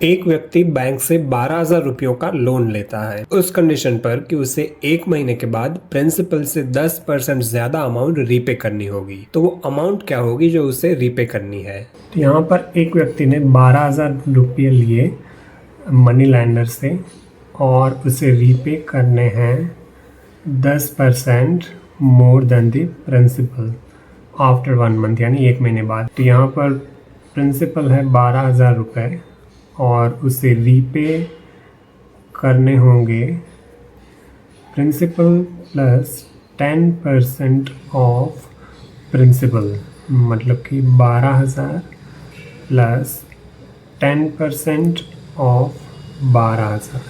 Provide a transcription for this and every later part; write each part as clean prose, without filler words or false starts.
एक व्यक्ति बैंक से 12,000 रुपयों का लोन लेता है उस कंडीशन पर कि उसे 1 महीने के बाद प्रिंसिपल से 10% ज्यादा अमाउंट रीपे करनी होगी। तो वो अमाउंट क्या होगी जो उसे रीपे करनी है? तो यहाँ पर एक व्यक्ति ने 12,000 रुपये लिए मनी लैंडर से और उसे रीपे करने हैं 10% more than the principal after 1 month, यानी 1 महीने बाद। तो यहाँ पर प्रिंसिपल है 12,000 रुपये और उसे रीपे करने होंगे प्रिंसिपल प्लस 10% ऑफ प्रिंसिपल, मतलब कि 12,000 प्लस 10% ऑफ 12,000।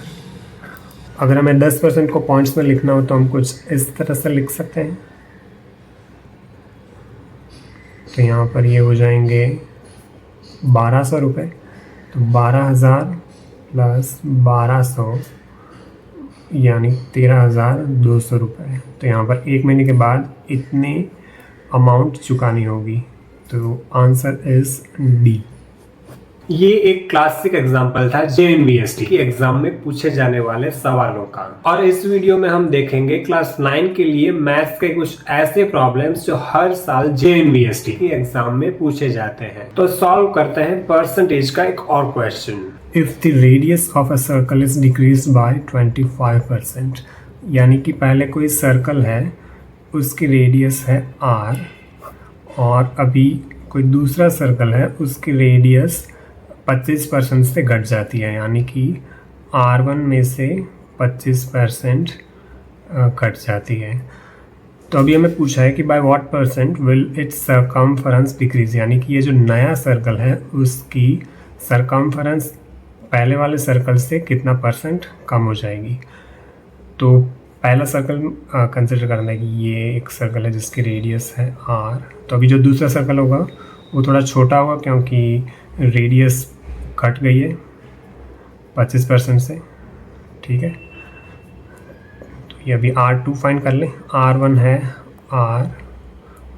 अगर हमें 10% को पॉइंट्स में लिखना हो तो हम कुछ इस तरह से लिख सकते हैं। तो यहाँ पर ये हो जाएंगे 1,200 रुपये, तो 12,000 प्लस 1,200 यानी 13,200 रुपये। तो यहाँ पर 1 महीने के बाद इतनी अमाउंट चुकानी होगी। तो आंसर इज डी। ये एक क्लासिक एग्जाम्पल था JNVST की एग्जाम में पूछे जाने वाले सवालों का। और इस वीडियो में हम देखेंगे क्लास 9 के लिए मैथ्स के कुछ ऐसे प्रॉब्लम्स जो हर साल JNVST की एग्जाम में पूछे जाते हैं। तो सॉल्व करते हैं परसेंटेज का एक और question. If the radius of a circle is decreased bye 25%, यानी कि पहले कोई सर्कल है उसकी रेडियस है r और अभी कोई दूसरा सर्कल है उसकी रेडियस 25% से घट जाती है, यानी कि R1 में से 25% घट जाती है। तो अभी हमें पूछा है कि by what percent will it's circumference decrease, यानी कि ये जो नया सर्कल है उसकी सरकमफरेंस पहले वाले सर्कल से कितना परसेंट कम हो जाएगी। तो पहला सर्कल कंसिडर करना है कि ये एक सर्कल है जिसकी रेडियस है R। तो अभी जो दूसरा सर्कल होगा वो थोड़ा छोटा होगा क्योंकि रेडियस घट गई है 25% से, ठीक है। तो ये अभी R2 फाइंड कर लें। R1 है R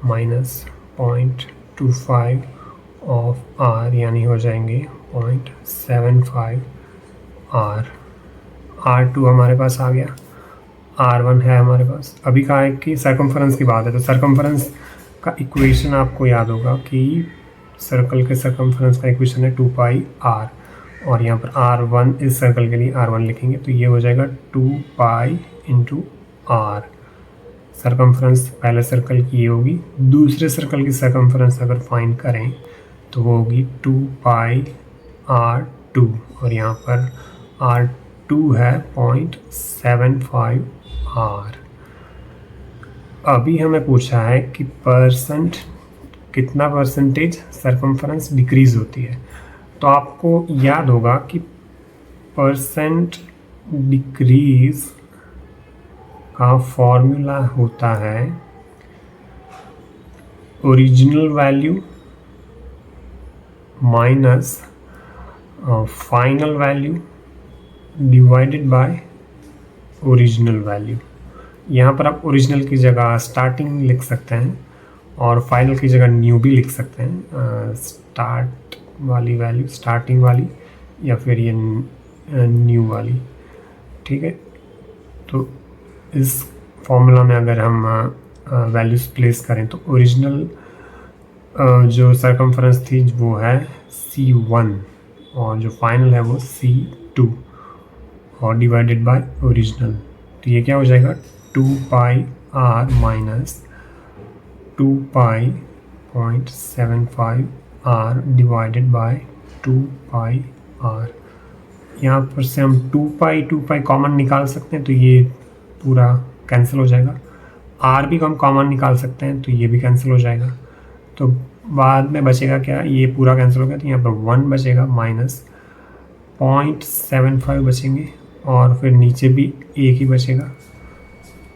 माइनस 0.25 ऑफ R, यानी हो जाएंगे 0.75 R। R2 हमारे पास आ गया, R1 है हमारे पास। अभी कहा है कि सर्कमफरेंस की बात है, तो सर्कमफरेंस का इक्वेशन आपको याद होगा कि सर्कल के सर्कमफरेंस का इक्वेशन है 2 पाई r, और यहाँ पर R1 इस सर्कल के लिए R1 लिखेंगे तो ये हो जाएगा 2 पाई इंटू r। सर्कमफरेंस पहले सर्कल की ये होगी, दूसरे सर्कल की सर्कमफरेंस अगर फाइंड करें तो वो होगी 2 पाई r2, और यहाँ पर r2 है 0.75 r। अभी हमें पूछा है कि कितना परसेंटेज सर्कमफरेंस डिक्रीज होती है। तो आपको याद होगा कि परसेंट डिक्रीज का फॉर्मूला होता है original value minus final value divided by original value. यहाँ पर आप ओरिजिनल की जगह स्टार्टिंग लिख सकते हैं और फाइनल की जगह न्यू भी लिख सकते हैं। स्टार्ट वाली वैल्यू स्टार्टिंग वाली या फिर ये न्यू वाली, ठीक है। तो इस फॉर्मूला में अगर हम वैल्यूज प्लेस करें तो ओरिजिनल जो सर्कमफरेंस थी वो है C1 और जो फाइनल है वो C2 और डिवाइडेड बाय ओरिजिनल। तो ये क्या हो जाएगा 2 पाई r minus 2 pi 0.75 r divided by 2 pi r। यहाँ पर से हम 2 पाई कॉमन निकाल सकते हैं तो ये पूरा कैंसिल हो जाएगा। r भी हम कॉमन निकाल सकते हैं तो ये भी कैंसिल हो जाएगा। तो बाद में बचेगा क्या, ये पूरा कैंसिल हो गया तो यहाँ पर 1 बचेगा माइनस 0.75 बचेंगे और फिर नीचे भी एक ही बचेगा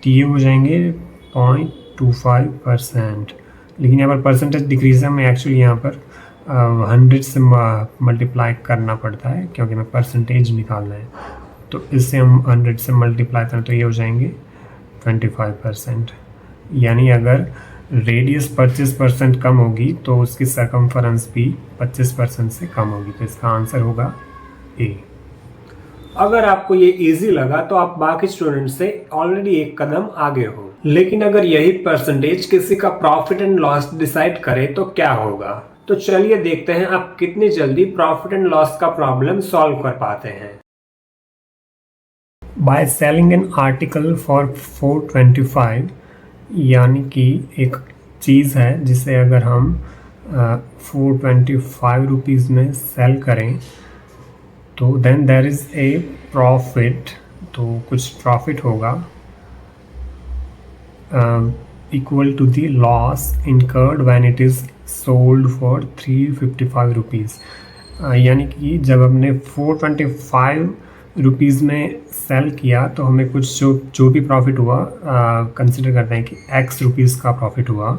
तो ये हो जाएंगे 0.25%। लेकिन यहाँ पर परसेंटेज डिक्रीज है, हमें एक्चुअली यहाँ पर 100 से मल्टीप्लाई करना पड़ता है क्योंकि हमें परसेंटेज निकालना है। तो इससे हम 100 से मल्टीप्लाई करें तो ये हो जाएंगे 25%। यानी अगर रेडियस 25% कम होगी तो उसकी सरकमफरेंस भी 25% से कम होगी। तो इसका आंसर होगा ए। अगर आपको ये इजी लगा तो आप बाकी स्टूडेंट से ऑलरेडी एक कदम आगे हो, लेकिन अगर यही परसेंटेज किसी का प्रॉफिट एंड लॉस डिसाइड करे तो क्या होगा। तो चलिए देखते हैं आप कितनी जल्दी प्रॉफिट एंड लॉस का प्रॉब्लम सॉल्व कर पाते हैं। By selling an article for 425, यानी कि एक चीज़ है जिसे अगर हम 425 रुपीज़ में सेल करें तो then there is a profit, तो कुछ प्रॉफिट होगा equal to the loss incurred when it is sold for 355 rupees. यानी कि जब हमने 425 रुपीज़ में सेल किया तो हमें कुछ जो भी प्रॉफिट हुआ कंसिडर करते हैं कि एक्स रुपीज़ का प्रॉफिट हुआ,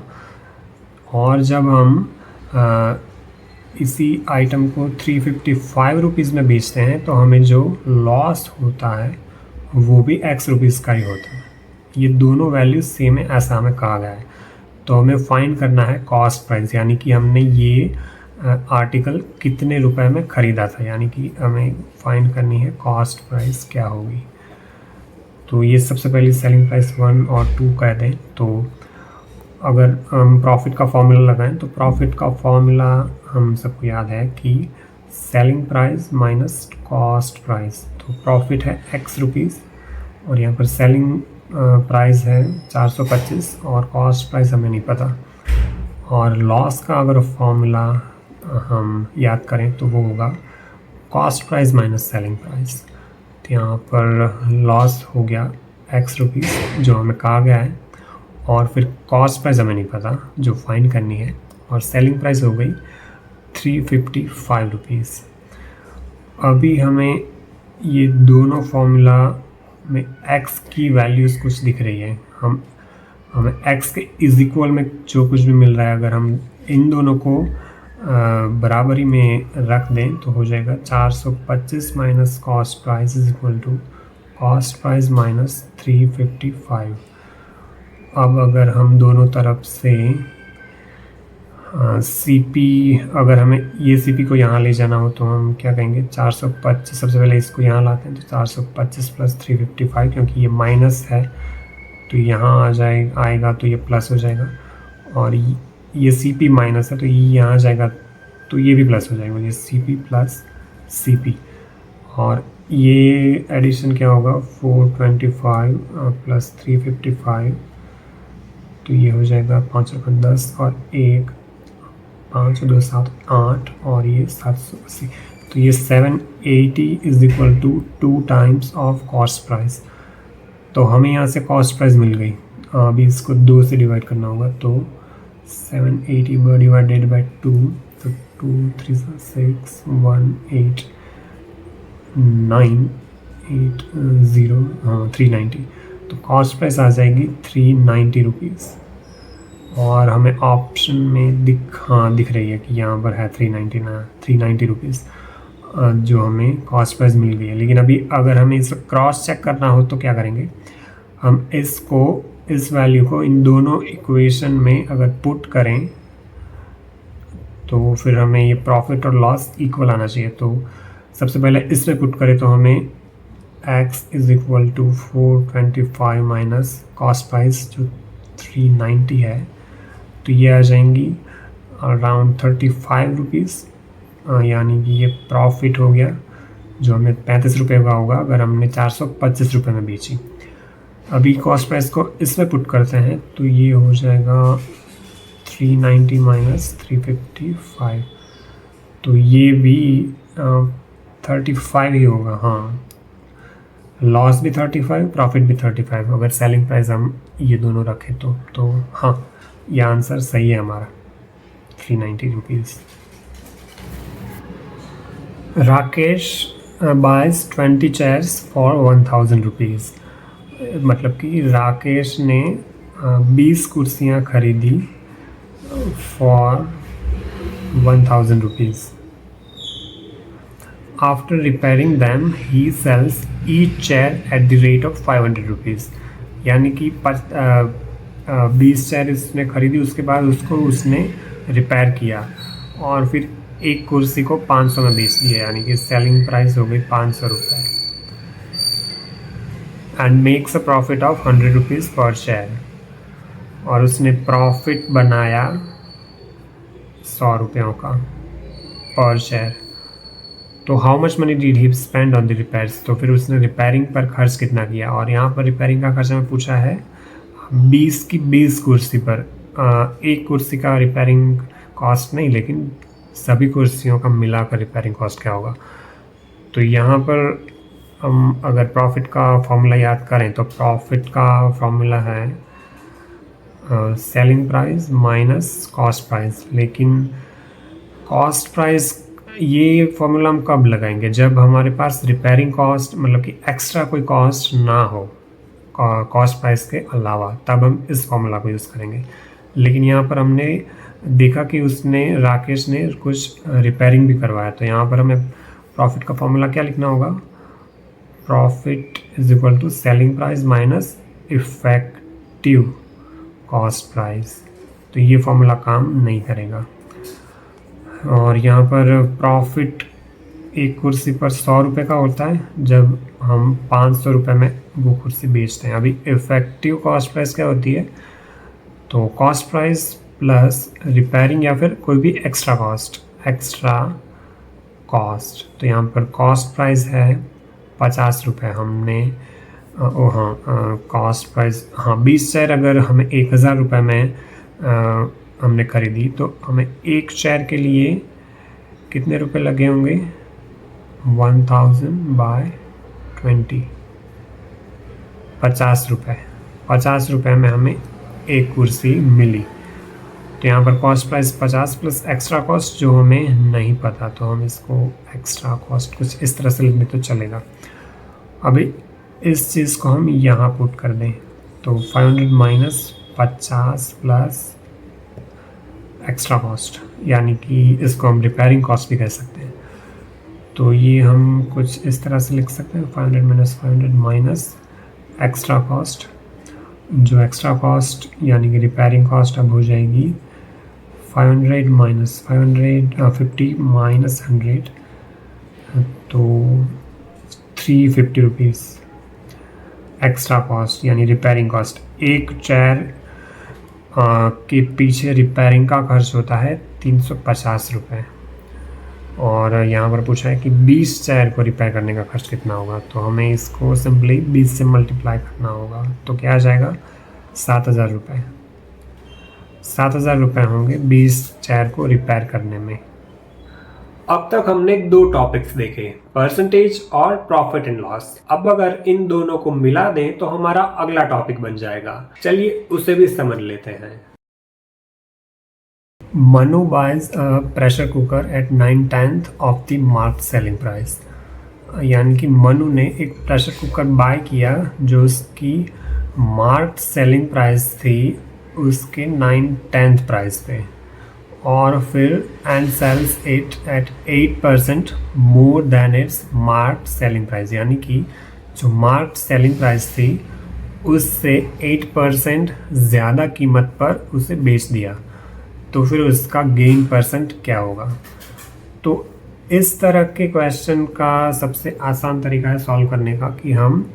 और जब हम इसी आइटम को 355 रुपीज़ में बेचते हैं तो हमें जो लॉस होता है वो भी एक्स रुपीज़ का ही होता है। ये दोनों वैल्यूज सेम है ऐसा हमें कहा गया है। तो हमें फाइंड करना है कॉस्ट प्राइस, यानी कि हमने ये आर्टिकल कितने रुपए में ख़रीदा था, यानी कि हमें फाइंड करनी है कॉस्ट प्राइस क्या होगी। तो ये सबसे पहले सेलिंग प्राइस 1 और 2 कह दें। तो अगर हम प्रॉफिट का फॉर्मूला लगाएं तो प्रॉफिट का फॉर्मूला हम सबको याद है कि selling price minus cost price. तो प्रॉफिट है एक्स रुपीज़ और यहाँ पर सेलिंग प्राइस है 425 और कॉस्ट प्राइस हमें नहीं पता। और लॉस का अगर फॉर्मूला हम याद करें तो वो होगा cost price minus selling price. तो यहाँ पर लॉस हो गया एक्स रुपीज़ जो हमें कहा गया है, और फिर कॉस्ट प्राइस हमें नहीं पता जो फाइंड करनी है, और सेलिंग प्राइस हो गई 355 रुपीज़। अभी हमें ये दोनों फॉर्मूला में x की वैल्यूज़ कुछ दिख रही है। हमें x के इज इक्वल में जो कुछ भी मिल रहा है अगर हम इन दोनों को बराबरी में रख दें तो हो जाएगा 425 minus cost price is equal to cost price minus 355। अब अगर हम दोनों तरफ से CP, अगर हमें ये CP को यहाँ ले जाना हो तो हम क्या कहेंगे 425, सबसे पहले इसको यहाँ लाते हैं तो 425 प्लस 355, क्योंकि ये माइनस है तो यहाँ आएगा तो ये प्लस हो जाएगा, और ये CP माइनस है तो ये यहाँ जाएगा तो ये भी प्लस हो जाएगा, ये CP प्लस CP। और ये एडिशन क्या होगा 425 प्लस 355, तो ये हो जाएगा 5 रुपये 10 और 1 5 2 7 8 और ये 780, तो ये 780 is equal to 2 times of cost price. तो हमें यहाँ से कॉस्ट प्राइस मिल गई। अभी इसको 2 से डिवाइड करना होगा तो 780 डिवाइडेड बाई 2, तो 2 3 6 1 8 9 8 0 390, तो कॉस्ट प्राइस आ जाएगी 390 रुपीज़। और हमें ऑप्शन में दिख रही है कि यहाँ पर है 390 रुपीज़ जो हमें कॉस्ट प्राइस मिल गई है। लेकिन अभी अगर हमें इसको क्रॉस चेक करना हो तो क्या करेंगे, हम इस वैल्यू को इन दोनों इक्वेशन में अगर पुट करें तो फिर हमें ये प्रॉफिट और लॉस इक्वल आना चाहिए। तो सबसे पहले इसमें पुट करें तो हमें x is equal to 425 minus cost price जो 390 है, तो ये आ जाएंगी अराउंड 35 रुपीज़, यानी कि ये प्रॉफिट हो गया जो हमें 35 रुपये का होगा अगर हमने 425 रुपये में बेची। अभी कॉस्ट प्राइस को इसमें पुट करते हैं तो ये हो जाएगा 390 माइनस 355, तो ये भी 35 ही होगा। हाँ, लॉस भी 35, प्रॉफिट भी 35 अगर सेलिंग प्राइस हम ये दोनों रखें तो हाँ, ये आंसर सही है हमारा 390 rupees. Rakesh buys 20 chairs for 1000 rupees, मतलब कि राकेश ने 20 कुर्सियाँ खरीदी for 1000 rupees. After repairing them, he sells each chair at the rate of 500 rupees। यानी कि 20 चेयर इसने खरीदी, उसके बाद उसको उसने रिपेयर किया और फिर एक कुर्सी को 500 में बेच दिया, यानी कि सेलिंग प्राइस हो गई 500 रुपये। And makes a profit of 100 rupees पर शेयर, और उसने प्रॉफिट बनाया 100 रुपयों का पर शेयर। तो how much money did he spend on the repairs, तो फिर उसने रिपेयरिंग पर खर्च कितना किया, और यहाँ पर रिपेयरिंग का खर्च हमें पूछा है 20 की 20 कुर्सी पर। एक कुर्सी का रिपेयरिंग कॉस्ट नहीं, लेकिन सभी कुर्सियों का मिलाकर रिपेयरिंग कॉस्ट क्या होगा। तो यहाँ पर हम अगर प्रॉफिट का फॉर्मूला याद करें तो प्रॉफिट का फॉर्मूला है selling price minus cost price. लेकिन कॉस्ट प्राइस ये फॉर्मूला हम कब लगाएंगे, जब हमारे पास रिपेयरिंग कॉस्ट मतलब कि एक्स्ट्रा कोई कॉस्ट ना हो कॉस्ट प्राइस के अलावा, तब हम इस फॉर्मूला को यूज़ करेंगे। लेकिन यहाँ पर हमने देखा कि राकेश ने कुछ रिपेयरिंग भी करवाया, तो यहाँ पर हमें प्रॉफिट का फॉर्मूला क्या लिखना होगा, profit is equal to selling price minus effective cost price. तो ये फॉर्मूला काम नहीं करेगा। और यहाँ पर प्रॉफिट एक कुर्सी पर 100 रुपये का होता है जब हम 500 रुपये में वो कुर्सी बेचते हैं। अभी इफ़ेक्टिव कॉस्ट प्राइस क्या होती है, तो कॉस्ट प्राइस प्लस रिपेयरिंग या फिर कोई भी एक्स्ट्रा कॉस्ट। तो यहाँ पर कॉस्ट प्राइस है 50 रुपये, हमने कॉस्ट प्राइस 20 शेयर अगर हमें 1000 रुपये में हमने खरीदी, तो हमें एक शेयर के लिए कितने रुपए लगे होंगे, 1000/20, 50 रुपये। 50 रुपये में हमें एक कुर्सी मिली। तो यहाँ पर cost price 50 plus extra cost जो हमें नहीं पता, तो हम इसको एक्स्ट्रा कॉस्ट कुछ इस तरह से लिख दें तो चलेगा। अभी इस चीज़ को हम यहाँ पुट कर दें, तो 500 माइनस 50 प्लस एक्स्ट्रा कॉस्ट, यानी कि इसको हम रिपेयरिंग कॉस्ट भी कह सकते हैं। तो ये हम कुछ इस तरह से लिख सकते हैं, 500 माइनस 500 माइनस एक्स्ट्रा कॉस्ट। जो एक्स्ट्रा कॉस्ट यानी कि रिपेयरिंग कॉस्ट अब हो जाएगी 500 माइनस 50 माइनस 100, तो 350 रुपीज़ एक्स्ट्रा कॉस्ट यानी रिपेयरिंग कॉस्ट। एक चेयर के पीछे रिपेयरिंग का खर्च होता है 350 रुपये, और यहाँ पर पूछा है कि 20 चेयर को रिपेयर करने का खर्च कितना होगा, तो हमें इसको सिंपली 20 से मल्टीप्लाई करना होगा। तो क्या आ जाएगा, 7000 रुपये। 7000 रुपये होंगे 20 चेयर को रिपेयर करने में। अब तक हमने 2 टॉपिक्स देखे, परसेंटेज और प्रॉफिट एंड लॉस। अब अगर इन दोनों को मिला दें तो हमारा अगला टॉपिक बन जाएगा। चलिए उसे भी समझ लेते हैं। Manu buys a pressure cooker at 9/10 of the marked selling price। यानी कि मनु ने एक प्रेशर कुकर बाय किया जो उसकी मार्क्ड सेलिंग प्राइस थी उसके 9/10 प्राइस पे, और फिर and sells it at 8% more than its marked selling price, यानी कि जो मार्क्ड सेलिंग प्राइस थी उससे 8% ज़्यादा कीमत पर उसे बेच दिया। तो फिर उसका गेन परसेंट क्या होगा। तो इस तरह के क्वेश्चन का सबसे आसान तरीका है सॉल्व करने का कि हम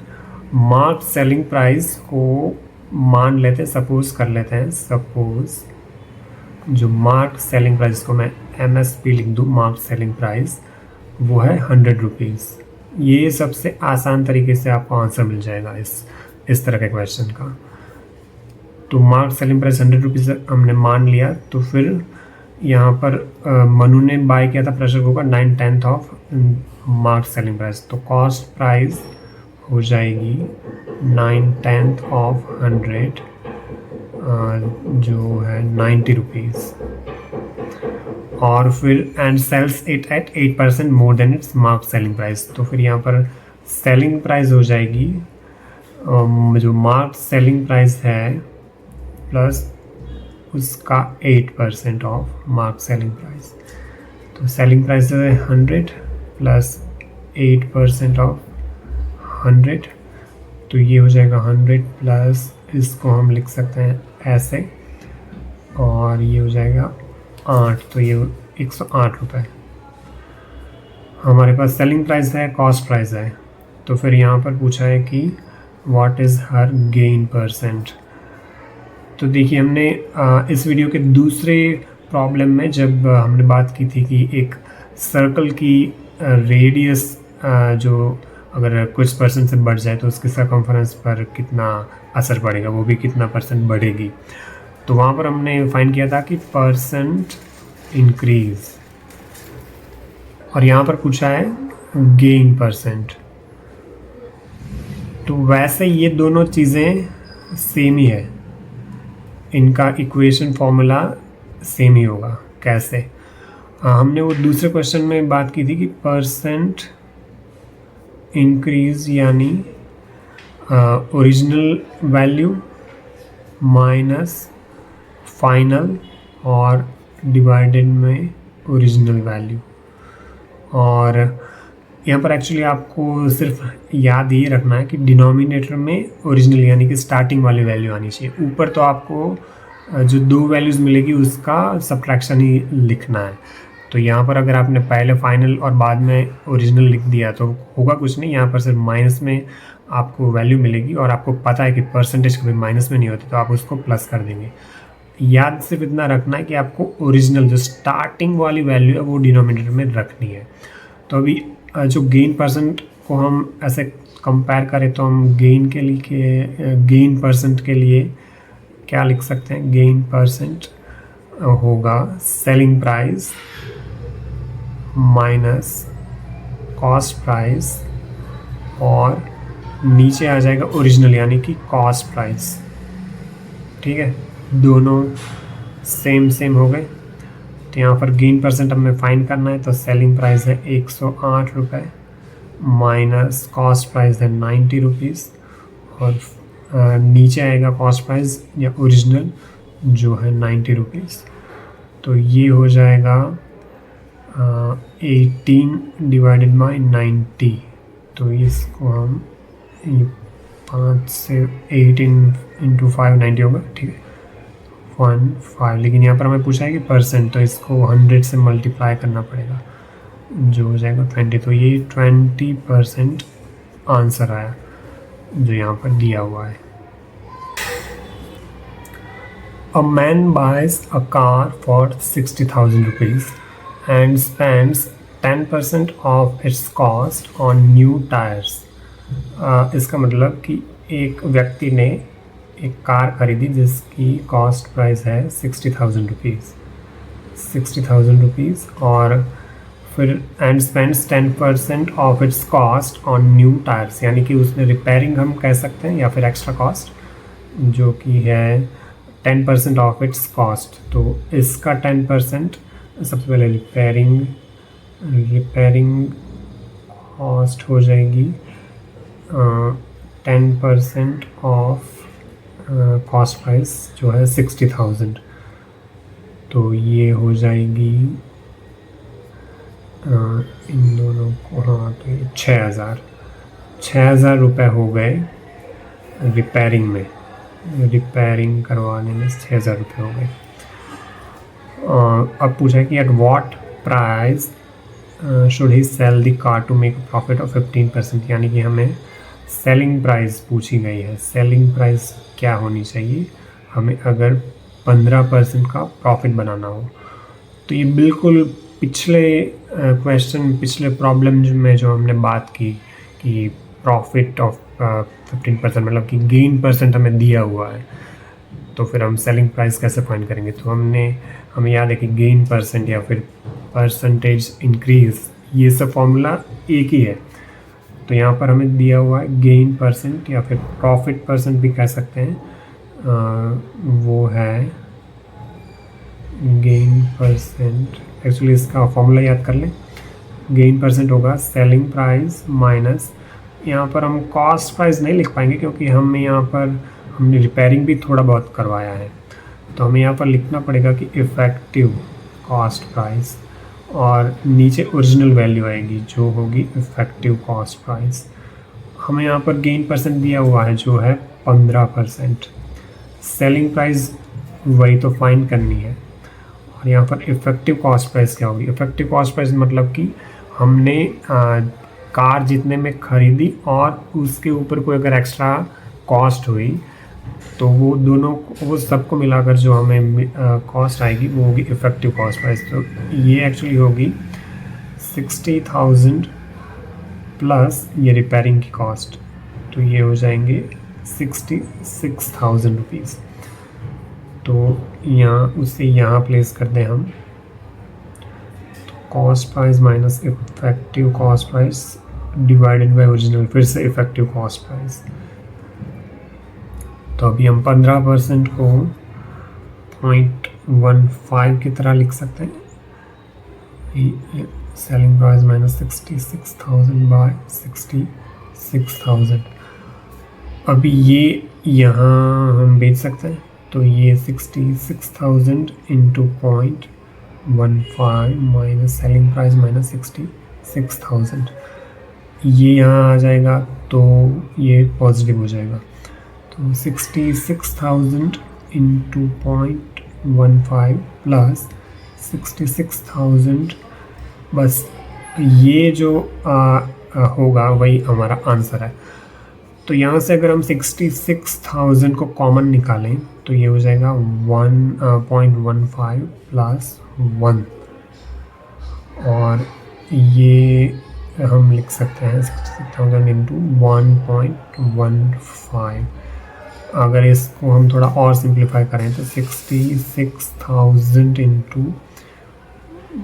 मार्क्ड सेलिंग प्राइस को मान लेते हैं, सपोज कर लेते हैं, सपोज जो मार्क्ड सेलिंग प्राइस को मैं MSP लिख दूँ, मार्क्ड सेलिंग प्राइस वो है 100 रुपीज़। ये सबसे आसान तरीके से आपको आंसर मिल जाएगा इस तरह के क्वेश्चन का। तो मार्क सेलिंग प्राइस 100 रुपीज़ हमने मान लिया, तो फिर यहाँ पर मनु ने बाय किया था pressure cooker 9/10 of mark selling price, तो कॉस्ट प्राइस हो जाएगी 9/10 ऑफ 100 जो है 90 रुपीज़, और फिर and sells it at 8% more than its mark selling price. तो फिर यहाँ पर सेलिंग प्राइस हो जाएगी जो मार्क सेलिंग प्राइस है प्लस उसका 8% ऑफ मार्क सेलिंग प्राइस। तो सेलिंग प्राइस है 100 प्लस 8% ऑफ 100, तो ये हो जाएगा 100 प्लस, इसको हम लिख सकते हैं ऐसे, और ये हो जाएगा 8, तो ये 108 रुपये। हमारे पास सेलिंग प्राइस है, कॉस्ट प्राइस है, तो फिर यहाँ पर पूछा है कि what is her gain percent. तो देखिए हमने इस वीडियो के दूसरे प्रॉब्लम में जब हमने बात की थी कि एक सर्कल की रेडियस जो अगर कुछ परसेंट से बढ़ जाए तो उसके सर्कमफरेंस पर कितना असर पड़ेगा, वो भी कितना परसेंट बढ़ेगी। तो वहाँ पर हमने फाइंड किया था कि परसेंट इंक्रीज, और यहाँ पर पूछा है गेन परसेंट। तो वैसे ये दोनों चीज़ें सेम ही है, इनका इक्वेशन फॉर्मूला सेम ही होगा। कैसे? हमने वो दूसरे क्वेश्चन में बात की थी कि परसेंट इंक्रीज यानी ओरिजिनल वैल्यू माइनस फाइनल और डिवाइडेड में ओरिजिनल वैल्यू। और यहाँ पर एक्चुअली आपको सिर्फ याद ये रखना है कि डिनोमिनेटर में ओरिजिनल यानी कि स्टार्टिंग वाली वैल्यू आनी चाहिए। ऊपर तो आपको जो दो वैल्यूज़ मिलेगी उसका सब्ट्रैक्शन ही लिखना है। तो यहाँ पर अगर आपने पहले फाइनल और बाद में ओरिजिनल लिख दिया तो होगा कुछ नहीं, यहाँ पर सिर्फ माइनस में आपको वैल्यू मिलेगी, और आपको पता है कि परसेंटेज कभी माइनस में नहीं होती, तो आप उसको प्लस कर देंगे। याद सिर्फ इतना रखना है कि आपको ओरिजिनल जो स्टार्टिंग वाली वैल्यू है वो डिनोमिनेटर में रखनी है। तो अभी जो गेन परसेंट को हम ऐसे कंपेयर करें तो हम गेन परसेंट के लिए क्या लिख सकते हैं? गेन परसेंट होगा selling price minus cost price, और नीचे आ जाएगा ओरिजिनल यानी कि कॉस्ट प्राइस। ठीक है, दोनों सेम हो गए। तो यहाँ पर गेन परसेंट हमें फाइंड करना है, तो सेलिंग प्राइस है 108 रुपये माइनस कॉस्ट प्राइस है 90 रुपीज़, और नीचे आएगा कॉस्ट प्राइस या ओरिजिनल जो है 90 रुपीज़। तो ये हो जाएगा 18 डिवाइडेड बाई 90। तो इसको हम 5 से 18 इंटू 5 90 होगा। ठीक है, 1.5। लेकिन यहाँ पर हमें पूछा है कि परसेंट, तो इसको 100 से मल्टीप्लाई करना पड़ेगा जो हो जाएगा 20। तो ये 20% आंसर आया जो यहाँ पर दिया हुआ है। A man buys a car for 60,000 rupees and spends 10% of its cost on new tires. इसका मतलब कि एक व्यक्ति ने एक कार खरीदी जिसकी कॉस्ट प्राइस है 60,000 रुपीज़, और फिर and spends 10% of its cost on new tyres, यानी कि उसने रिपेयरिंग हम कह सकते हैं या फिर एक्स्ट्रा कॉस्ट जो कि है 10% ऑफ इट्स कॉस्ट। तो इसका 10% सबसे पहले रिपेयरिंग कॉस्ट हो जाएगी 10% ऑफ कॉस्ट प्राइस जो है 60,000। तो ये हो जाएगी इन दोनों को, हाँ, तो ये 6,000 रुपये हो गए रिपेयरिंग करवाने में 6,000 रुपये हो गए। अब पूछा है कि at what price should he sell the car to make profit of 15%, यानी कि हमें सेलिंग प्राइस पूछी गई है। सेलिंग प्राइस क्या होनी चाहिए हमें अगर 15% का प्रॉफिट बनाना हो? तो ये बिल्कुल पिछले पिछले प्रॉब्लम में जो हमने बात की कि प्रॉफिट ऑफ 15% मतलब कि गेन परसेंट हमें दिया हुआ है, तो फिर हम सेलिंग प्राइस कैसे फाइंड करेंगे? तो हमें याद है कि गेन परसेंट या फिर परसेंटेज इंक्रीज, ये सब फॉर्मूला एक ही है। तो यहाँ पर हमें दिया हुआ है गेन परसेंट या फिर प्रॉफिट परसेंट भी कह सकते हैं, वो है गेन परसेंट। एक्चुअली इसका फॉर्मूला याद कर लें, गेन परसेंट होगा सेलिंग प्राइस माइनस, यहाँ पर हम कॉस्ट प्राइस नहीं लिख पाएंगे क्योंकि हमने रिपेयरिंग भी थोड़ा बहुत करवाया है, तो हमें यहाँ पर लिखना पड़ेगा कि इफ़ेक्टिव कॉस्ट प्राइस, और नीचे ओरिजिनल वैल्यू आएगी जो होगी इफ़ेक्टिव कॉस्ट प्राइस। हमें यहाँ पर गेन परसेंट दिया हुआ है जो है 15%, सेलिंग प्राइस वही तो फाइंड करनी है, और यहाँ पर इफ़ेक्टिव कॉस्ट प्राइस क्या होगी? इफ़ेक्टिव कॉस्ट प्राइस मतलब कि हमने कार जितने में ख़रीदी और उसके ऊपर कोई अगर एक्स्ट्रा कॉस्ट हुई तो वो दोनों वो सबको मिलाकर जो हमें कॉस्ट आएगी वो होगी इफ़ेक्टिव कॉस्ट प्राइस। तो ये एक्चुअली होगी 60,000 प्लस ये रिपेयरिंग की कॉस्ट, तो ये हो जाएंगे 66,000 रुपीज़। तो यहाँ उसे यहाँ प्लेस कर दें हम, cost price minus effective cost price divided by original, फिर से इफेक्टिव कॉस्ट प्राइस। तो अभी हम 15% को 0.15 की तरह लिख सकते हैं, सेलिंग प्राइस माइनस 66,000 बाय 66,000। अभी ये यहाँ हम बेच सकते हैं, तो ये 66,000 into 0.15 minus selling price minus 66,000, ये यहाँ आ जाएगा तो ये पॉजिटिव हो जाएगा। तो 66,000 इंटू 0.15 प्लस 66,000, बस ये जो होगा वही हमारा आंसर है। तो यहाँ से अगर हम 66,000 को कॉमन निकालें तो ये हो जाएगा 1.15 प्लस 1, और ये हम लिख सकते हैं 66,000 इंटू 1.15। अगर इसको हम थोड़ा और सिंप्लीफाई करें तो 66,000 इंटू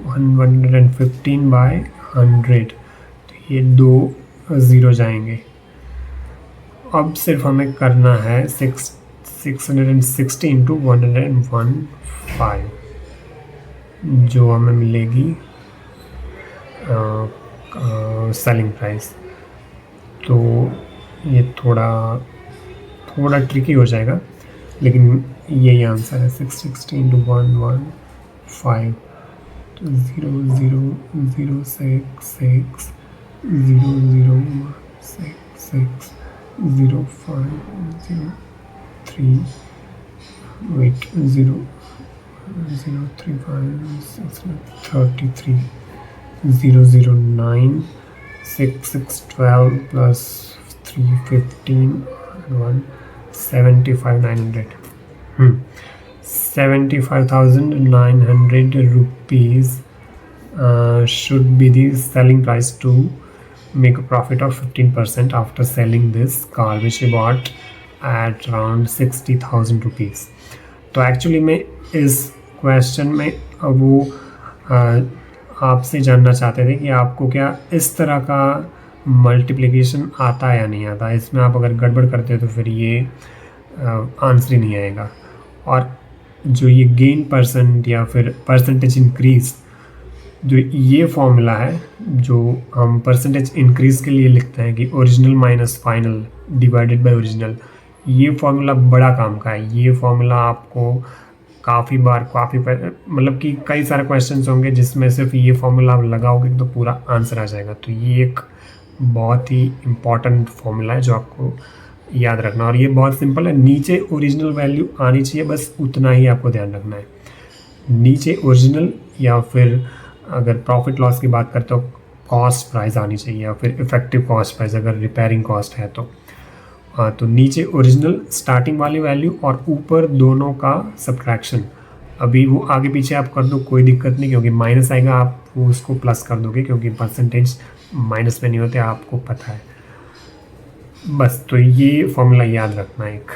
115 बाय 100, तो ये 2 ज़ीरो जाएंगे। अब सिर्फ हमें करना है 660 इंटू 115, जो हमें मिलेगी सेलिंग प्राइस। तो ये थोड़ा ट्रिकी हो जाएगा, लेकिन यही आंसर है 660 इंटू 115, तो 0.0066006 0.503 wait 0.035 009 6612 plus 315 1 75,900 75,900 rupees should be the selling price to make a profit of 15% after selling this car which we bought at around 60,000 rupees। तो एक्चुअली में इस क्वेश्चन में वो आपसे जानना चाहते थे कि आपको क्या इस तरह का मल्टीप्लिकेशन आता है या नहीं आता। इसमें आप अगर गड़बड़ करते हो तो फिर ये आंसर ही नहीं आएगा। और जो ये गेन परसेंट या फिर परसेंटेज इंक्रीज़, जो ये फॉर्मूला है जो हम परसेंटेज इंक्रीज़ के लिए लिखते हैं कि original minus final divided by original, ये फॉर्मूला बड़ा काम का है। ये फॉर्मूला आपको काफ़ी मतलब कि कई सारे क्वेश्चंस होंगे जिसमें सिर्फ ये फॉर्मूला आप लगाओगे तो पूरा आंसर आ जाएगा। तो ये एक बहुत ही इम्पॉर्टेंट फॉर्मूला है जो आपको याद रखना, और ये बहुत सिंपल है। नीचे ओरिजिनल वैल्यू आनी चाहिए, बस उतना ही आपको ध्यान रखना है। नीचे ओरिजिनल, या फिर अगर प्रॉफिट लॉस की बात करते हो कॉस्ट प्राइस आनी चाहिए, या फिर इफ़ेक्टिव कॉस्ट प्राइस अगर रिपेयरिंग कॉस्ट है तो तो नीचे ओरिजिनल स्टार्टिंग वाली वैल्यू और ऊपर दोनों का सब्ट्रैक्शन। अभी वो आगे पीछे आप कर दो कोई दिक्कत नहीं, क्योंकि माइनस आएगा आप वो उसको प्लस कर दोगे, क्योंकि परसेंटेज माइनस में नहीं होते, आपको पता है। बस तो ये फॉर्मूला याद रखना एक।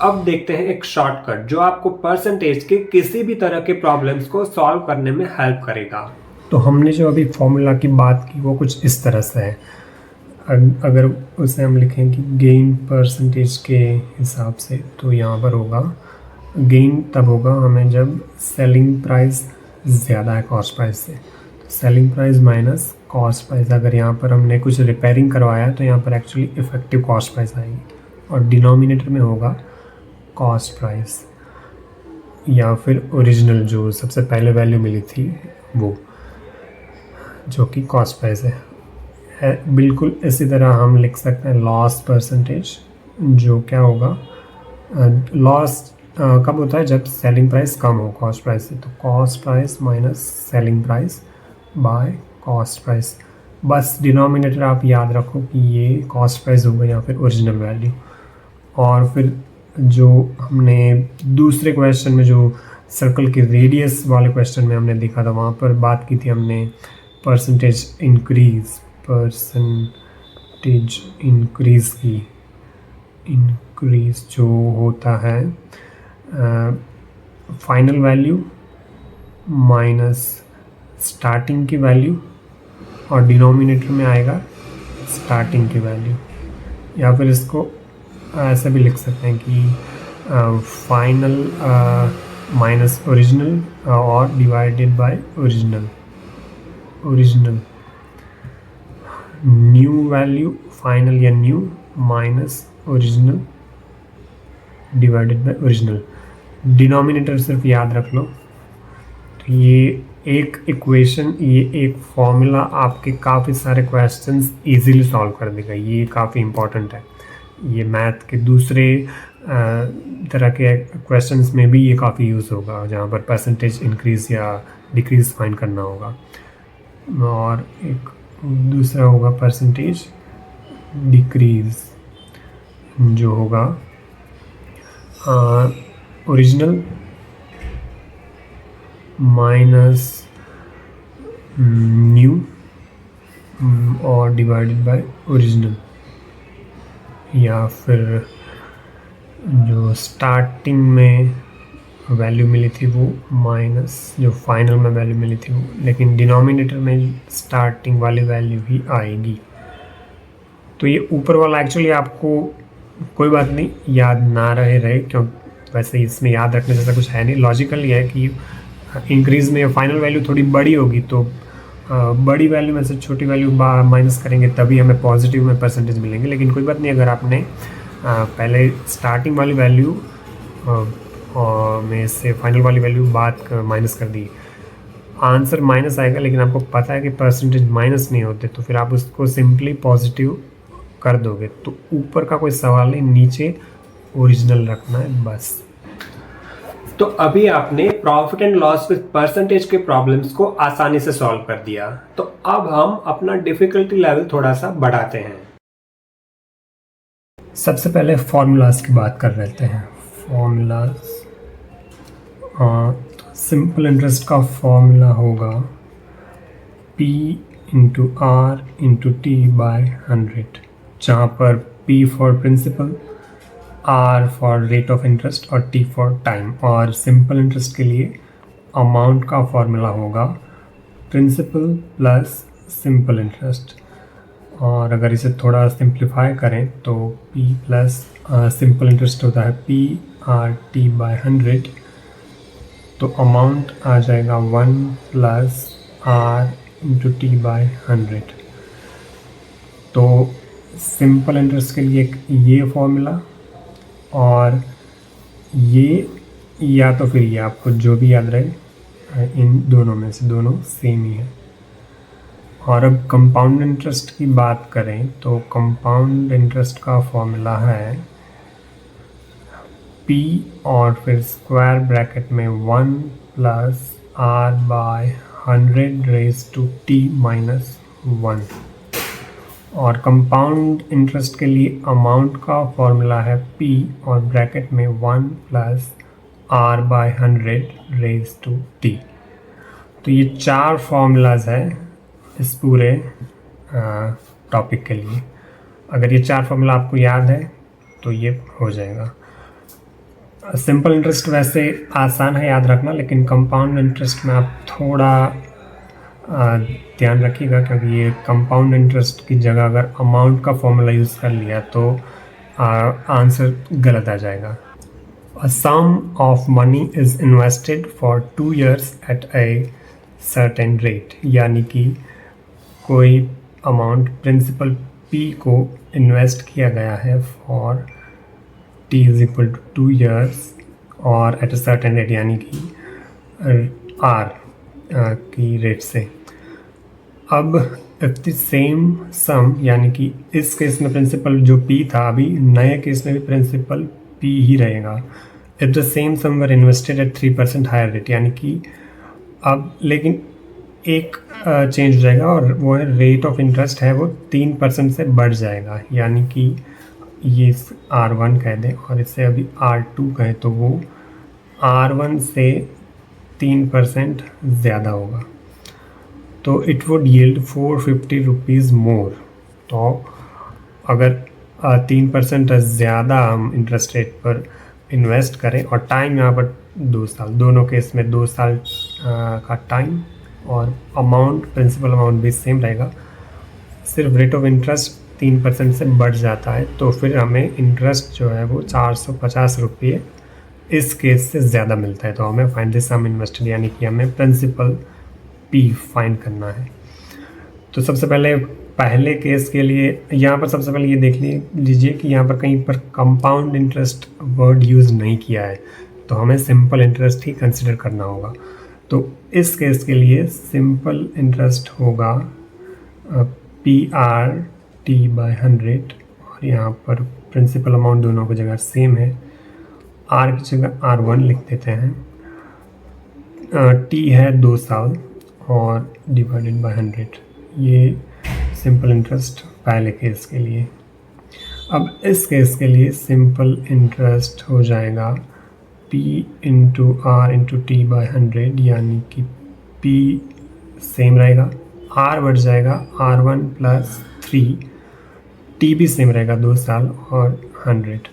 अब देखते हैं एक शॉर्टकट जो आपको परसेंटेज के किसी भी तरह के प्रॉब्लम्स को सॉल्व करने में हेल्प करेगा। तो हमने जो अभी फॉर्मूला की बात की वो कुछ इस तरह से है। अगर उसे हम लिखें कि गेन परसेंटेज के हिसाब से, तो यहाँ पर होगा गेन तब होगा हमें जब सेलिंग प्राइस ज़्यादा है कॉस्ट प्राइस से। तो selling price minus cost price, अगर यहाँ पर हमने कुछ रिपेयरिंग करवाया है तो यहाँ पर एक्चुअली इफ़ेक्टिव कॉस्ट प्राइस आएगी, और डिनोमिनेटर में होगा कॉस्ट प्राइस, या फिर ओरिजिनल जो सबसे पहले वैल्यू मिली थी वो, जो कि कॉस्ट प्राइस है। बिल्कुल इसी तरह हम लिख सकते हैं लॉस परसेंटेज, जो क्या होगा, लॉस कब होता है जब सेलिंग प्राइस कम हो कॉस्ट प्राइस से। तो cost price minus selling price by cost price. बस डिनोमिनेटर आप याद रखो कि ये कॉस्ट प्राइस होगा या फिर ओरिजिनल वैल्यू। और फिर जो हमने दूसरे क्वेश्चन में जो सर्कल के रेडियस वाले क्वेश्चन में हमने देखा था, वहाँ पर बात की थी हमने परसेंटेज इंक्रीज़ की। इंक्रीज़ जो होता है फाइनल वैल्यू माइनस स्टार्टिंग की वैल्यू, और डिनोमिनेटर में आएगा स्टार्टिंग की वैल्यू। या फिर इसको ऐसा भी लिख सकते हैं कि फाइनल माइनस ओरिजिनल और divided by original new value final या new minus original divided by original. Denominator सिर्फ याद रख लो। तो ये एक इक्वेशन, ये एक फॉर्मूला आपके काफ़ी सारे क्वेश्चंस इजीली सॉल्व कर देगा। ये काफ़ी इम्पोर्टेंट है। ये मैथ के दूसरे तरह के क्वेश्चंस में भी ये काफ़ी यूज़ होगा, जहाँ पर परसेंटेज इंक्रीज़ या डिक्रीज़ फाइंड करना होगा। और एक दूसरा होगा परसेंटेज डिक्रीज़, जो होगा ओरिजिनल माइनस न्यू और डिवाइडेड बाय ओरिजिनल। या फिर जो स्टार्टिंग में वैल्यू मिली थी वो माइनस जो फाइनल में वैल्यू मिली थी वो, लेकिन डिनोमिनेटर में स्टार्टिंग वाली वैल्यू ही आएगी। तो ये ऊपर वाला एक्चुअली आपको कोई बात नहीं याद ना रहे क्यों, वैसे इसमें याद रखने जैसा कुछ है नहीं। लॉजिकल ये है कि इंक्रीज़ में फाइनल वैल्यू थोड़ी बड़ी होगी, तो बड़ी वैल्यू में से छोटी वैल्यू माइनस करेंगे तभी हमें पॉजिटिव में परसेंटेज मिलेंगे। लेकिन कोई बात नहीं, अगर आपने पहले स्टार्टिंग वाली वैल्यू में से फाइनल वाली वैल्यू माइनस कर दी, आंसर माइनस आएगा। लेकिन आपको पता है कि परसेंटेज माइनस नहीं होते, तो फिर आप उसको सिंपली पॉजिटिव कर दोगे। तो ऊपर का कोई सवाल नहीं, नीचे ओरिजिनल रखना है बस। तो अभी आपने profit and loss with percentage के प्रॉब्लम्स को आसानी से सॉल्व कर दिया। तो अब हम अपना डिफिकल्टी लेवल थोड़ा सा बढ़ाते हैं। सबसे पहले फॉर्मूलाज की बात कर लेते हैं। फॉर्मूलाज, सिंपल इंटरेस्ट का फॉर्मूला होगा P into R into T by 100, जहाँ पर P for principal, R for rate of interest और T फॉर टाइम। और सिंपल इंटरेस्ट के लिए अमाउंट का फॉर्मूला होगा प्रिंसिपल प्लस सिंपल इंटरेस्ट। और अगर इसे थोड़ा सिंप्लीफाई करें तो P प्लस सिंपल इंटरेस्ट होता है PRT बाय 100, तो अमाउंट आ जाएगा 1 plus R into T by 100। तो सिंपल इंटरेस्ट के लिए ये फॉर्मूला, और ये या तो फिर ये, आपको जो भी याद रहे, इन दोनों में से दोनों सेम ही है। और अब कंपाउंड इंटरेस्ट की बात करें तो कंपाउंड इंटरेस्ट का फॉर्मूला है P और फिर स्क्वायर ब्रैकेट में 1 plus R by 100 raise to T minus 1। और कंपाउंड इंटरेस्ट के लिए अमाउंट का फॉर्मूला है P और ब्रैकेट में 1 plus R by 100 raise to T। तो ये 4 फॉर्मूलाज है इस पूरे टॉपिक के लिए। अगर ये 4 फॉर्मूला आपको याद है तो ये हो जाएगा। सिंपल इंटरेस्ट वैसे आसान है याद रखना, लेकिन कंपाउंड इंटरेस्ट में आप थोड़ा ध्यान रखिएगा, क्योंकि ये कंपाउंड इंटरेस्ट की जगह अगर अमाउंट का फॉर्मूला यूज़ कर लिया तो आंसर गलत आ जाएगा। A sum of money is invested for 2 years at a certain rate, यानी कि कोई अमाउंट प्रिंसिपल P को इन्वेस्ट किया गया है for T is equal to 2 years और एट अ सर्टेन रेट, यानी कि R की रेट से। अब इफ द सेम सम, यानी कि इस केस में प्रिंसिपल जो P था, अभी नए केस में भी प्रिंसिपल P ही रहेगा। If the same sum were invested at 3% higher rate, यानी कि अब लेकिन एक चेंज हो जाएगा और वो है रेट ऑफ इंटरेस्ट है वो 3% से बढ़ जाएगा, यानी कि ये R1 कह दें और इससे अभी R2 कहें तो वो R1 से 3% ज़्यादा होगा, तो इट वुड यील्ड 450 रुपीज़ मोर। तो अगर 3% ज़्यादा हम इंटरेस्ट रेट पर इन्वेस्ट करें और टाइम यहाँ पर 2 साल, दोनों केस में 2 साल का टाइम और अमाउंट, प्रिंसिपल अमाउंट भी सेम रहेगा, सिर्फ रेट ऑफ इंटरेस्ट 3% से बढ़ जाता है, तो फिर हमें इंटरेस्ट जो है वो 450 रुपये इस केस से ज़्यादा मिलता है। तो हमें फाइंड द सम इन्वेस्टेड, यानी कि हमें प्रिंसिपल P फाइंड करना है। तो सबसे पहले केस के लिए यहाँ पर सबसे पहले ये देख लीजिए कि यहाँ पर कहीं पर कंपाउंड इंटरेस्ट वर्ड यूज़ नहीं किया है, तो हमें सिंपल इंटरेस्ट ही कंसिडर करना होगा। तो इस केस के लिए सिंपल इंटरेस्ट होगा PRT/100 और यहाँ पर प्रिंसिपल अमाउंट दोनों की जगह सेम है, R की जगह R1 लिख देते हैं, T है 2 साल और डिवाइडेड बाय 100, ये सिंपल इंटरेस्ट पहले केस के लिए। अब इस केस के लिए सिंपल इंटरेस्ट हो जाएगा P into R into T/100, यानी कि P सेम रहेगा, R बढ़ जाएगा R1 प्लस 3, T भी सेम रहेगा 2 साल और 100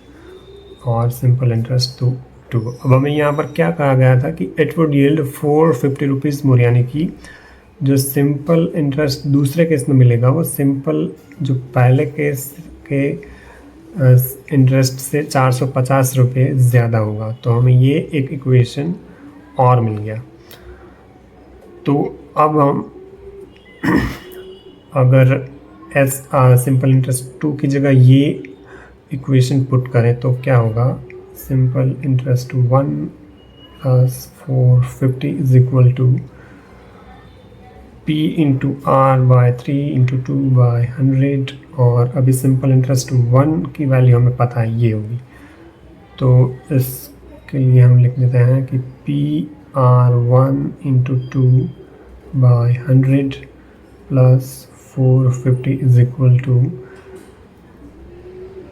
और सिंपल इंटरेस्ट 2। अब हमें यहाँ पर क्या कहा गया था कि इट वुड यील्ड 450 रुपीज़ मोर, यानी कि जो सिंपल इंटरेस्ट दूसरे केस में मिलेगा वो सिंपल जो पहले केस के इंटरेस्ट से 450 रुपये ज़्यादा होगा। तो हमें ये एक इक्वेशन और मिल गया। तो अब हम अगर सिंपल इंटरेस्ट 2 की जगह ये इक्वेशन पुट करें तो क्या होगा, simple interest 1 plus 450 is equal to P into R/3 into 2/100, और अभी सिंपल इंटरेस्ट 1 की वैल्यू हमें पता है ये होगी, तो इसके लिए हम लिख देते हैं कि PR1 into 2/100 plus 450 is equal to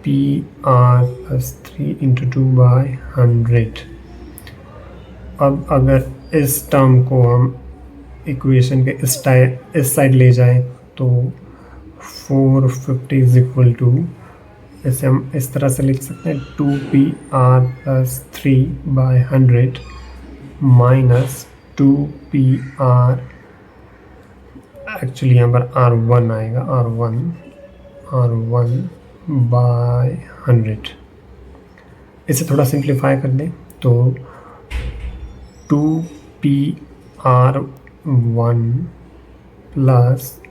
PR plus 3 into 2/100। अब अगर इस टर्म को हम इक्वेशन के इस साइड ले जाएं तो 450 इज इक्वल टू, इसे हम इस तरह से लिख सकते हैं 2PR plus 3/100 minus 2PR, actually यहाँ पर R1 आएगा, R1/100। इसे थोड़ा सिंप्लीफाई कर दें तो 2PR1 plus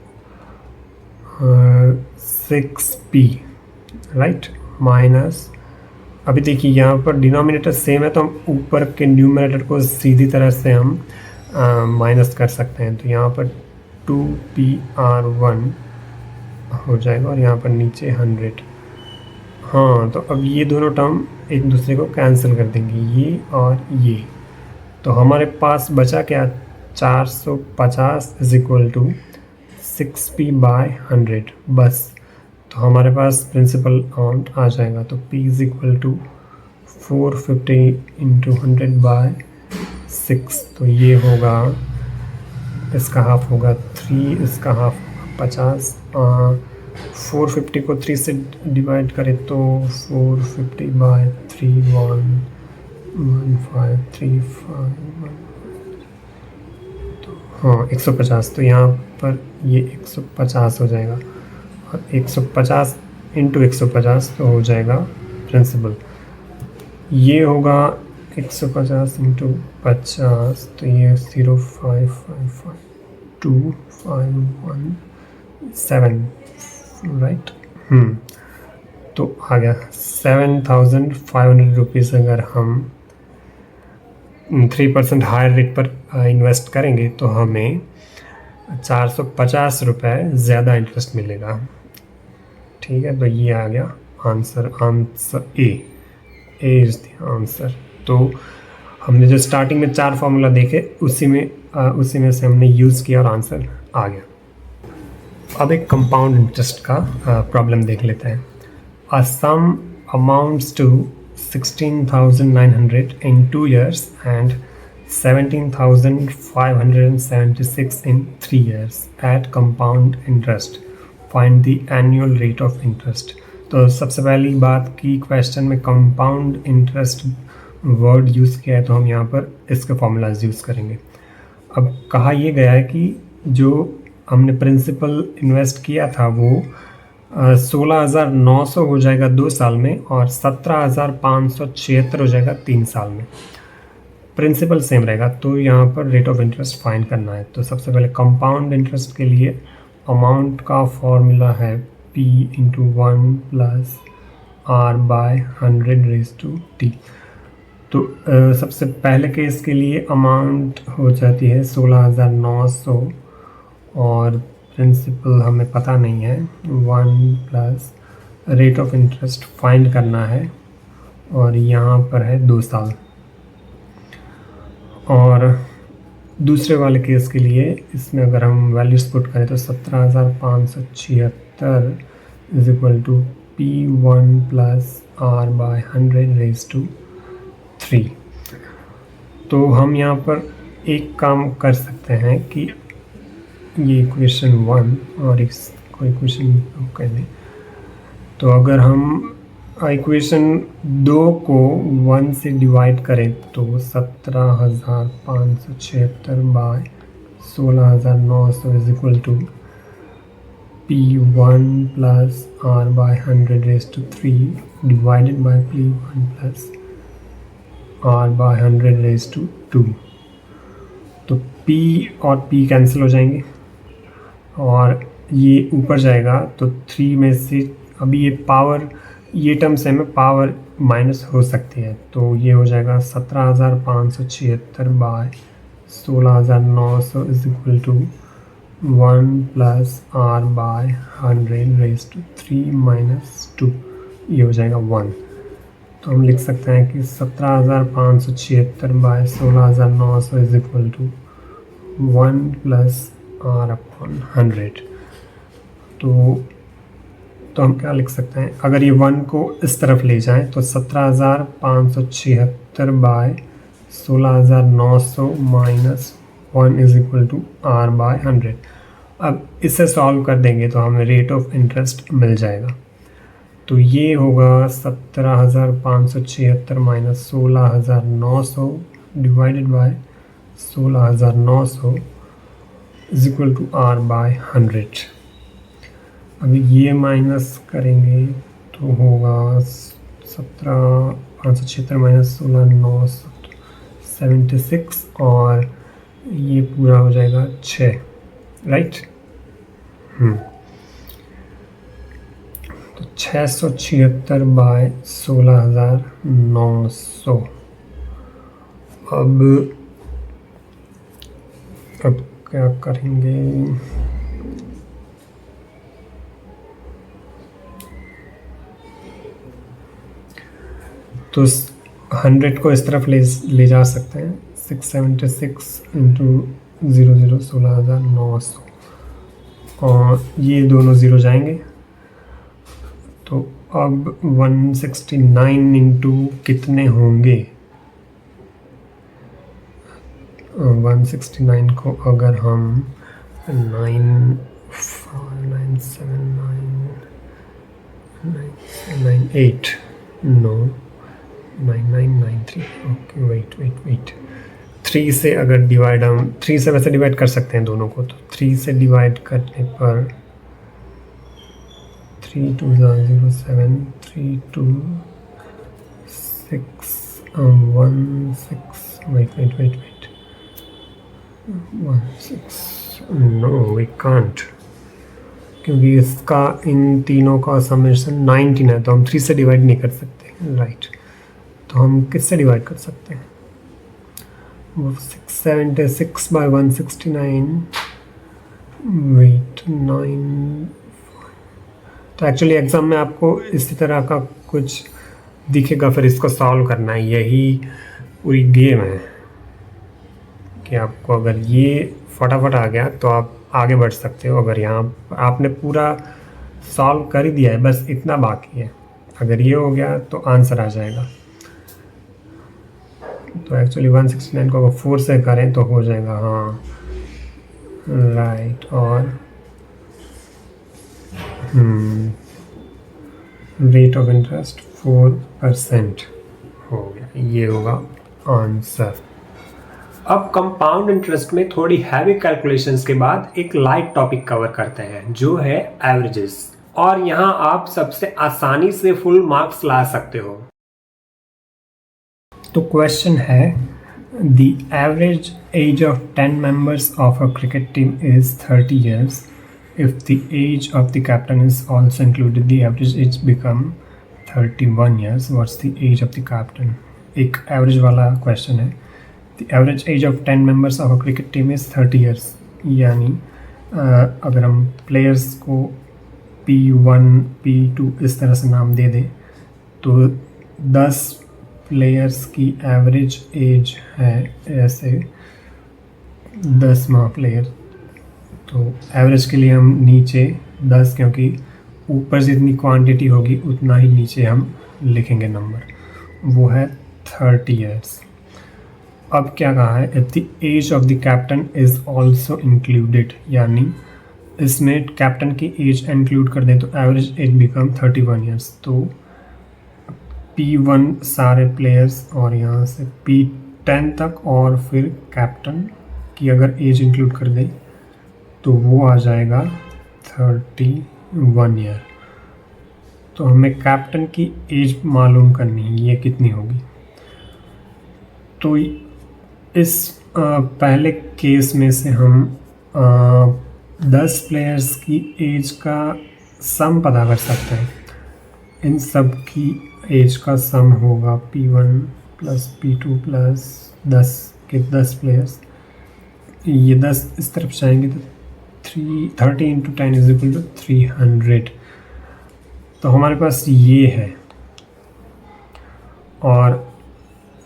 6P, right, minus, अभी देखिए यहाँ पर डिनोमिनेटर सेम है तो हम ऊपर के न्यूमरेटर को सीधी तरह से हम माइनस कर सकते हैं, तो यहाँ पर 2PR1 हो जाएगा और यहाँ पर नीचे 100। हाँ, तो अब ये दोनों टर्म एक दूसरे को कैंसिल कर देंगे, ये और ये, तो हमारे पास बचा क्या, 450 इज इक्वल टू 6P/100 बस। तो हमारे पास प्रिंसिपल अमाउंट आ जाएगा, तो P is equal to 450 into 100/6, तो ये होगा, इसका हाफ होगा 3, इसका हाफ 50। 450 को 3 से डिवाइड करें तो 450/3 11535 हाँ 150, तो यहाँ पर ये 150 हो जाएगा और 150 इंटू 150 तो हो जाएगा प्रिंसिपल, ये होगा 150 इंटू 50, तो ये 0555251 राइट, तो आ गया 7500 रुपीज़। अगर हम 3% हायर रेट पर इन्वेस्ट करेंगे तो हमें 450 रुपये ज़्यादा इंटरेस्ट मिलेगा। ठीक है, तो ये आ गया answer A is the answer. तो हमने जो स्टार्टिंग में 4 फार्मूला देखे उसी में से हमने यूज़ किया और आंसर आ गया। अब एक कंपाउंड इंटरेस्ट का प्रॉब्लम देख लेते हैं। अ सम amounts to 16,900 in 2 years and 17,576 in 3 years at compound interest. Find the annual rate of interest. तो सबसे पहली बात की क्वेश्चन में कंपाउंड इंटरेस्ट वर्ड यूज़ किया है, तो हम यहाँ पर इसके फॉर्मूलाज यूज़ करेंगे। अब कहा यह गया है कि जो हमने प्रिंसिपल इन्वेस्ट किया था वो 16,900 हो जाएगा 2 साल में और 17,576 हो जाएगा 3 साल में। प्रिंसिपल सेम रहेगा, तो यहाँ पर रेट ऑफ इंटरेस्ट फाइंड करना है। तो सबसे पहले कंपाउंड इंटरेस्ट के लिए अमाउंट का फॉर्मूला है P इंटू 1 प्लस R/100⁻t। तो सबसे पहले केस के लिए अमाउंट हो जाती है 16,900 और प्रिंसिपल हमें पता नहीं है, 1 plus rate of interest find करना है और यहाँ पर है 2 साल। और दूसरे वाले केस के लिए इसमें अगर हम वैल्यूज पुट करें तो 17,576 is equal to P1 plus R/100⁻3। तो हम यहाँ पर एक काम कर सकते हैं कि ये इक्वेशन 1 और इसको इक्वेशन 2 कह दें। तो अगर हम इक्वेशन 2 को 1 से डिवाइड करें तो 17,576 by 16,900 is equal to P1 plus R/100⁻3 divided by P1 plus R/100⁻2। तो P और P कैंसिल हो जाएंगे और ये ऊपर जाएगा, तो 3 में से अभी ये पावर, ये टर्म से में पावर माइनस हो सकती है, तो ये हो जाएगा 17,576 by 16,900 is equal to 1 plus R/100⁻3 minus 2, ये हो जाएगा 1। तो हम लिख सकते हैं कि 17,576 by 16,900 is equal to 1 plus R/100। तो हम क्या लिख सकते हैं, अगर ये 1 को इस तरफ ले जाएं तो 17,576 by 16,900 minus 1 is equal to R/100। अब इसे सॉल्व कर देंगे तो हमें रेट ऑफ इंटरेस्ट मिल जाएगा। तो ये होगा 17,576 minus 16,900 divided by 16,900 is equal to R/100। अभी ये माइनस करेंगे तो होगा 17,576 माइनस 16,900 76 और ये पूरा हो जाएगा 6, राइट। तो 676 बाय 16,900। अब क्या करेंगे, तो 100 को इस तरफ ले जा सकते हैं। 676 इंटू 00 16,900 और ये दोनों ज़ीरो जाएंगे। तो अब 169 इंटू कितने होंगे, 169 को अगर हम 9,9,7,9,9,8 नो 9993, ओके वेट 3 से अगर डिवाइड, हम 3 से वैसे डिवाइड कर सकते हैं दोनों को, तो 3 से डिवाइड करने पर 3 2 0 7 3 2 6 1 6 वेट 1 6 नो वी कांट, क्योंकि इसका इन तीनों का समेशन 19 है, तो हम 3 से डिवाइड नहीं कर सकते, राइट। तो हम किससे डिवाइड कर सकते हैं, वो 676 बाय 169 वेट 9। तो एक्चुअली एग्ज़ाम में आपको इसी तरह का कुछ दिखेगा, फिर इसको सॉल्व करना है। यही पूरी गेम है कि आपको अगर ये फटाफट आ गया तो आप आगे बढ़ सकते हो। अगर यहाँ आपने पूरा सॉल्व कर ही दिया है, बस इतना बाकी है, अगर ये हो गया तो आंसर आ जाएगा। तो एक्चुअली 169 को अगर 4 से करें तो हो जाएगा, हाँ राइट। और रेट ऑफ इंटरेस्ट 4% हो गया, ये होगा आंसर। अब कंपाउंड इंटरेस्ट में थोड़ी हैवी कैलकुलेशंस के बाद एक लाइट टॉपिक कवर करते हैं जो है एवरेजेस, और यहाँ आप सबसे आसानी से फुल मार्क्स ला सकते हो। तो क्वेश्चन है, the average age of 10 members of a cricket team is 30 years. If the age of the captain is also included, the average age become 31 years. What's the age of the captain? एक average वाला question है। The average age of 10 members of a cricket team is 30 years. यानी अगर हम players को P1, P2 इस तरह से नाम दे दें तो 10 प्लेयर्स की एवरेज एज है ऐसे 10वां प्लेयर। तो एवरेज के लिए हम नीचे 10, क्योंकि ऊपर जितनी क्वांटिटी होगी उतना ही नीचे हम लिखेंगे नंबर, वो है 30 ईयर्स। अब क्या कहा है, if the age of the captain is also included, यानी इसमें कैप्टन की एज इंक्लूड कर दें तो एवरेज एज बिकम 31 ईयर्स। तो P1 सारे प्लेयर्स और यहाँ से P10 तक और फिर कैप्टन की अगर एज इंक्लूड कर दें तो वो आ जाएगा 31 ईयर। तो हमें कैप्टन की एज मालूम करनी है, ये कितनी होगी। तो इस पहले केस में से हम 10 प्लेयर्स की एज का सम पता कर सकते हैं। इन सब की एज का सम होगा P1 प्लस P2 प्लस 10 के 10 प्लेयर्स। ये 10 इस तरफ जाएंगे तो 30 इंटू 10 इज इक्वल टू 300। तो हमारे पास ये है, और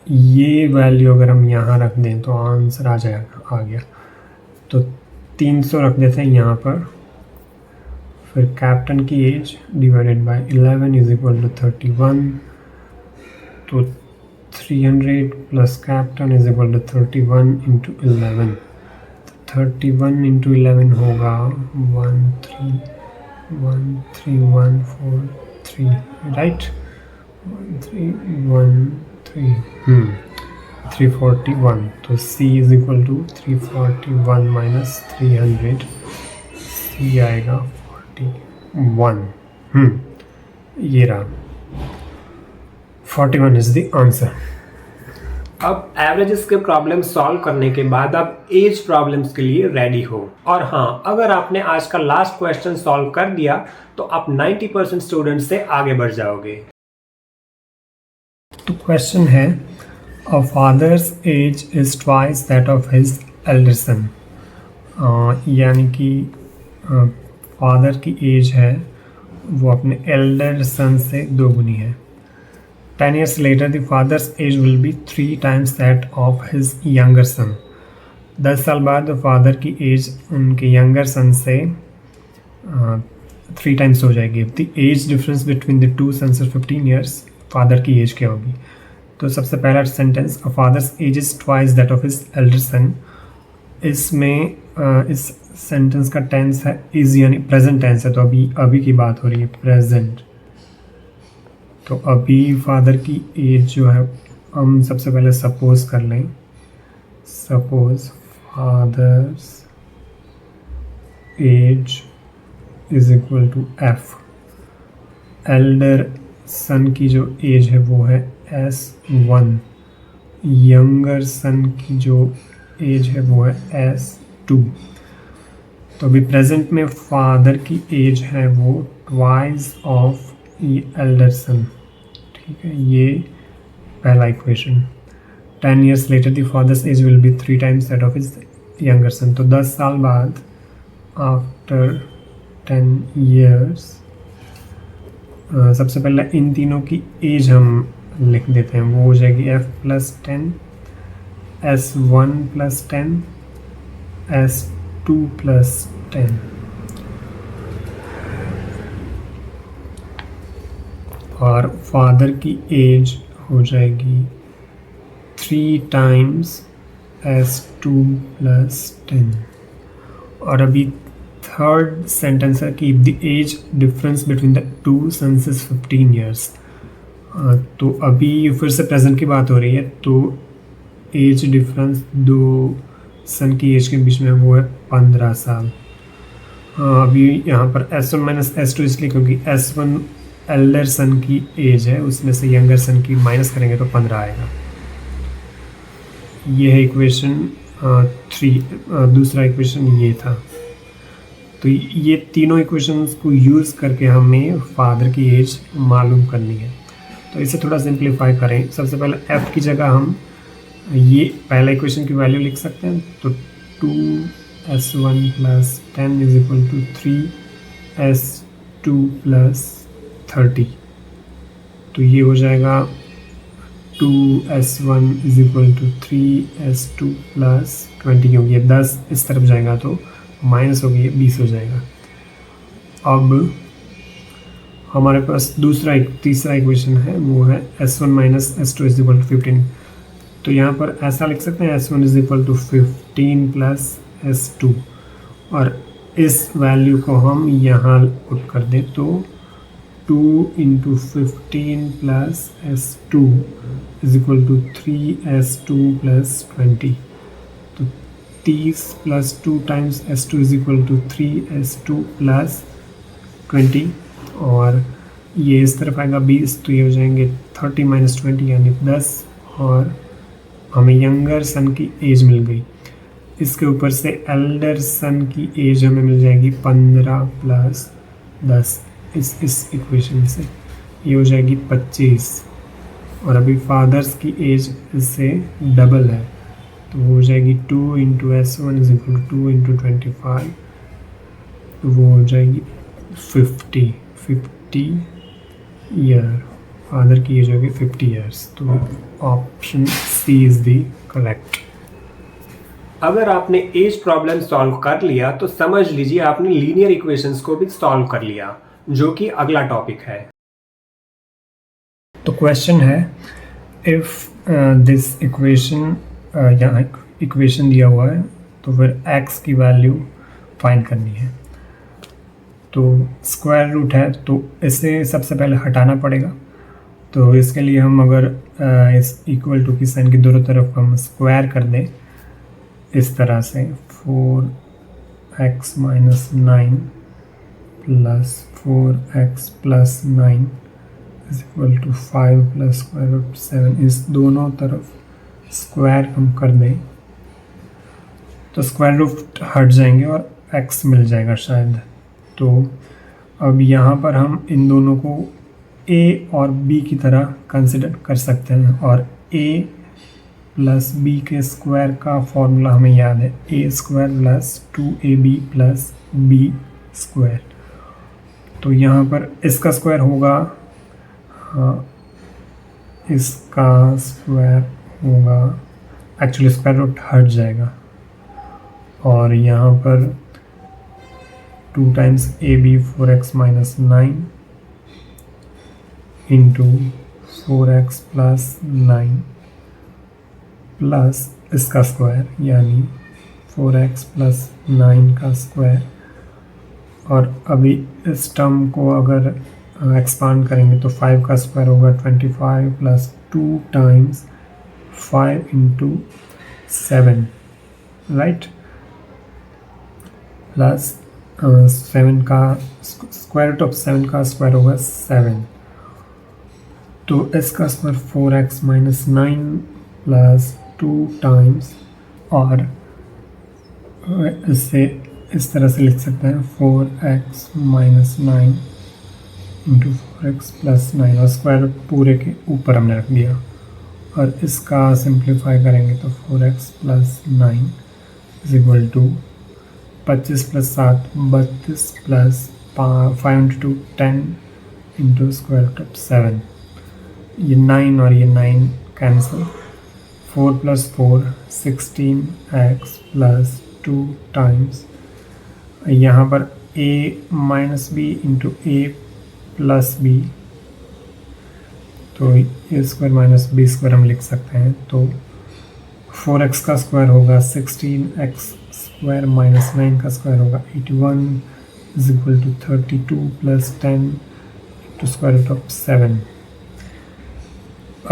ये वैल्यू अगर हम यहाँ रख दें तो आंसर आ जाएगा, आ गया। तो 300 रख देते हैं यहाँ पर, फिर कैप्टन की age divided by 11 is equal to 31। तो 300 plus captain is equal to 31 into 11। 31 into 11 होगा 13143, राइट, 1313 341। तो C is equal to 341 minus 300, C आएगा 41। ये रहा, 41 इज द आंसर। अब एवरेजेस के प्रॉब्लम सॉल्व करने के बाद अब एज प्रॉब्लम्स के लिए रेडी हो। और हाँ, अगर आपने आज का लास्ट क्वेश्चन सॉल्व कर दिया तो आप 90% स्टूडेंट से आगे बढ़ जाओगे। तो क्वेश्चन है, a father's age is twice that of his elder son. यानी कि फादर की एज है वो अपने एल्डर सन से दोगुनी है। 10 years later, the father's age will be 3 times that of his younger son. 10 साल बाद फादर की एज उनके यंगर सन से 3 टाइम्स हो जाएगी। The age difference between the two sons is 15 years, father की एज क्या होगी। तो सबसे पहला sentence, a father's age is twice that of his elder son. इसमें इस सेंटेंस का टेंस है इज, यानी प्रेजेंट टेंस है, तो अभी की बात हो रही है, प्रेजेंट। तो अभी फादर की एज जो है हम सबसे पहले सपोज कर लें, suppose father's age is equal to F। Elder son की जो एज है वो है S1, यंगर सन की जो एज है वो है S2। तो अभी प्रेजेंट में फादर की एज है वो ट्वाइस ऑफ एल्डर सन, ठीक है, ये पहला equation. 10 years later the father's age will be 3 times that of his younger son। तो 10 साल बाद आफ्टर 10 years सबसे पहले इन तीनों की एज हम लिख देते हैं, वो हो जाएगी F+10 S1 plus 10, S2 plus 10। और फादर की एज हो जाएगी 3 टाइम्स S2 प्लस 10। और अभी थर्ड सेंटेंस है कि the age difference between the two sons is 15 years. तो अभी फिर से प्रेजेंट की बात हो रही है, तो एज डिफरेंस दो सन की एज के बीच में वो है 15 साल। अभी यहाँ पर S1 माइनस S2 इसलिए क्योंकि S1 एल्डर सन की एज है, उसमें से यंगर सन की माइनस करेंगे तो 15 आएगा। ये है इक्वेशन 3। दूसरा इक्वेशन ये था। तो ये तीनों इक्वेशंस को यूज़ करके हमें फादर की एज मालूम करनी है। तो इसे थोड़ा सिंप्लीफाई करें। सबसे पहले f की जगह हम ये पहला इक्वेशन की वैल्यू लिख सकते हैं। तो 2s1 plus 10 is equal to 3s2 plus 30। तो ये हो जाएगा 2s1 is equal to 3s2 plus 20, क्योंकि ये 10 इस तरफ जाएगा तो माइनस हो गई, 20 हो जाएगा। अब हमारे पास तीसरा इक्वेशन है, वो है s1 minus s2 is equal to 15। तो यहाँ पर ऐसा लिख सकते हैं s1 is equal to 15 plus s2, और इस वैल्यू को हम यहाँ पुट कर दें तो 2 into 15 plus s2 is equal to 3s2 plus 20। तो 30 plus 2 times s2 is equal to 3s2 plus 20, और ये इस तरफ आएगा 20, तो ये हो जाएंगे 30 माइनस 20 यानी 10, और हमें यंगर सन की एज मिल गई। इसके ऊपर से एल्डर सन की एज हमें मिल जाएगी 15 प्लस 10 इस इक्वेशन से, ये हो जाएगी 25। और अभी फादर्स की एज इससे डबल है, तो वो हो जाएगी 2 into S1 is equal to 2 into 25, तो वो हो जाएगी 50 ईयर। फादर की एज होगी 50 ईयर्स। तो option C is the correct. अगर आपने एज प्रॉब्लम सॉल्व कर लिया तो समझ लीजिए आपने लीनियर इक्वेशंस को भी सॉल्व कर लिया, जो कि अगला टॉपिक है। तो क्वेश्चन है, इफ दिस इक्वेशन यहाँ इक्वेशन दिया हुआ है तो फिर x की वैल्यू फाइंड करनी है। तो स्क्वायर रूट है तो इसे सबसे पहले हटाना पड़ेगा। तो इसके लिए हम अगर इस इक्वल टू की साइन की दोनों तरफ हम स्क्वायर कर दें इस तरह से, 4x minus 9 plus 4x plus 9 is equal to 5 plus square root 7, इस दोनों तरफ स्क्वायर हम कर दें तो स्क्वायर रूट हट जाएंगे और x मिल जाएगा शायद। तो अब यहाँ पर हम इन दोनों को a और b की तरह कंसिडर कर सकते हैं, और a प्लस b के स्क्वायर का फॉर्मूला हमें याद है, a square plus 2ab plus b square. तो यहाँ पर इसका स्क्वायर होगा, हाँ इसका स्क्वायर होगा, एक्चुअली स्क्वायर रूट हट जाएगा, और यहाँ पर 2 times ab 4x minus 9 into 4x plus 9 plus इसका स्क्वायर यानी 4x प्लस 9 का स्क्वायर। और अभी इस टर्म को अगर एक्सपांड करेंगे तो 5 का स्क्वायर होगा 25 plus 2 times 5 into 7, right, plus 7 का स्क्वायर रूट ऑफ 7 का स्क्वायर होगा 7। तो इसका square 4x minus 9 plus 2 times, और इससे इस तरह से लिख सकते हैं 4x minus 9 into 4x plus 9, और स्क्वायर रूट पूरे के ऊपर हमने रख दिया, और इसका सिंप्लीफाई करेंगे तो 4x plus 9 is equal to 25 plus 7 32 plus 5 into 10 into square root of 7, ये 9 और ये 9 कैंसिल, 4 + 4 16x + 2 टाइम्स यहाँ पर a - b into a + b, तो a square minus b square हम लिख सकते हैं। तो 4x का स्क्वायर होगा 16x स्क्वायर माइनस 9 का स्क्वायर होगा 81 = 32 + 10 टू स्क्वायर रूट ऑफ 7।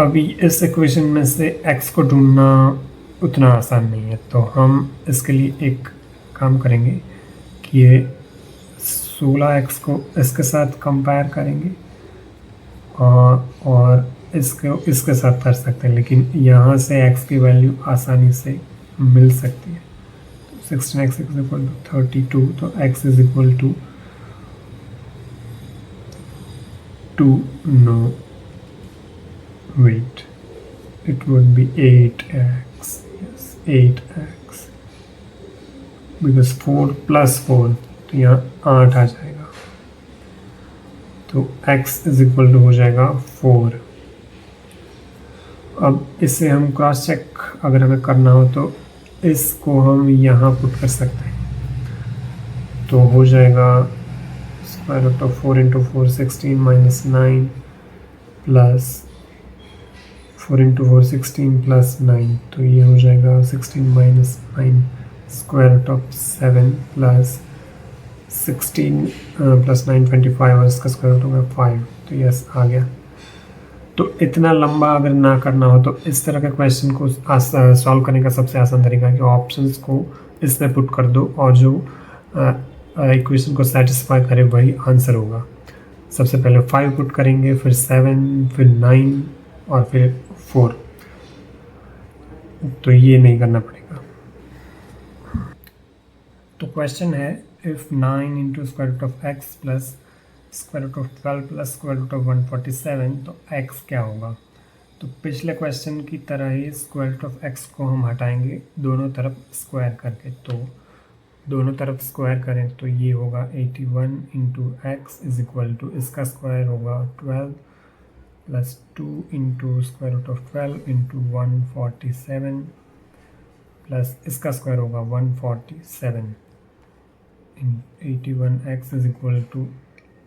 अभी इस इक्वेशन में से x को ढूंढना उतना आसान नहीं है, तो हम इसके लिए एक काम करेंगे कि ये 16x को इसके साथ कंपेयर करेंगे और इसको इसके साथ कर सकते हैं, लेकिन यहाँ से x की वैल्यू आसानी से मिल सकती है। 16x = 32, तो x = 2, no, wait, it would be 8x, yes, 8x, because 4 + 4, तो यहाँ 8 आ जाएगा, तो x = हो जाएगा 4। अब इसे हम क्रॉस चेक अगर हमें करना हो तो इसको हम यहाँ पुट कर सकते हैं, तो हो जाएगा स्क्वायर रूट ऑफ 4 × 4 16 - 9 प्लस 4 × 4 16 + 9, तो ये हो जाएगा 16 - 9 स्क्वायर रूट ऑफ 7 प्लस 16 + 9 25 और इसका स्क्वायर रूट होगा 5, तो यस आ गया। तो इतना लंबा अगर ना करना हो तो इस तरह के क्वेश्चन को सॉल्व करने का सबसे आसान तरीका है कि ऑप्शंस को इसमें पुट कर दो और जो इक्वेशन को सेटिस्फाई करे वही आंसर होगा। सबसे पहले 5 पुट करेंगे, फिर 7, फिर 9 और फिर 4, तो ये नहीं करना पड़ेगा। तो क्वेश्चन है if 9 × square root of x plus square root of 12 plus square root of 147, तो x क्या होगा। तो पिछले क्वेश्चन की तरह ही स्क्वायर रूट ऑफ x को हम हटाएंगे दोनों तरफ स्क्वायर करके, तो दोनों तरफ स्क्वायर करें तो ये होगा 81 × x = इसका स्क्वायर होगा 12 + 2 × स्क्वायर रूट ऑफ 12 × 147 प्लस इसका स्क्वायर होगा 147। 81x =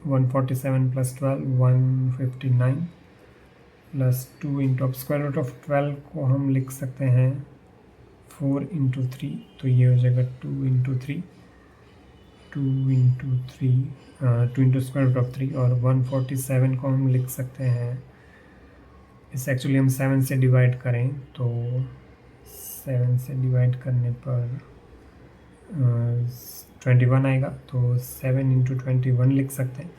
147 + 12 159 plus 2 × square root of 12 को हम लिख सकते हैं 4 × 3, तो ये हो जाएगा 2 × 3 2 × स्क्वायर रूट ऑफ 3, और 147 को हम लिख सकते हैं, इसे एक्चुअली हम 7 से डिवाइड करें तो 7 से डिवाइड करने पर 21 आएगा, तो 7 × 21 लिख सकते हैं,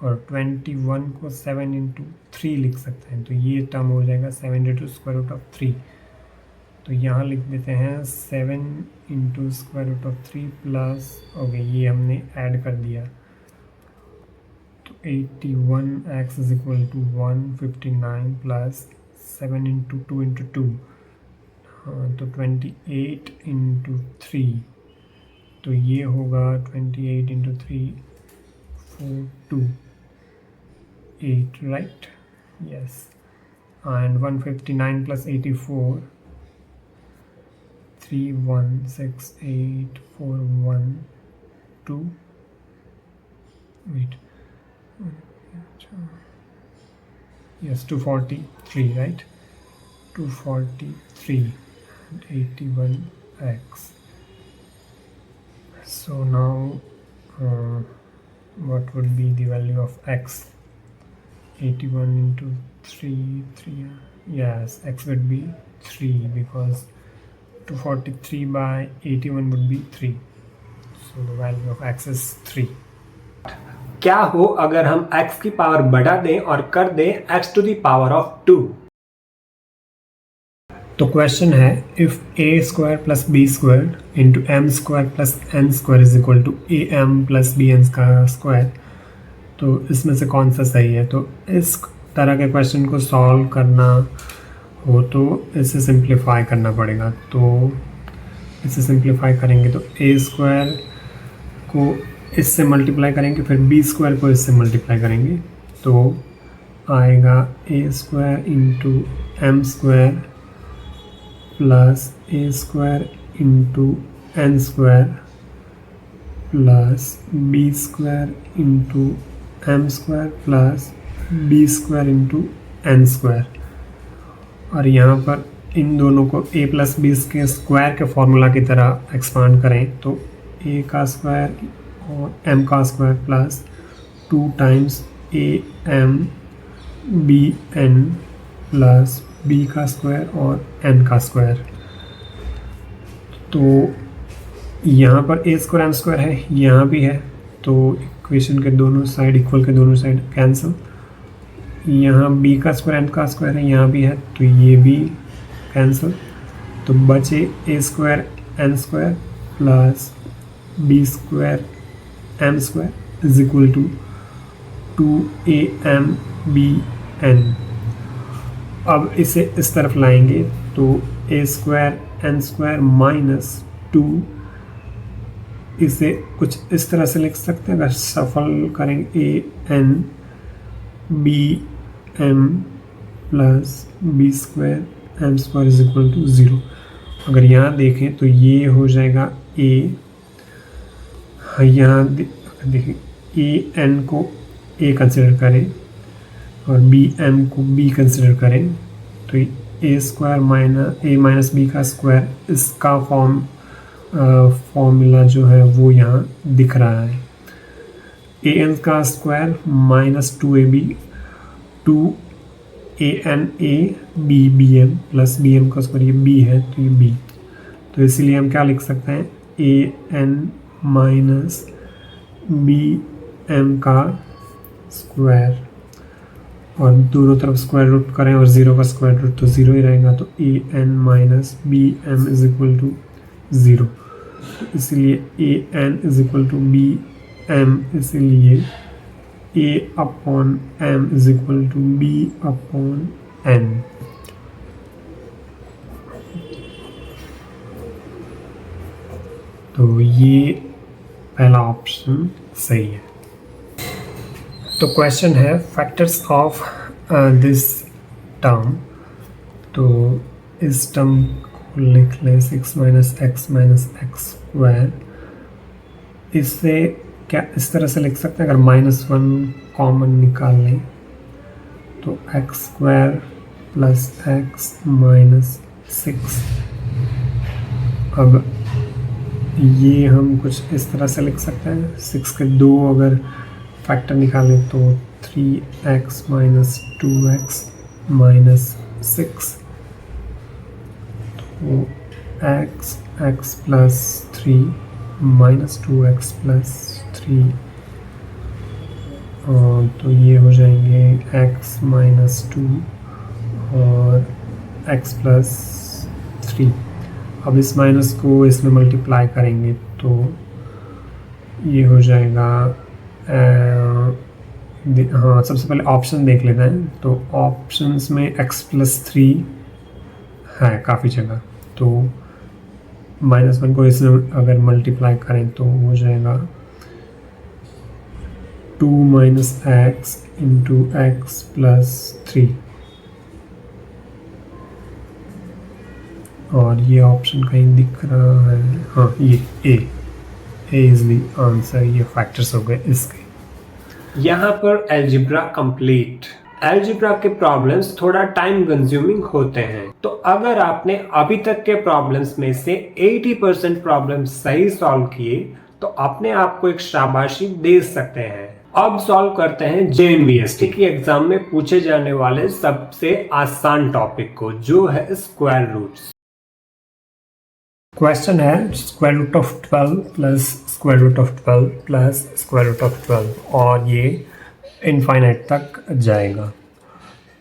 और 21 को 7 × 3 लिख सकते हैं, तो ये टर्म हो जाएगा 7 × स्क्वायर रूट ऑफ 3। तो यहाँ लिख देते हैं 7 × square root of 3 plus, okay ये हमने ऐड कर दिया, तो 81x = 159 प्लस 7 × 2 × 2, हाँ तो 28 × 3, तो ये होगा 28 × 3 428, right, yes, and 159 plus 84 3168412, wait, yes, 243, right, 243 and 81x. So now what would be the value of x? 81 × 3, yes, x would be 3 because 243 by 81 would be 3. So the value of x is 3. क्या हो अगर हम x की power बढ़ा दें और कर दें x to the power of 2। तो क्वेश्चन है if a² + b² × m² + n² = am + bn², तो इसमें से कौन सा सही है। तो इस तरह के क्वेश्चन को सॉल्व करना हो तो इसे सिंप्लीफाई करना पड़ेगा, तो इसे सिंप्लीफाई करेंगे तो a² को इससे मल्टीप्लाई करेंगे, फिर b² को इससे मल्टीप्लाई करेंगे, तो आएगा a² × m² plus A square into N square plus B square into M square plus B square into N square. और यहाँ पर इन दोनों को a प्लस बी के स्क्वायर के फॉर्मूला की तरह एक्सपांड करें तो a का स्क्वायर और m का square plus 2 times a m b n plus b का स्क्वायर और n का स्क्वायर। तो यहाँ पर a स्क्वायर m स्क्वायर है, यहाँ भी है, तो इक्वेशन के दोनों साइड इक्वल के दोनों साइड कैंसिल। यहाँ b का स्क्वायर n का स्क्वायर है, यहाँ भी है, तो ये भी कैंसिल। तो बचे A square N square plus B square M square is equal to 2am bn। अब इसे इस तरफ लाएंगे तो A square N square minus 2, इसे कुछ इस तरह से लिख सकते हैं। अगर सफल करेंगे A N B M plus B square M square is equal to 0। अगर यहाँ देखें तो ये हो जाएगा ए, यहाँ देखें ए एन को ए कंसिडर करें और बी एम को बी कंसिडर करें तो ए स्क्वायर माइनस बी का स्क्वायर, इसका फॉर्मूला जो है वो यहाँ दिख रहा है। ए एन का square minus 2ab 2an a b bm plus bm का स्क्वायर, ये b है तो ये b, तो इसीलिए हम क्या लिख सकते हैं an माइनस bm का स्क्वायर, और दोनों तरफ स्क्वायर रूट करें और 0 का स्क्वायर रूट तो 0 ही रहेगा, तो an minus bm is equal to 0। तो इसलिए an is equal to bm, इसलिए a upon m is equal to b upon n। तो ये पहला ऑप्शन सही है। तो क्वेश्चन है फैक्टर्स ऑफ दिस टर्म, तो इस टर्म को लिख लें 6 माइनस एक्स स्क्वायर। इससे क्या इस तरह से लिख सकते हैं, अगर -1 कॉमन निकाल लें तो x square plus x minus 6। अब ये हम कुछ इस तरह से लिख सकते हैं, 6 के 2 अगर फैक्टर निकालें तो 3x माइनस 2x माइनस 6, तो x plus 3 minus 2x plus 3, तो ये हो जाएंगे x माइनस 2 और x प्लस 3। अब इस माइनस को इसमें मल्टीप्लाई करेंगे तो ये हो जाएगा हाँ, सबसे पहले ऑप्शन देख लेते हैं। तो ऑप्शंस में x प्लस 3 है काफ़ी जगह, तो -1 को इसमें अगर मल्टीप्लाई करें तो हो जाएगा 2 minus x into x plus 3, और ये ऑप्शन कहीं दिख रहा है, हाँ ये ए इज द आंसर। ये फैक्टर्स हो गए इसके। यहाँ पर एल्जिब्रा कंप्लीट। एल्जिब्रा के प्रॉब्लम्स थोड़ा टाइम कंज्यूमिंग होते हैं, तो अगर आपने अभी तक के प्रॉब्लम्स में से 80% प्रॉब्लम सही सॉल्व किए तो अपने आप को एक शाबाशी दे सकते हैं। अब सॉल्व करते हैं JNVST की एग्जाम में पूछे जाने वाले सबसे आसान टॉपिक को, जो है स्क्वायर रूट्स। क्वेश्चन है square root of 12 plus square root of 12 plus square root of 12, और ये इनफाइनाइट तक जाएगा।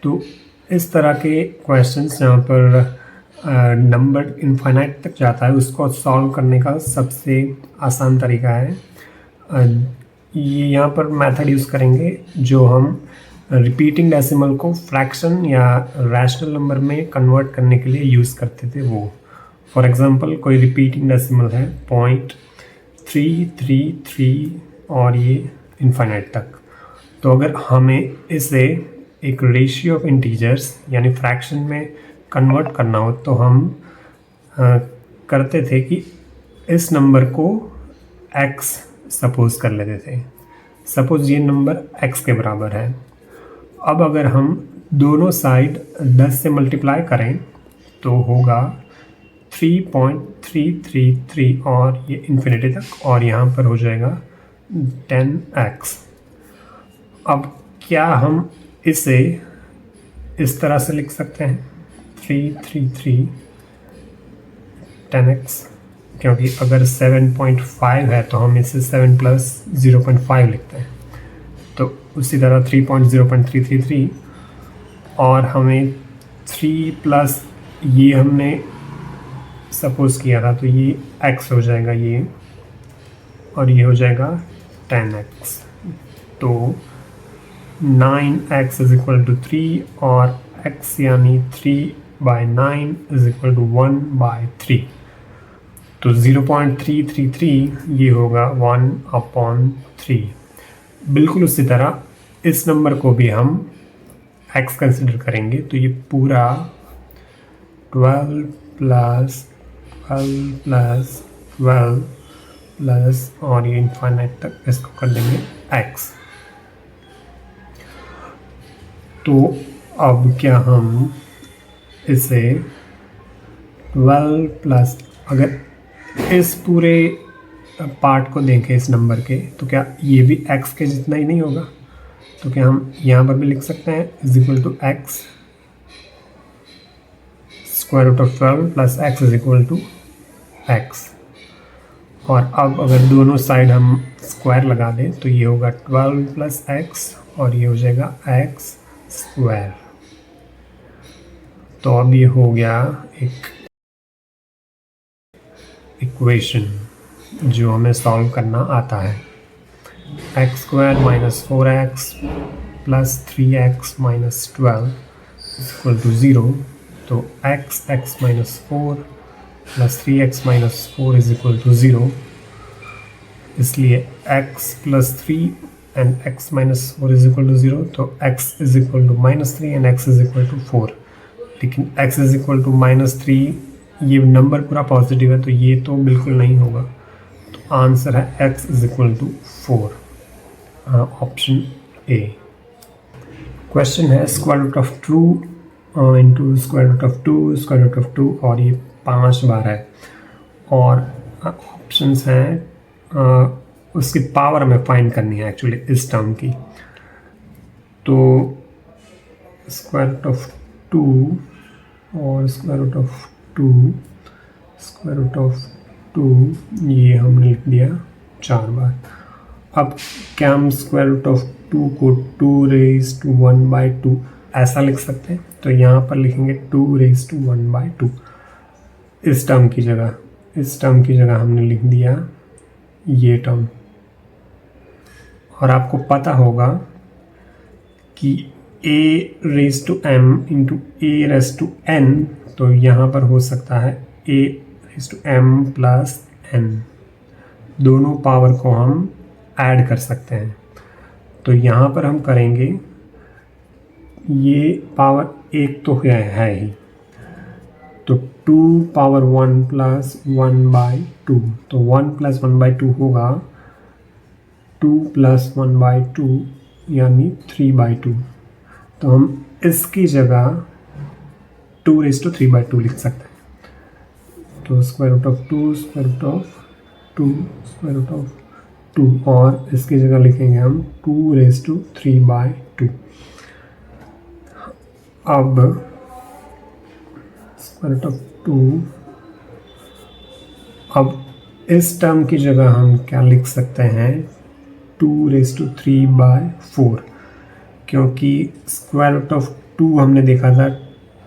तो इस तरह के क्वेश्चंस जहाँ पर नंबर इनफाइनाइट तक जाता है उसको सॉल्व करने का सबसे आसान तरीका है ये यहाँ पर मेथड यूज़ करेंगे जो हम रिपीटिंग डेसिमल को फ्रैक्शन या रैशनल नंबर में कन्वर्ट करने के लिए यूज़ करते थे वो। फॉर एग्जांपल कोई रिपीटिंग डेसिमल है 0.333 और ये इनफाइनाइट तक, तो अगर हमें इसे एक रेशियो ऑफ इंटीजर्स यानी फ्रैक्शन में कन्वर्ट करना हो तो हम करते थे कि इस नंबर को x सपोज कर लेते थे। सपोज ये नंबर x के बराबर है। अब अगर हम दोनों साइड 10 से मल्टीप्लाई करें तो होगा 3.333 और ये इन्फिनिटी तक, और यहाँ पर हो जाएगा 10x। अब क्या हम इसे इस तरह से लिख सकते हैं 333 10x, क्योंकि अगर 7.5 है तो हम इसे 7 + 0.5 लिखते हैं। तो उसी तरह 3.0.333 और हमें 3 प्लस ये हमने सपोज किया था तो ये x हो जाएगा ये, और ये हो जाएगा 10x। तो 9x = 3 और x यानी 3/9 = 1/3। तो 0.333 ये होगा 1/3। बिल्कुल उसी तरह इस नंबर को भी हम x कंसिडर करेंगे तो ये पूरा 12 + 12 + 12 प्लस और ये इनफाइनाइट तक इसको कर देंगे x। तो अब क्या हम इसे 12 प्लस, अगर इस पूरे पार्ट को देखें इस नंबर के, तो क्या ये भी x के जितना ही नहीं होगा? तो क्या हम यहाँ पर भी लिख सकते हैं = x √12 + x = x। और अब अगर दोनों साइड हम स्क्वायर लगा दें तो ये होगा 12 + x और ये हो जाएगा x²। तो अब ये हो गया एक इक्वेशन जो हमें सॉल्व करना आता है। x² - 4x + 3x - 12 = 0। तो x - 4 + 3x - 4 = 0। इसलिए x + 3 and x - 4 = 0। तो x = -3 and x = 4। लेकिन x = -3 ये नंबर पूरा पॉजिटिव है तो ये तो बिल्कुल नहीं होगा। तो आंसर है x = 4, ऑप्शन ए। क्वेश्चन है √2 × √2 और ये 5 बार है और ऑप्शंस हैं उसकी पावर हमें फाइंड करनी है एक्चुअली इस टर्म की। तो √2 और √2 ये हमने लिख दिया 4 बार। अब क्या हम √2 को 2⁻² ऐसा लिख सकते हैं? तो यहाँ पर लिखेंगे 2⁻² इस टर्म की जगह हमने लिख दिया ये टर्म। और आपको पता होगा कि a⁻m × a⁻n, तो यहाँ पर हो सकता है a⁻m + n। दोनों पावर को हम ऐड कर सकते हैं। तो यहाँ पर हम करेंगे, ये पावर एक तो है ही, तो 2⁻1 + 1/2। तो 1 + 1/2 होगा 2 + 1/2 यानी 3/2। तो हम इसकी जगह 2⁻³ लिख सकते हैं। तो √2 और इसकी जगह लिखेंगे हम 2⁻³/2। अब √2, अब इस टर्म की जगह हम क्या लिख सकते हैं 2⁻³ क्योंकि √2 हमने देखा था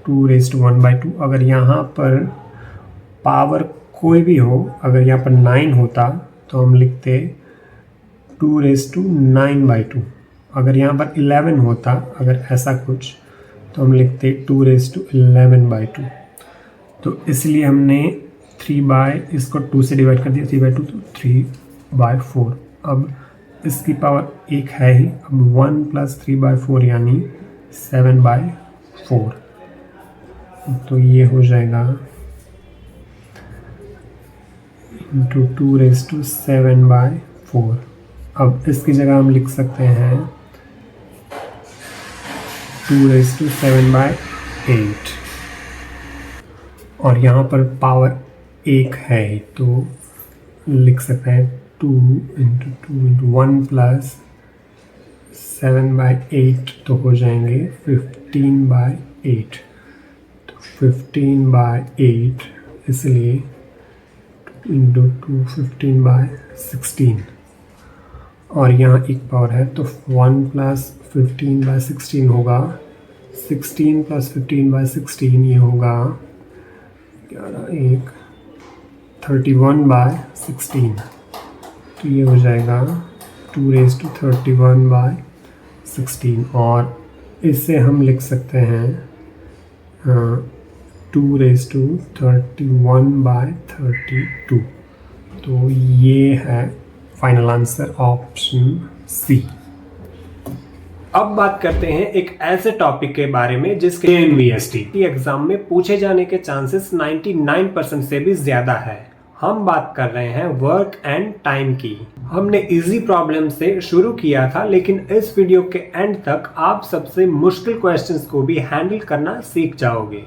2⁻1/2। अगर यहाँ पर पावर कोई भी हो, अगर यहाँ पर 9 होता तो हम लिखते 2⁻9/2। अगर यहाँ पर 11 होता, अगर ऐसा कुछ, तो हम लिखते 2⁻11/2। तो इसलिए हमने इसको 2 से डिवाइड कर दिया 3/2, तो 3/4। अब इसकी पावर एक है ही, अब 1 + 3/4 यानी 7/4। तो ये हो जाएगा इंटू 2⁴। अब इसकी जगह हम लिख सकते हैं 2⁴8 और यहाँ पर पावर 1 है तो लिख सकते हैं 2 इंटू 1 प्लस 7/8 तो हो जाएंगे 15/8। तो 15/8 इसलिए इंटू 2 15/16 और यहाँ एक पावर है तो 1 प्लस 15/16 होगा 16 प्लस 15/16 ये होगा 31/16 तो ये हो जाएगा 2⁻31/16 और इससे हम लिख सकते हैं 2⁻31/32 तो ये है फाइनल आंसर ऑप्शन सी। अब बात करते हैं एक ऐसे टॉपिक के बारे में जिसके एनवीएसटी एग्जाम में पूछे जाने के चांसेस 99% से भी ज्यादा है। हम बात कर रहे हैं वर्क एंड टाइम की। हमने इजी प्रॉब्लम से शुरू किया था, लेकिन इस वीडियो के एंड तक आप सबसे मुश्किल क्वेश्चंस को भी हैंडल करना सीख जाओगे।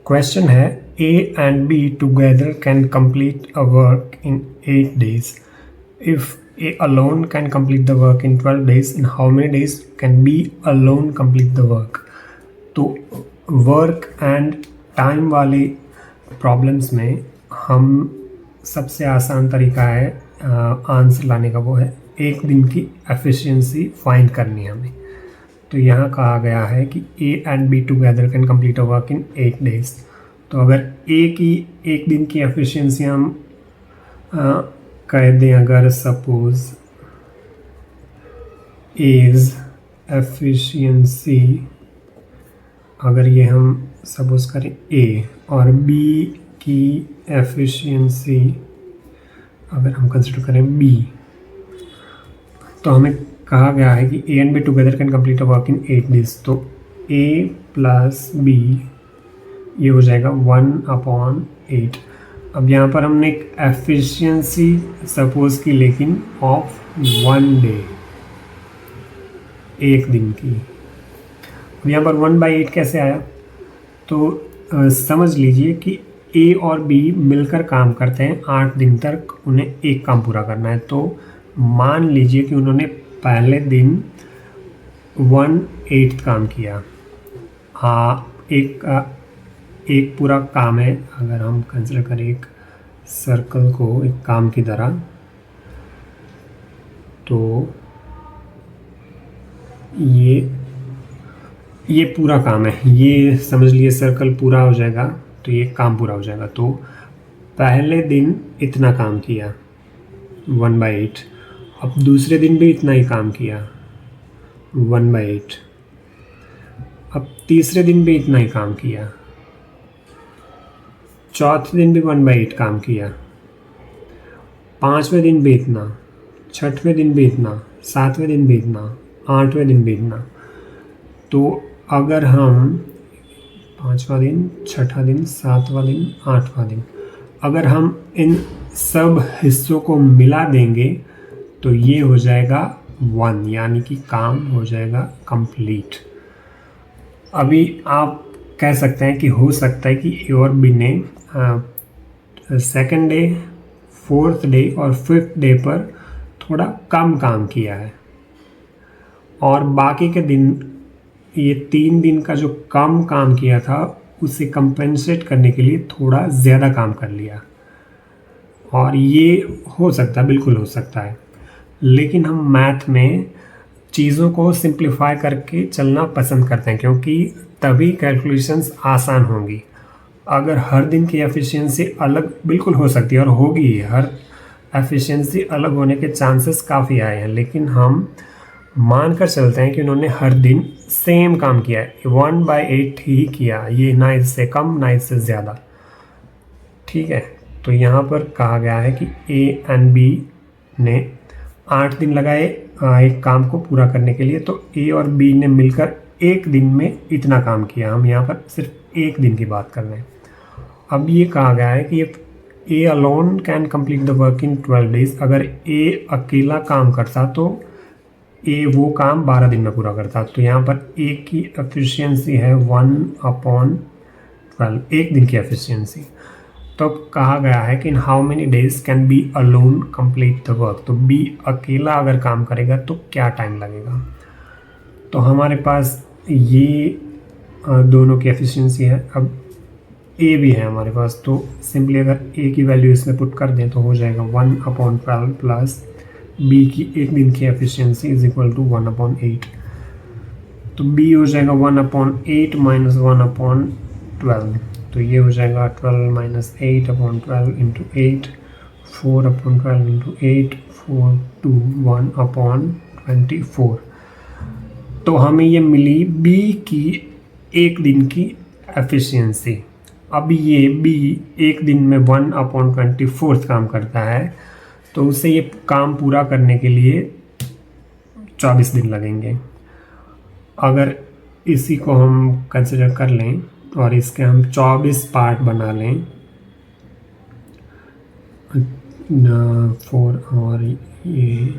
क्वेश्चन है A and B together can complete a work in 8 days. If A alone can complete the work in 12 days, in how many days can B alone complete the work? तो work and time वाली problems में हम सबसे आसान तरीका है answer लाने का, वो है एक दिन की एफिशिएंसी फाइंड करनी है हमें। तो यहाँ कहा गया है कि A and B together can complete a work in 8 days। तो अगर A की एक दिन की एफिशिएंसी हम कह दें, अगर सपोज इज एफिशिएंसी, अगर ये हम सपोज करें A और B की एफिशिएंसी अगर हम कंसिडर करें B, तो हमें कहा गया है कि A and B together can complete a work in 8 days। तो A प्लस B ये हो जाएगा 1/8। अब यहाँ पर हमने एक एफिशिएंसी सपोज की, लेकिन ऑफ 1 डे, एक दिन की। अब यहाँ पर 1/8 कैसे आया? तो समझ लीजिए कि A और B मिलकर काम करते हैं 8 दिन तक, उन्हें एक काम पूरा करना है। तो मान लीजिए कि उन्होंने पहले दिन 1/8 काम किया। एक पूरा काम है, अगर हम कंसिडर करें एक सर्कल को एक काम की तरह, तो ये पूरा काम है, ये समझ लिए सर्कल पूरा हो जाएगा तो ये काम पूरा हो जाएगा। तो पहले दिन इतना काम किया 1/8, अब दूसरे दिन भी इतना ही काम किया 1/8, अब तीसरे दिन भी इतना ही काम किया, चौथे दिन भी 1/8 काम किया, पाँचवें दिन भी इतना, छठवें दिन भी इतना, सातवें दिन भी इतना, आठवें दिन भी इतना। तो अगर हम पाँचवा दिन, छठा दिन, सातवां दिन, आठवां दिन, अगर हम इन सब हिस्सों को मिला देंगे तो ये हो जाएगा 1, यानी कि काम हो जाएगा कंप्लीट। अभी आप कह सकते हैं कि हो सकता है कि ए और बी ने सेकंड डे, फोर्थ डे और फिफ्थ डे पर थोड़ा कम काम किया है और बाकी के दिन, ये 3 दिन का जो कम काम किया था उसे कंपेंसेट करने के लिए थोड़ा ज़्यादा काम कर लिया। और ये हो सकता है, बिल्कुल हो सकता है, लेकिन हम मैथ में चीज़ों को सिंप्लीफाई करके चलना पसंद करते हैं, क्योंकि तभी कैलकुलेशंस आसान होंगी। अगर हर दिन की एफिशिएंसी अलग बिल्कुल हो सकती है और होगी, हर एफिशिएंसी अलग होने के चांसेस काफ़ी आए हैं, लेकिन हम मानकर चलते हैं कि उन्होंने हर दिन सेम काम किया है, 1/8 ही किया, ये ना इससे कम ना इससे ज़्यादा। ठीक है, तो यहाँ पर कहा गया है कि A एंड B ने 8 दिन लगाए एक काम को पूरा करने के लिए, तो A और B ने मिलकर एक दिन में इतना काम किया। हम यहाँ पर सिर्फ एक दिन की बात कर रहे हैं। अब ये कहा गया है कि A alone can complete the work in 12 days, अगर ए अकेला काम करता तो ए वो काम 12 दिन में पूरा करता। तो यहाँ पर ए की एफिशिएंसी है 1/12, एक दिन की एफिशिएंसी। तो कहा गया है कि in how many days can be alone complete the work, तो बी अकेला अगर काम करेगा तो क्या टाइम लगेगा। तो हमारे पास ये दोनों की एफिशिएंसी है। अब ए भी है हमारे पास, तो सिंपली अगर ए की वैल्यू इसमें पुट कर दें तो हो जाएगा 1/12 प्लस बी की एक दिन की एफिशिएंसी इज इक्वल टू 1/8। तो बी हो जाएगा 1/8 माइनस 1/12, तो ये हो जाएगा 12 माइनस 8/12 इंटू 8, 4/12 इंटू 8, 4 2 1/24। तो हमें ये मिली बी की एक दिन की एफिशिएंसी। अब ये बी एक दिन में 1/24 काम करता है, तो उसे ये काम पूरा करने के लिए 24 दिन लगेंगे। अगर इसी को हम कंसिडर कर लें और इसके हम 24 पार्ट बना लें, 4 और ये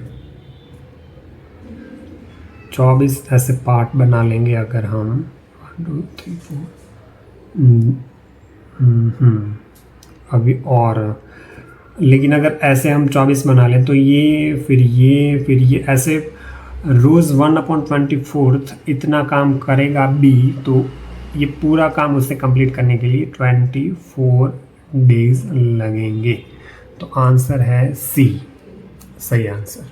24 ऐसे पार्ट बना लेंगे अगर हम 1 2 3 4 अभी और, लेकिन अगर ऐसे हम 24 बना लें तो ये फिर ये ऐसे रोज़ 1/24 इतना काम करेगा बी, तो ये पूरा काम उसे कंप्लीट करने के लिए 24 डेज लगेंगे। तो आंसर है सी, सही आंसर।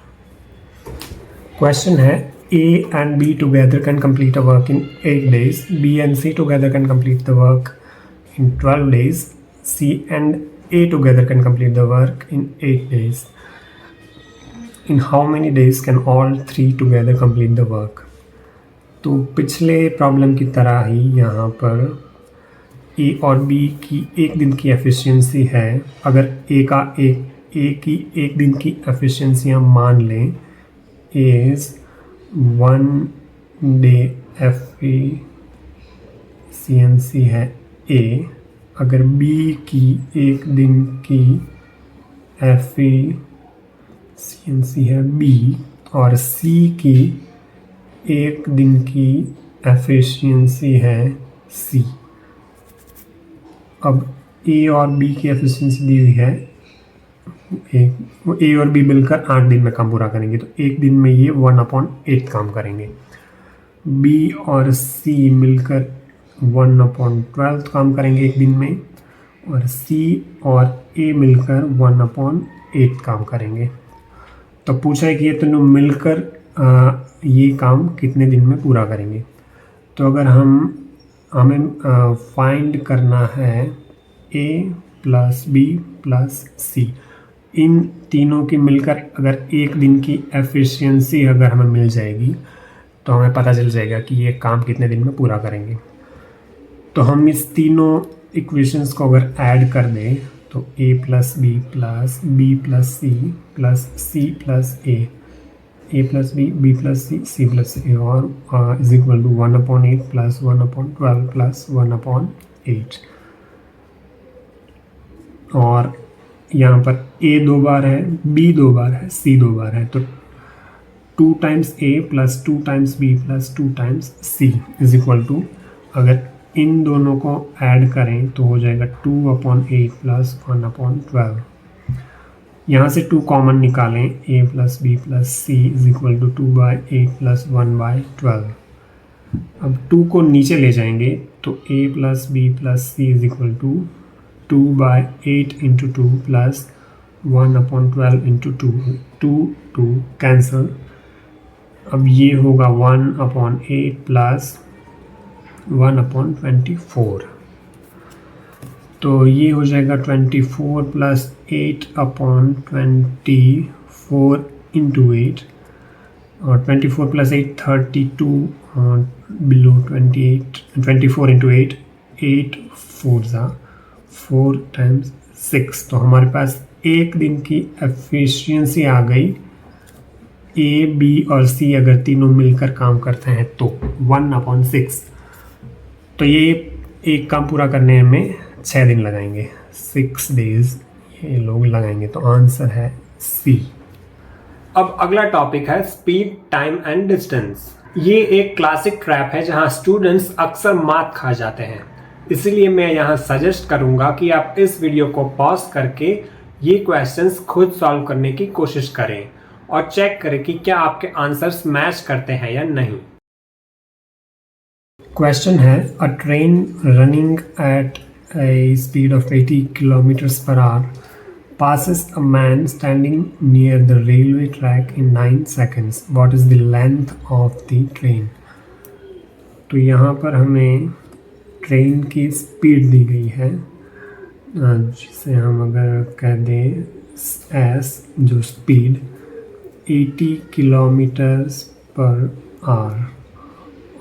क्वेश्चन है A and B together can complete a work in 8 days, B and C together can complete the work in 12 days, C and A together can complete the work in 8 days. In how many days can all three together complete the work? तो पिछले problem की तरह ही यहाँ पर A और B की एक दिन की एफिशिएंसी है। अगर A की एक दिन की एफिशिएंसी हम मान लें is 1 day एफिशिएंसी है A, अगर B की एक दिन की एफिशिएंसी है B और C की एक दिन की एफिशिएंसी है C। अब A और B की एफिशिएंसी दी हुई है, A और B मिलकर 8 दिन में काम पूरा करेंगे, तो एक दिन में ये 1/8 काम करेंगे। B और C मिलकर 1/12 काम करेंगे एक दिन में, और C और A मिलकर 1/8 काम करेंगे। तो पूछा है कि ये तीनों मिलकर ये काम कितने दिन में पूरा करेंगे। तो अगर हमें फाइंड करना है A plus B plus C, इन तीनों की मिलकर अगर एक दिन की एफिशिएंसी अगर हमें मिल जाएगी तो हमें पता चल जाएगा कि ये काम कितने दिन में पूरा करेंगे। तो हम इस तीनों इक्वेशंस को अगर ऐड कर दें तो A plus B plus B plus C plus C plus A, A plus B, B plus C, C plus A और is equal to 1/8 plus 1/12 plus 1/8। और यहाँ पर A 2 बार है, B 2 बार है, C 2 बार है, तो 2 times A plus 2 times B plus 2 times C is equal to, अगर इन दोनों को ऐड करें तो हो जाएगा 2/8 प्लस 1/12। यहाँ से 2 कॉमन निकालें, A plus B plus C is equal to 2/8 plus 1/12। अब 2 को नीचे ले जाएंगे तो A plus B plus C is equal to 2/8 into 2 plus 1/12 into 2 cancel. अब ये होगा 1/8 प्लस 1/24, तो ये हो जाएगा 24 प्लस 8/24 इंटू 8, और 24 प्लस 8 32 बिलो 28, 24 इंटू 8, 8 4 टाइम्स 6। तो हमारे पास एक दिन की एफिशिएंसी आ गई। A, B और C अगर तीनों मिलकर काम करते हैं तो 1/6, तो ये एक काम पूरा करने में 6 दिन लगाएंगे, 6 डेज ये लोग लगाएंगे। तो आंसर है सी। अब अगला टॉपिक है स्पीड, टाइम एंड डिस्टेंस। ये एक क्लासिक ट्रैप है जहां स्टूडेंट्स अक्सर मात खा जाते हैं। इसलिए मैं यहां सजेस्ट करूंगा कि आप इस वीडियो को पॉज करके ये क्वेश्चंस खुद सॉल्व करने की कोशिश करें और चेक करें कि क्या आपके आंसर्स मैच करते हैं या नहीं। क्वेश्चन है, a train running at a speed of 80 kilometers per hour passes a man standing near the railway track in 9 seconds. What is the length of the train? तो यहाँ पर हमें ट्रेन की स्पीड दी गई है, जिसे हम अगर कह दें एस, जो स्पीड 80 किलोमीटर्स पर आवर,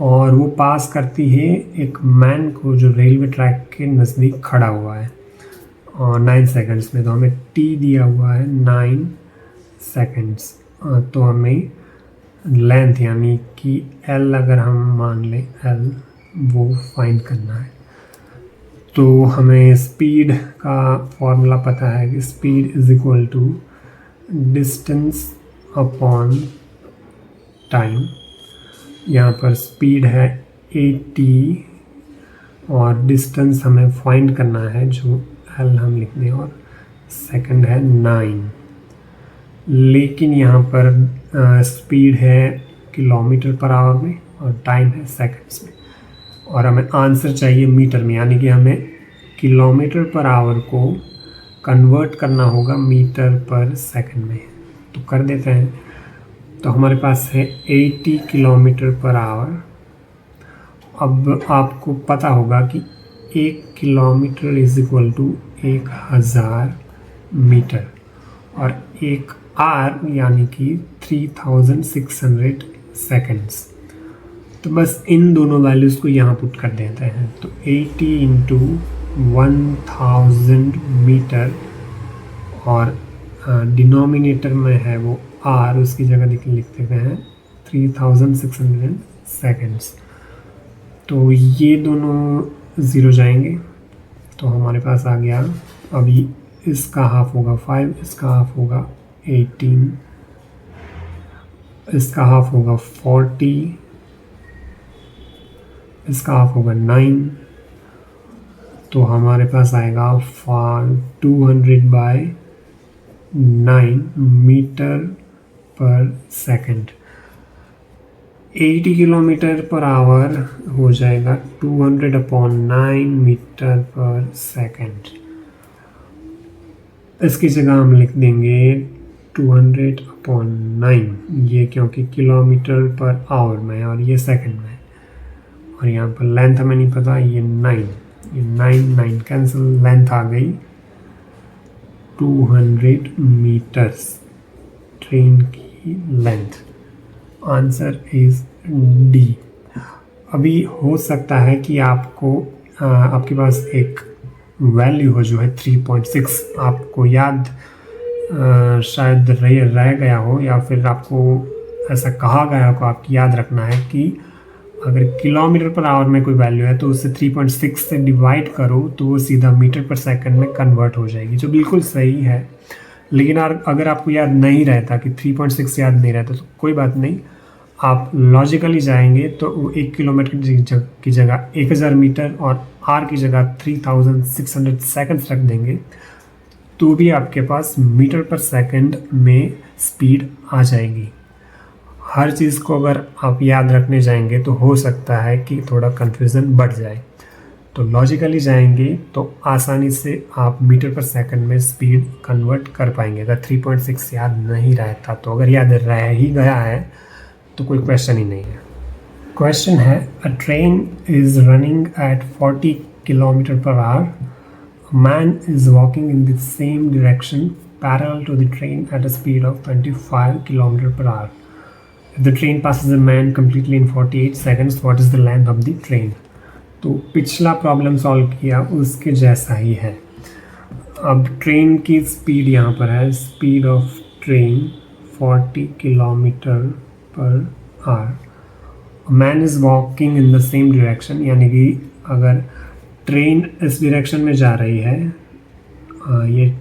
और वो पास करती है एक मैन को जो रेलवे ट्रैक के नज़दीक खड़ा हुआ है और 9 सेकंड्स में। तो हमें टी दिया हुआ है 9 सेकंड्स, तो हमें लेंथ यानी कि एल अगर हम मान लें एल, वो फाइंड करना है। तो हमें स्पीड का फॉर्मूला पता है कि speed is equal to distance upon time. यहाँ पर स्पीड है 80 और डिस्टेंस हमें फाइंड करना है, जो एल हम लिख दें, और सेकंड है 9। लेकिन यहाँ पर स्पीड है किलोमीटर पर आवर में और टाइम है सेकंड्स में, और हमें आंसर चाहिए मीटर में, यानी कि हमें किलोमीटर पर आवर को कन्वर्ट करना होगा मीटर पर सेकंड में। तो कर देते हैं। तो हमारे पास है 80 किलोमीटर पर आवर। अब आपको पता होगा कि 1 kilometre is equal to 1000 metre, और 1 आर यानी कि 3600 सेकंड्स। तो बस इन दोनों वैल्यूज़ को यहाँ पुट कर देते हैं। तो 80 इंटू 1000 मीटर, और डिनोमिनेटर में है वो आर, उसकी जगह लिख देते हैं 3600 सेकंड्स। तो ये दोनों ज़ीरो जाएंगे, तो हमारे पास आ गया, अभी इसका हाफ होगा 5, इसका हाफ होगा 18, इसका हाफ होगा 40, इसका हाफ होगा 9। तो हमारे पास आएगा 200/9 मीटर पर सेकंड। 80 किलोमीटर पर आवर हो जाएगा 200/9 मीटर पर सेकंड। इसकी जगह हम लिख देंगे 200/9, ये क्योंकि किलोमीटर पर आवर में और ये सेकंड में, और यहाँ पर लेंथ हमें नहीं पता, ये 9, ये 9 कैंसिल, लेंथ आ गई 200 मीटर्स ट्रेन की लेंथ। Answer is D. अभी हो सकता है कि आपके पास एक वैल्यू हो जो है 3.6, आपको याद शायद रह गया हो, या फिर आपको ऐसा कहा गया हो, आपको याद रखना है कि अगर किलोमीटर पर आवर में कोई वैल्यू है तो उसे 3.6 से डिवाइड करो तो वो सीधा मीटर पर सेकंड में कन्वर्ट हो जाएगी, जो बिल्कुल सही है। लेकिन अगर आपको याद नहीं रहता कि 3.6 याद नहीं रहता, तो कोई बात नहीं, आप लॉजिकली जाएंगे तो 1 किलोमीटर की जगह 1000 मीटर और आर की जगह 3600 सेकंड्स रख देंगे, तो भी आपके पास मीटर पर सेकंड में स्पीड आ जाएगी। हर चीज़ को अगर आप याद रखने जाएंगे तो हो सकता है कि थोड़ा कन्फ्यूज़न बढ़ जाए। तो लॉजिकली जाएंगे तो आसानी से आप मीटर पर सेकंड में स्पीड कन्वर्ट कर पाएंगे। अगर 3.6 याद नहीं रहता, तो अगर याद रह ही गया है तो कोई क्वेश्चन ही नहीं है। क्वेश्चन है, a train is running at 40 kilometre per hour, man is walking in the same direction parallel to the train at a speed of 25 kilometre per hour. If the train passes a man completely in 48 seconds, what is the length of the train? तो पिछला problem solve किया उसके जैसा ही है। अब train की speed यहाँ पर है, speed of train 40 kilometre per hour. Man is walking in the same direction, यानी कि अगर ट्रेन इस डायरेक्शन में जा रही है, ये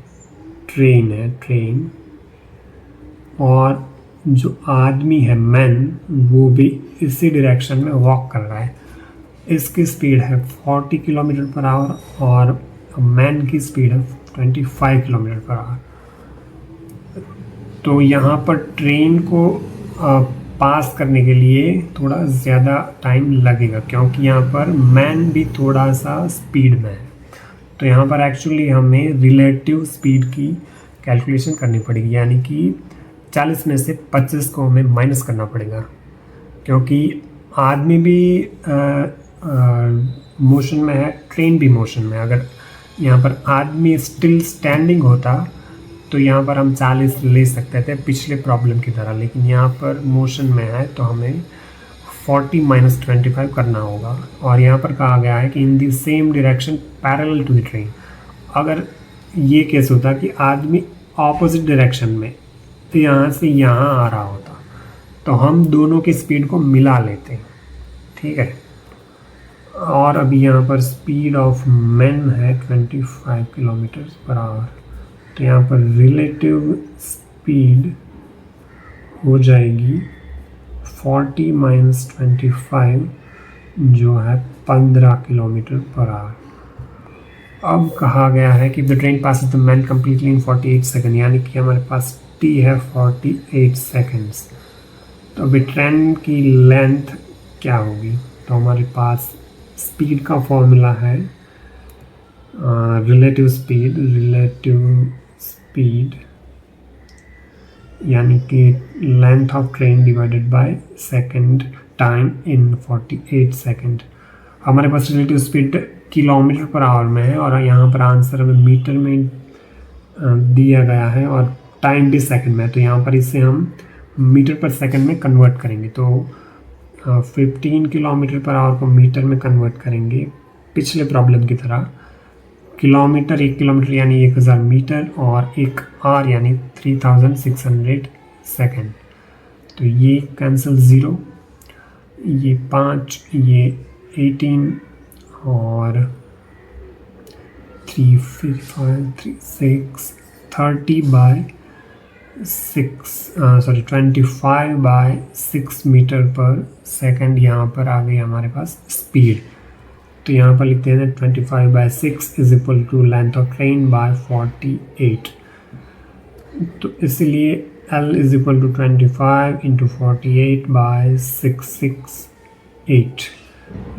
ट्रेन है, ट्रेन, और जो आदमी है मैन वो भी इसी डायरेक्शन में वॉक कर रहा है। इसकी स्पीड है 40 किलोमीटर पर आवर और मैन की स्पीड है 25 किलोमीटर पर आवर। तो यहाँ पर ट्रेन को पास करने के लिए थोड़ा ज़्यादा टाइम लगेगा क्योंकि यहाँ पर मैन भी थोड़ा सा स्पीड में है। तो यहाँ पर एक्चुअली हमें रिलेटिव स्पीड की कैलकुलेशन करनी पड़ेगी, यानी कि 40 में से 25 को हमें माइनस करना पड़ेगा क्योंकि आदमी भी मोशन में है, ट्रेन भी मोशन में है। अगर यहाँ पर आदमी स्टिल स्टैंडिंग होता तो यहाँ पर हम 40 ले सकते थे पिछले प्रॉब्लम की तरह, लेकिन यहाँ पर मोशन में है तो हमें 40 माइनस 25 करना होगा। और यहाँ पर कहा गया है कि in the same direction parallel to the train. अगर ये केस होता कि आदमी ऑपोजिट डायरेक्शन में तो यहाँ से यहाँ आ रहा होता तो हम दोनों की स्पीड को मिला लेते, ठीक है। और अभी यहाँ पर स्पीड ऑफ मैन है 25 किलोमीटर पर आवर, तो यहाँ पर रिलेटिव स्पीड हो जाएगी 40 माइनस 25 जो है 15 किलोमीटर पर आवर। अब कहा गया है कि the train passes the man completely in 48 second, यानी कि हमारे पास टी है 48 सेकेंड्स। तो अभी ट्रेन की लेंथ क्या होगी, तो हमारे पास स्पीड का फॉर्मूला है रिलेटिव स्पीड यानी कि length of train divided by second time in 48 second. हमारे पास relative speed kilometre per hour में है और यहाँ पर आंसर हमें मीटर में दिया गया है और टाइम भी सेकंड में है, तो यहाँ पर इसे हम मीटर पर सेकंड में कन्वर्ट करेंगे। तो 15 किलोमीटर पर आवर को मीटर में कन्वर्ट करेंगे पिछले प्रॉब्लम की तरह। किलोमीटर, 1 किलोमीटर यानी 1000 मीटर और 1 आवर यानी 3600 सेकेंड। तो ये कैंसिल 0, ये 5, ये 18 और 3, 5, 3, 6, 30 बाय 25 बाय 6 मीटर पर सेकंड यहाँ पर आ गई हमारे पास स्पीड। तो यहाँ पर लिखते हैं 25 by 6 is equal to length of train by 48। तो इसलिए L is equal to 25 into 48 by 668,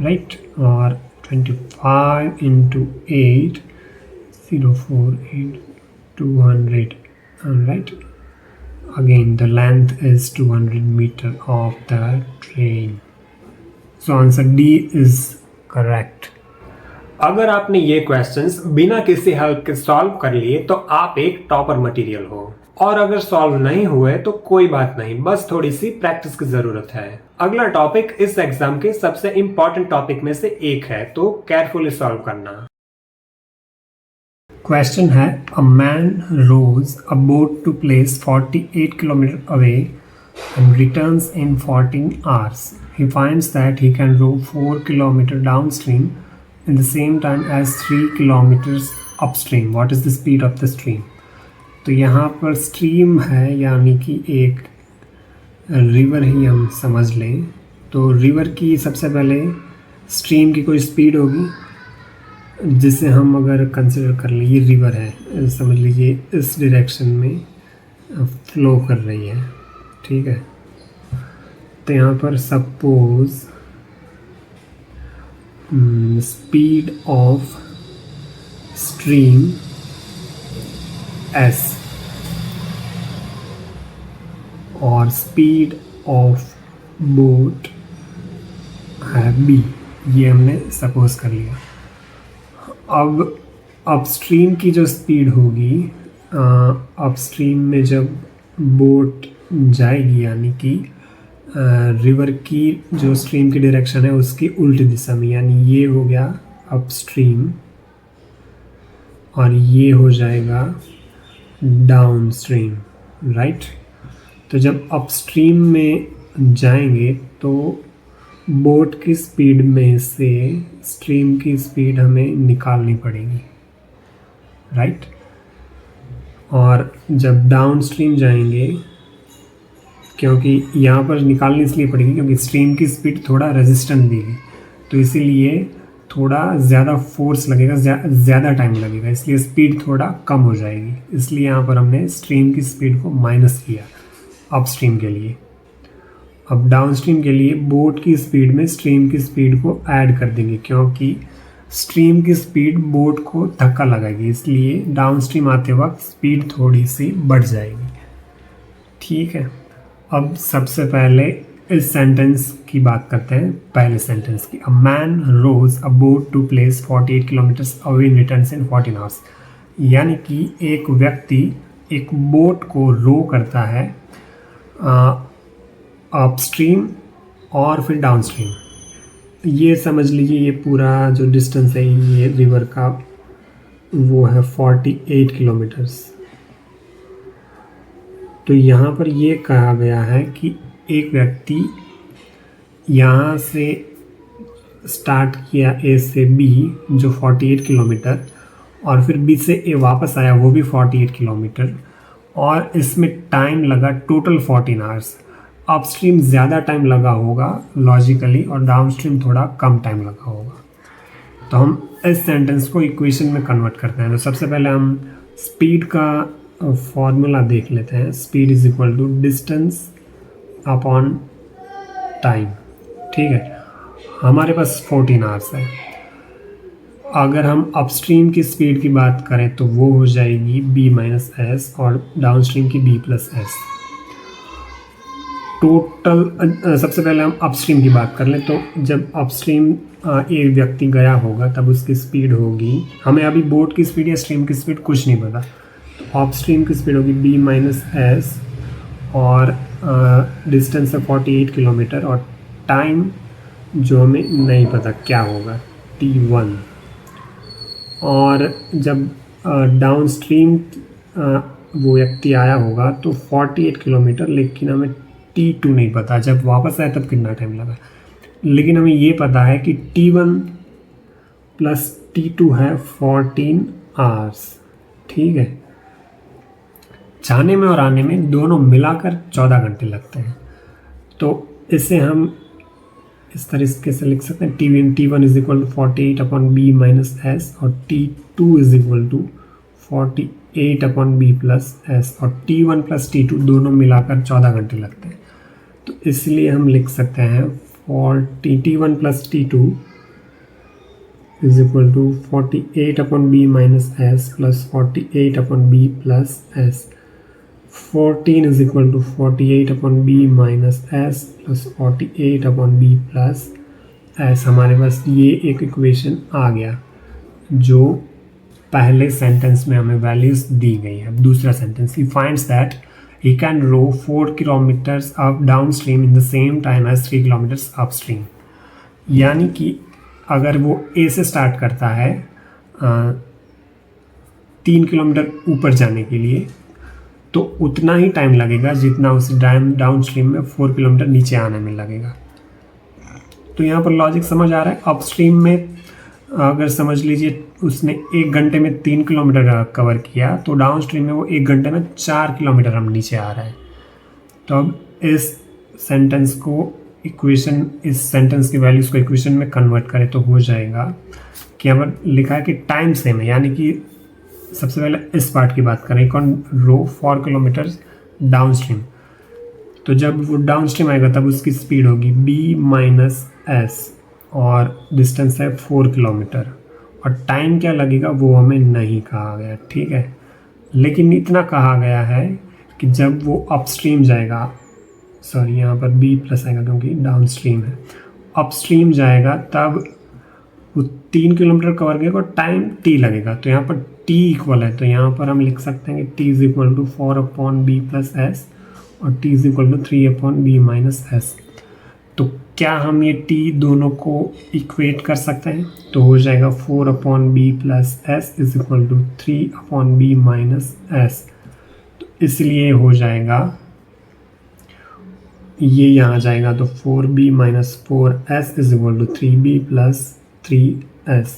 right. और 25 into 8 048 200, right. Again the length is 200 meter of the train. So answer D is correct. अगर आपने ये क्वेश्चंस बिना किसी help के solve कर लिए तो आप एक टॉपर मटेरियल हो, और अगर सॉल्व नहीं हुए तो कोई बात नहीं, बस थोड़ी सी प्रैक्टिस की जरूरत है। अगला टॉपिक इस एग्जाम के सबसे इंपॉर्टेंट टॉपिक में से एक है, तो केयरफुली सॉल्व करना। क्वेश्चन है a man rows a boat to place 48 kilometre away and returns in 14 hours. He finds that he can row 4 kilometers downstream in the same time as 3 kilometers upstream. What is the speed of the stream? तो यहाँ पर stream है यानी कि एक river ही हम समझ लें। तो रिवर की सबसे पहले स्ट्रीम की कोई स्पीड होगी जिसे हम अगर कंसिडर कर लें, ये रिवर है, समझ लीजिए इस डायरेक्शन में फ्लो कर रही है, ठीक है। तो यहाँ पर suppose speed of stream S और स्पीड ऑफ बोट है B, ये हमने सपोज कर लिया। अब अपस्ट्रीम की जो स्पीड होगी, अपस्ट्रीम में जब बोट जाएगी यानी कि रिवर की जो स्ट्रीम की डायरेक्शन है उसकी उल्टी दिशा में, यानी ये हो गया अपस्ट्रीम और ये हो जाएगा डाउनस्ट्रीम, राइट। तो जब अपस्ट्रीम में जाएंगे तो बोट की स्पीड में से स्ट्रीम की स्पीड हमें निकालनी पड़ेगी, राइट। और जब डाउन स्ट्रीम जाएंगे, क्योंकि यहाँ पर निकालनी इसलिए पड़ेगी क्योंकि स्ट्रीम की स्पीड थोड़ा रेजिस्टेंस देगी, तो इसीलिए थोड़ा ज़्यादा फोर्स लगेगा, ज़्यादा टाइम लगेगा, इसलिए स्पीड थोड़ा कम हो जाएगी। इसलिए यहाँ पर हमने स्ट्रीम की स्पीड को माइनस किया अपस्ट्रीम के लिए। अब डाउनस्ट्रीम के लिए बोट की स्पीड में स्ट्रीम की स्पीड को ऐड कर देंगे, क्योंकि स्ट्रीम की स्पीड बोट को धक्का लगाएगी, इसलिए डाउनस्ट्रीम आते वक्त स्पीड थोड़ी सी बढ़ जाएगी। ठीक है, अब सबसे पहले इस सेंटेंस की बात करते हैं, पहले सेंटेंस की। A man rows a boat to place 48 kilometres away in returns in 14 hours. यानी कि एक व्यक्ति एक बोट को रो करता है अपस्ट्रीम और फिर डाउनस्ट्रीम। ये समझ लीजिए ये पूरा जो डिस्टेंस है ये रिवर का वो है 48 किलोमीटर्स। तो यहाँ पर ये कहा गया है कि एक व्यक्ति यहाँ से स्टार्ट किया ए से बी जो 48 किलोमीटर, और फिर बी से ए वापस आया वो भी 48 किलोमीटर, और इसमें टाइम लगा टोटल 14 आवर्स। अपस्ट्रीम ज़्यादा टाइम लगा होगा लॉजिकली और डाउनस्ट्रीम थोड़ा कम टाइम लगा होगा। तो हम इस सेंटेंस को इक्वेशन में कन्वर्ट करते हैं। तो सबसे पहले हम स्पीड का फॉर्मूला देख लेते हैं। Speed is equal to distance upon time. ठीक है, हमारे पास 14 आवर्स है। अगर हम अपस्ट्रीम की स्पीड की बात करें तो वो हो जाएगी b माइनस एस और डाउनस्ट्रीम की b प्लस एस। टोटल सबसे पहले हम अपस्ट्रीम की बात कर लें। तो जब अपस्ट्रीम एक व्यक्ति गया होगा तब उसकी स्पीड होगी, हमें अभी बोट की स्पीड या स्ट्रीम की स्पीड कुछ नहीं पता, तो अपस्ट्रीम की स्पीड होगी b माइनस एस और डिस्टेंस है 48 किलोमीटर और टाइम जो हमें नहीं पता क्या होगा t1। और जब डाउनस्ट्रीम वो व्यक्ति आया होगा तो 48 किलोमीटर, लेकिन हमें t2 नहीं पता जब वापस आया तब कितना टाइम लगा। लेकिन हमें ये पता है कि t1 प्लस t2 है 14 आवर्स। ठीक है, जाने में और आने में दोनों मिलाकर 14 घंटे लगते हैं। तो इसे हम इस तरीके से लिख सकते हैं, t1 is equal to 48 upon b minus s और t2 is equal to 48 upon b plus s, और t1 प्लस t2 दोनों मिलाकर 14 घंटे लगते हैं। तो इसलिए हम लिख सकते हैं t1 plus t2 is equal to 48 upon b minus s plus 48 upon b plus s. 14 is equal to 48 upon b minus s plus 48 upon b plus s. हमारे पास ये एक इक्वेशन आ गया जो पहले सेंटेंस में हमें वैल्यूज दी गई है। दूसरा sentence, he finds that he can row 4 kilometres up downstream in the same time as 3 kilometres upstream. यानी कि अगर वो ए से स्टार्ट करता है 3 किलोमीटर ऊपर जाने के लिए, तो उतना ही टाइम लगेगा जितना उस डाउन स्ट्रीम में 4 किलोमीटर नीचे आने में लगेगा। तो यहाँ पर लॉजिक समझ आ रहा है। अपस्ट्रीम में अगर समझ लीजिए उसने 1 घंटे में 3 किलोमीटर कवर किया, तो डाउन स्ट्रीम में वो 1 घंटे में 4 किलोमीटर हम नीचे आ रहा है। तो अब इस सेंटेंस को इस सेंटेंस की वैल्यूज़ को इक्वेशन में कन्वर्ट करें तो हो जाएगा कि यहाँ पर लिखा है कि टाइम सेम है। यानी कि सबसे पहले इस पार्ट की बात करें, कौन रो 4 किलोमीटर डाउन स्ट्रीम, तो जब वो डाउन स्ट्रीम आएगा तब उसकी स्पीड होगी b माइनस एस और डिस्टेंस है 4 किलोमीटर, और टाइम क्या लगेगा वो हमें नहीं कहा गया। ठीक है, लेकिन इतना कहा गया है कि जब वो अपस्ट्रीम जाएगा, सॉरी यहाँ पर b प्लस आएगा क्योंकि डाउन स्ट्रीम है, अपस्ट्रीम जाएगा तब वो 3 किलोमीटर कवर करेगा और टाइम t लगेगा। तो यहाँ पर t इक्वल है, तो यहाँ पर हम लिख सकते हैं कि t is equal to 4 upon b plus s और t is equal to 3 upon b minus s. तो क्या हम ये t दोनों को इक्वेट कर सकते हैं? तो हो जाएगा 4 upon b plus s is equal to 3 upon b minus s. तो इसलिए हो जाएगा, ये यहाँ जाएगा तो 4b minus 4s is equal to 3b plus 3s।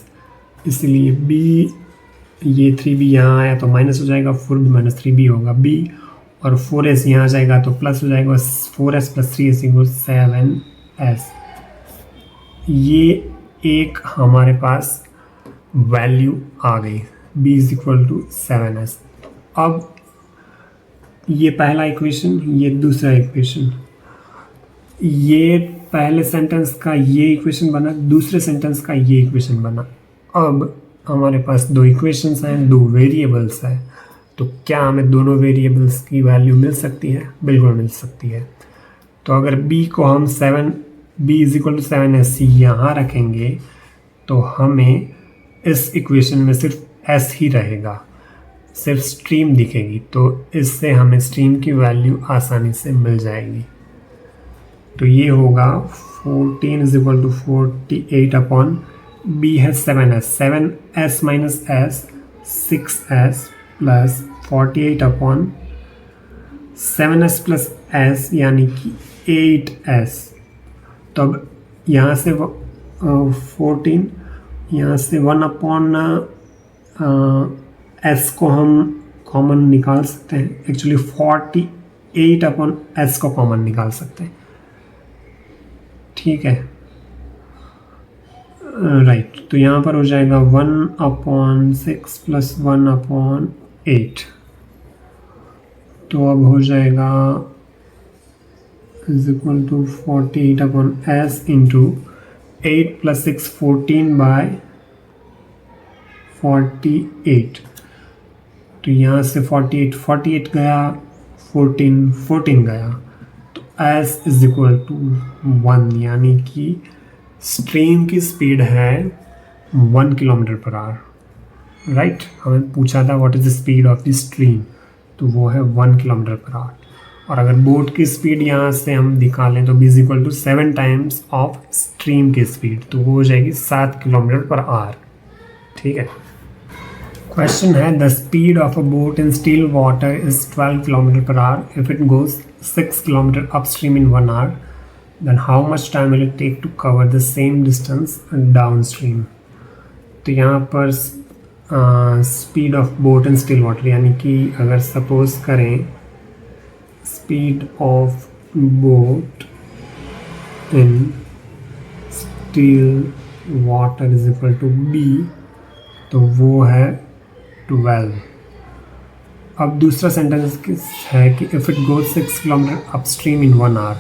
इसलिए b ये 3b यहाँ आया तो माइनस हो जाएगा, 4b माइनस 3b होगा b, और 4s यहाँ आ जाएगा तो प्लस हो जाएगा, 4s plus 3s equal 7s। ये एक हमारे पास वैल्यू आ गई, b is equal to 7s। अब ये पहला इक्वेशन, ये दूसरा इक्वेशन, ये पहले सेंटेंस का ये इक्वेशन बना, दूसरे सेंटेंस का ये इक्वेशन बना। अब हमारे पास दो इक्वेशंस हैं, दो वेरिएबल्स हैं, तो क्या हमें दोनों वेरिएबल्स की वैल्यू मिल सकती है? बिल्कुल मिल सकती है। तो अगर b को हम 7b is equal to 7s यहाँ रखेंगे तो हमें इस इक्वेशन में सिर्फ s ही रहेगा, सिर्फ स्ट्रीम दिखेगी, तो इससे हमें स्ट्रीम की वैल्यू आसानी से मिल जाएगी। तो ये होगा 14 is equal to 48 upon b है 7s, 7s minus s 6s plus 48 upon 7s plus s यानी कि 8s। तो अब यहाँ से 14, यहाँ से 1 अपॉन s को हम कॉमन निकाल सकते हैं, एक्चुअली 48 अपॉन s को कॉमन निकाल सकते हैं, ठीक है, राइट। तो यहाँ पर हो जाएगा 1/6 प्लस 1/8, तो अब हो जाएगा is equal to 48 upon s into 8 plus 6 14/48। तो यहाँ से 48 गया, 14 गया, तो s इज इक्वल टू 1, यानी कि स्ट्रीम की स्पीड है 1 किलोमीटर पर आवर, राइट। हमें पूछा था what is the speed of the stream, तो वो है 1 किलोमीटर पर आवर। और अगर बोट की स्पीड यहाँ से हम निकालें तो b is equal to 7 times of stream की स्पीड, तो वो हो जाएगी 7 किलोमीटर पर आवर, ठीक है। क्वेश्चन है the speed of a boat in still water is 12 kilometre per hour if it goes 6 kilometre upstream in 1 hour, then how much time will it take to cover the same distance downstream। तो यहाँ पर speed of boat in still water, यानी कि अगर suppose करें speed of boat in still water is equal to b, तो वो है 12। अब दूसरा सेंटेंस है कि if it goes 6 kilometre upstream in 1 hour,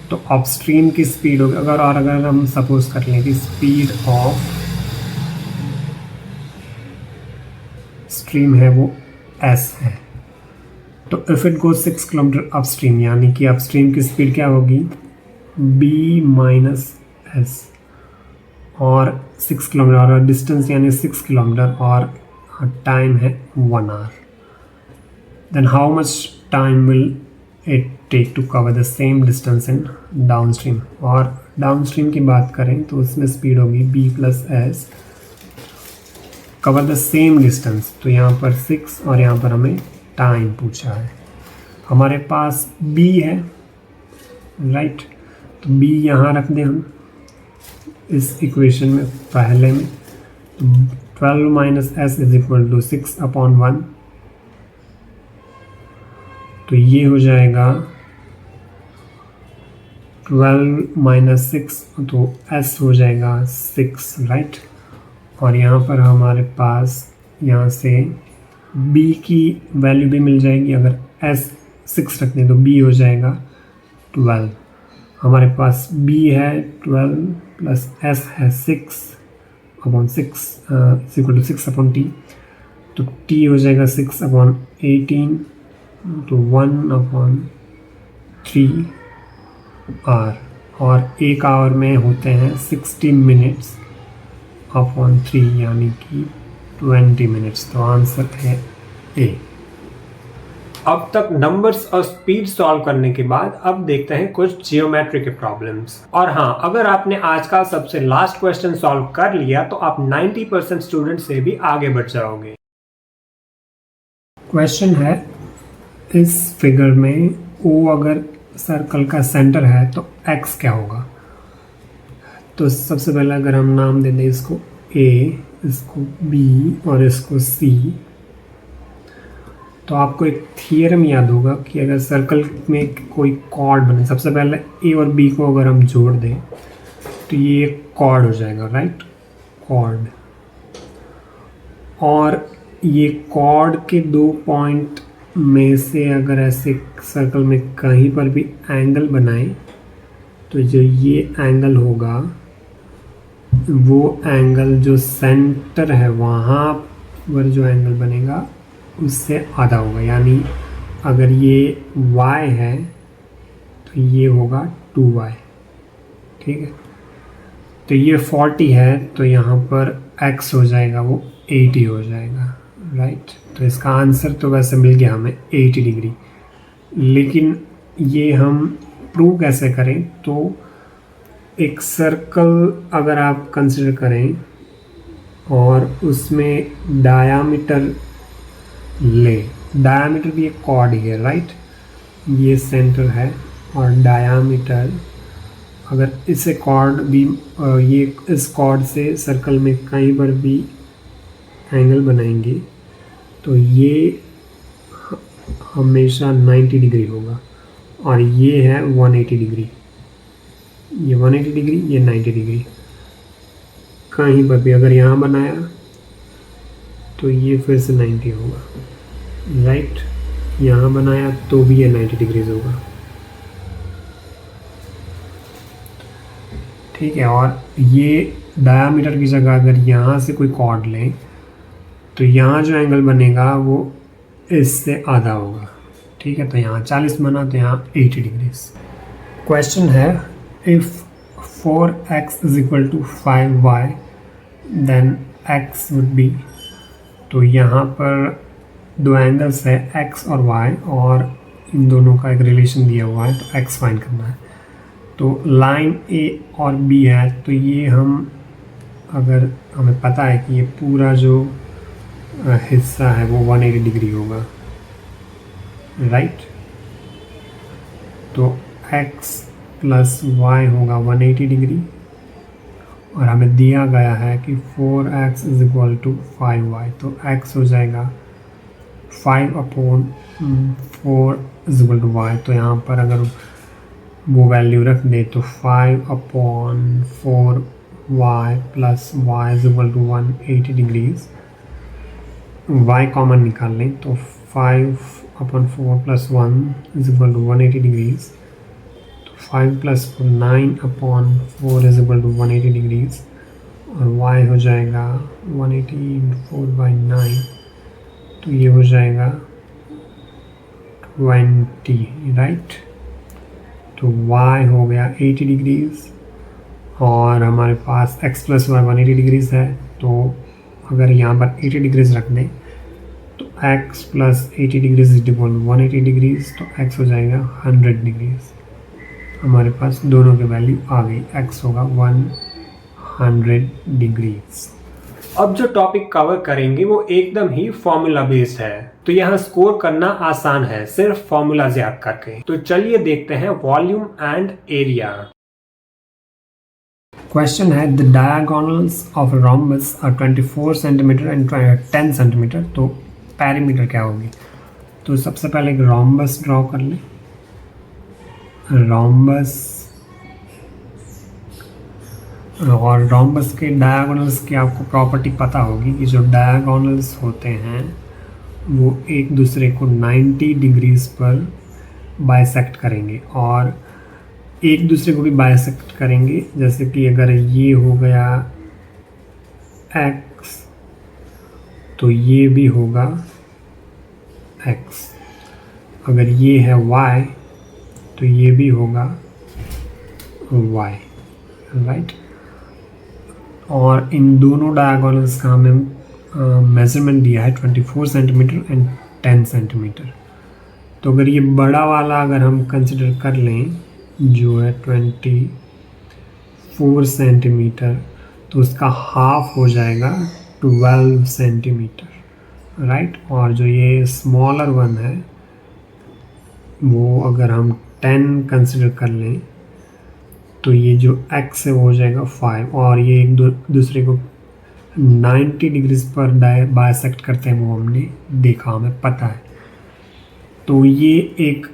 तो अपस्ट्रीम की स्पीड होगी, अगर हम सपोज कर लें कि स्पीड ऑफ स्ट्रीम है वो s है, तो if it goes 6 kilometre upstream, यानी कि अपस्ट्रीम की स्पीड क्या होगी b माइनस s, और 6 किलोमीटर, और डिस्टेंस यानी 6 किलोमीटर, और टाइम है 1 hour. Then how much time will it take to cover the same distance in downstream. और डाउनस्ट्रीम की बात करें तो उसमें स्पीड होगी b plus s, cover the same distance, तो यहाँ पर 6 और यहाँ पर हमें टाइम पूछा है। हमारे पास b है, राइट, तो b यहाँ रख दें हम इस इक्वेशन में पहले में, तो 12 minus s is equal to 6 upon 1, तो ये हो जाएगा 12 माइनस 6, तो s हो जाएगा 6, राइट। और यहाँ पर हमारे पास यहाँ से b की वैल्यू भी मिल जाएगी, अगर s 6 रखते हैं तो b हो जाएगा 12। हमारे पास b है 12 प्लस s है 6 upon 6 is equal to 6 upon t, तो t हो जाएगा 6 अपॉन 18, तो 1 अपॉन 3 आवर, और एक आवर में होते हैं 60 मिनट्स अपॉन 3, यानी कि 20 मिनट्स। तो आंसर है ए। अब तक नंबर्स और स्पीड सॉल्व करने के बाद अब देखते हैं कुछ जियोमेट्री के प्रॉब्लम्स। और हाँ, अगर आपने आज का सबसे लास्ट क्वेश्चन सॉल्व कर लिया तो आप 90% स्टूडेंट से भी आगे बढ़ जाओगे। क्वेश्चन है इस फिगर में O अगर सर्कल का सेंटर है तो X क्या होगा। तो सबसे पहले अगर हम नाम दे दें इसको ए, इसको बी और इसको सी। तो आपको एक थियरम याद होगा कि अगर सर्कल में कोई कॉर्ड बने, सबसे पहले ए और बी को अगर हम जोड़ दें तो ये कॉर्ड हो जाएगा, राइट, कॉर्ड। और ये कॉर्ड के 2 पॉइंट में से अगर ऐसे सर्कल में कहीं पर भी एंगल बनाएं तो जो ये एंगल होगा वो एंगल जो सेंटर है वहाँ पर जो एंगल बनेगा उससे आधा होगा। यानी अगर ये y है तो ये होगा 2y, ठीक है। तो ये 40 है तो यहाँ पर x हो जाएगा वो 80 हो जाएगा, राइट। तो इसका आंसर तो वैसे मिल गया हमें 80 डिग्री। लेकिन ये हम प्रूव कैसे करें? तो एक सर्कल अगर आप कंसिडर करें और उसमें डायामीटर ले, डायामीटर भी एक कॉर्ड ही है, राइट। ये सेंटर है और डायामीटर, अगर इसे कॉर्ड भी ये इस कॉर्ड से सर्कल में कहीं पर भी एंगल बनाएंगे तो ये हमेशा 90 डिग्री होगा। और ये है 180 डिग्री, ये 180 डिग्री, ये 90 डिग्री। कहीं पर भी अगर यहाँ बनाया तो ये फिर से 90 होगा, राइट। यहाँ बनाया तो भी ये 90 डिग्रीज होगा, ठीक है। और ये डायामीटर की जगह अगर यहाँ से कोई कॉर्ड लें तो यहाँ जो एंगल बनेगा वो इससे आधा होगा, ठीक है। तो यहाँ 40 बना तो यहाँ 80 डिग्रीज। क्वेश्चन है if 4x = 5y then x would be. तो यहाँ पर दो एंगल्स है x और y और इन दोनों का एक रिलेशन दिया हुआ है तो x फाइंड करना है। तो लाइन a और b है तो ये हम, अगर हमें पता है कि ये पूरा जो हिस्सा है वो 180 डिग्री होगा, राइट। तो x + y होगा 180 डिग्री और हमें दिया गया है कि 4x = 5y। तो x हो जाएगा 5/4 = y। तो यहाँ पर अगर वो वैल्यू रख दे तो 5/4y + y = 180 degrees. y common निकाल लें तो 5/4 + 1 = 180 डिग्रीज। तो 5 + 4 9/4 = 180 डिग्रीज और y हो जाएगा 180 × 4/9 तो ये हो जाएगा 20, राइट। तो y हो गया 80 डिग्रीज और हमारे पास x + y 180 डिग्रीज है। तो अगर यहाँ पर 80 डिग्रीज रख दें तो x + 80 डिग्रीज = 180 डिग्रीज। तो x हो जाएगा 100 डिग्रीज। हमारे पास दोनों की वैल्यू आ गई, x होगा 100 डिग्रीज। अब जो टॉपिक कवर करेंगे वो एकदम ही फॉर्मूला बेस्ड है, तो यहाँ स्कोर करना आसान है सिर्फ फॉर्मूला याद करके। तो चलिए देखते हैं वॉल्यूम एंड एरिया। क्वेश्चन है the diagonals of rhombus are 24 centimetre and 10 centimetre. तो पैरीमीटर क्या होगी? तो सबसे पहले एक रोम्बस ड्रॉ कर लें। रोम्बस और रोम्बस के डायगोनल्स की आपको प्रॉपर्टी पता होगी कि जो डायगोनल्स होते हैं वो एक दूसरे को 90 डिग्रीज पर बाइसेक्ट करेंगे और एक दूसरे को भी बाइसेक्ट करेंगे। जैसे कि अगर ये हो गया x तो ये भी होगा x, अगर ये है y तो ये भी होगा y, राइट। और इन दोनों डायगोनल्स का हमें मेजरमेंट दिया है 24 सेंटीमीटर एंड 10 सेंटीमीटर। तो अगर ये बड़ा वाला अगर हम कंसिडर कर लें जो है 24 सेंटीमीटर तो उसका हाफ हो जाएगा 12 सेंटीमीटर, राइट। और जो ये स्मॉलर वन है वो अगर हम 10 कंसिडर कर लें तो ये जो x है वो हो जाएगा 5 और ये एक दूसरे को 90 डिग्रीज पर बाइसेक्ट करते हैं, वो हमने देखा, हमें पता है। तो ये एक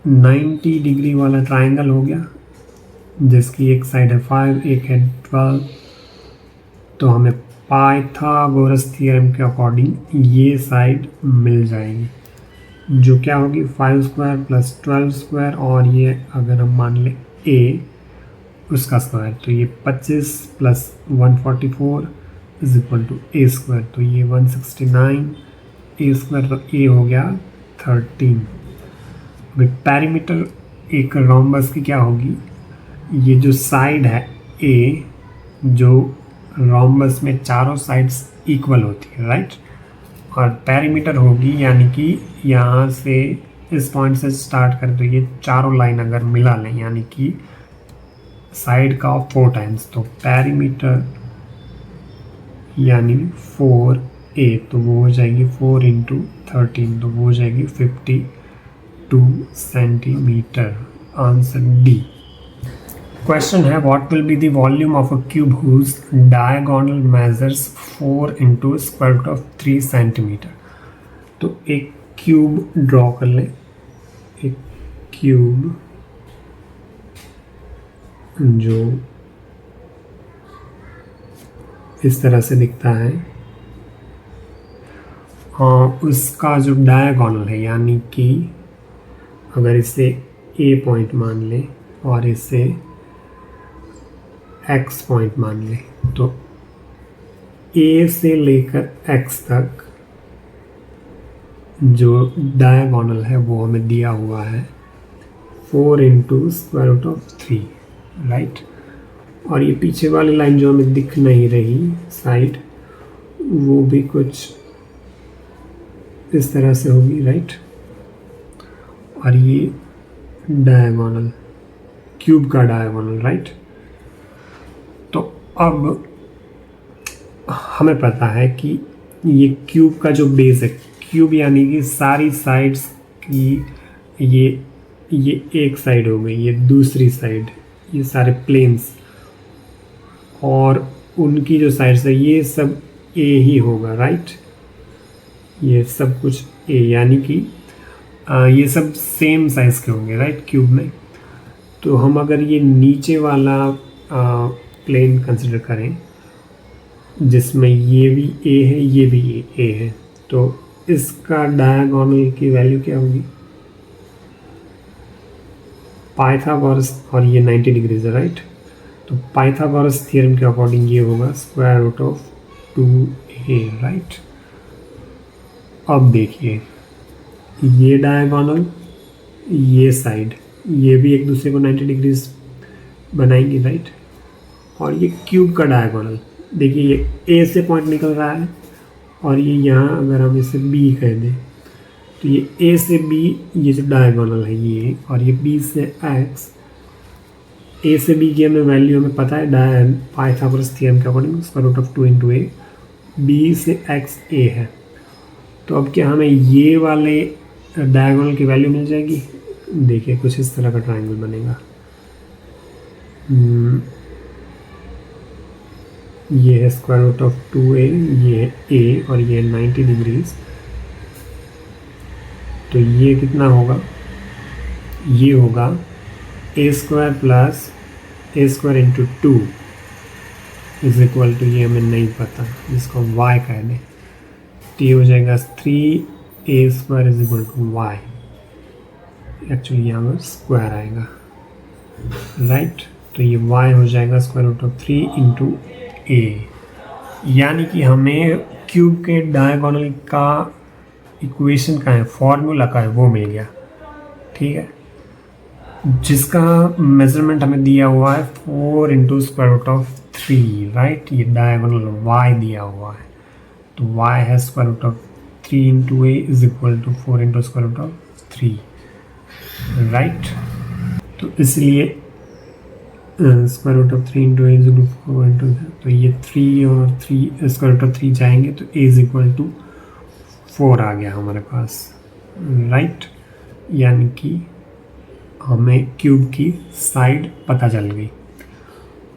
90 डिग्री वाला ट्राइंगल हो गया, जिसकी एक साइड है 5, एक है 12। तो हमें पाइथागोरस थ्योरम के अकॉर्डिंग ये साइड मिल जाएगी, जो क्या होगी 5 स्क्वायर प्लस 12 स्क्वायर, और ये अगर हम मान लें a उसका स्क्वायर, तो ये 25 plus 144 is equal to a square. तो ये 169 a स्क्वायर, तो a हो गया 13। अभी पैरीमीटर एक रोम्बस की क्या होगी, ये जो साइड है a, जो रोम्बस में चारों साइड्स इक्वल होती है, राइट। और पैरीमीटर होगी, यानी कि यहाँ से इस पॉइंट से स्टार्ट करें तो ये चारों लाइन अगर मिला लें, यानी कि साइड का 4 टाइम्स, तो पैरीमीटर यानी 4a, तो वो हो जाएगी 4 इंटू 13, तो वो हो जाएगी 52 सेंटीमीटर। Answer D. क्वेश्चन है, what will be the volume of a cube whose diagonal measures 4 into square root of 3 centimetre. तो एक क्यूब ड्रॉ कर लें, एक क्यूब जो इस तरह से दिखता है, और उसका जो डायगोनल है, यानी कि अगर इसे ए पॉइंट मान लें और इसे एक्स पॉइंट मान लें, तो ए से लेकर एक्स तक जो डायगोनल है वो हमें दिया हुआ है 4 into square root of 3, right. और ये पीछे वाली लाइन जो हमें दिख नहीं रही साइड, वो भी कुछ इस तरह से होगी, राइट। और ये डायगोनल, क्यूब का डायगोनल, राइट। तो अब हमें पता है कि ये क्यूब का जो बेस है, क्यूब यानी कि सारी साइड्स की, ये एक साइड हो गई, ये दूसरी साइड, ये सारे प्लेन्स और उनकी जो साइड्स है ये सब ए ही होगा, राइट। ये सब कुछ ए, यानी कि ये सब सेम साइज़ के होंगे, राइट, क्यूब में। तो हम अगर ये नीचे वाला प्लेन कंसिडर करें जिसमें ये भी ए है, ये भी ए है, तो इसका डायगोनल की वैल्यू क्या होगी, पाइथागोरस, और ये 90 डिग्रीज है, राइट। तो पाइथागोरस थ्योरम के अकॉर्डिंग ये होगा square root of 2a, right. अब देखिए ये डायगोनल, ये साइड, ये भी एक दूसरे को 90 डिग्रीज बनाएंगे, राइट। और ये क्यूब का डायगोनल, देखिए ये ए से पॉइंट निकल रहा है, और ये यहाँ अगर हम इसे बी कह दें, तो ये ए से बी, ये जो डायगोनल है ये, और ये बी से एक्स, ए से बी की हमें वैल्यू हमें पता है पाइथागोरस थ्योरम के according square root of 2 into a, b से एक्स ए है। तो अब क्या हमें ये वाले डायगोनल की वैल्यू मिल जाएगी। देखिए कुछ इस तरह का ट्राइंगल बनेगा, ये है स्क्वायर रूट ऑफ 2a, ये है a, और ये है 90 डिग्रीज। तो ये कितना होगा, ये होगा a square plus a square into 2 is equal to, ये हमें नहीं पता, जिसको हम y कह दें, तो ये हो जाएगा 3a square is equal to y। Actually यहाँ पर स्क्वायर आएगा, राइट। तो ये y हो जाएगा square root of 3 into a, यानी कि हमें क्यूब के डायगोनल का इक्वेशन का है, फॉर्मूला का है, वो मिल गया, ठीक है, जिसका मेजरमेंट हमें दिया हुआ है 4 into square root of 3, right. ये डायगोनल y दिया हुआ है, तो y है square root of 3 into a is equal to 4 into square root of 3, right. तो इसलिए square root of 3 into a is equal to 4 into, तो ये 3 और 3 स्क्वायर रूट ऑफ 3 जाएंगे, तो ए इज इक्वल टू 4 आ गया हमारे पास, राइट। यानी कि हमें क्यूब की साइड पता चल गई।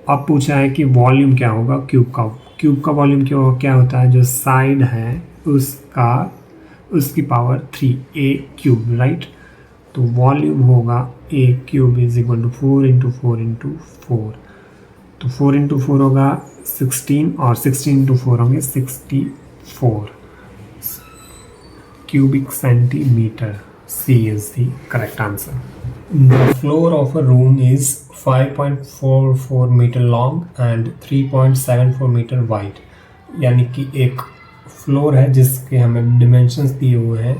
अब पूछा है कि वॉल्यूम क्या होगा क्यूब का, क्यूब का वॉल्यूम क्या होता है, जो साइड है उसकी पावर 3 a क्यूब, राइट। तो वॉल्यूम होगा a cube is equal to 4 into 4 into 4। तो 4 इंटू 4 होगा 16 और 16 इंटू 4 होंगे 64 cubic centimeter. C is the correct answer. The floor of a room is 5.44 meter long and 3.74 meter wide. यानी कि एक floor है जिसके हमें डिमेंशंस दिए हुए हैं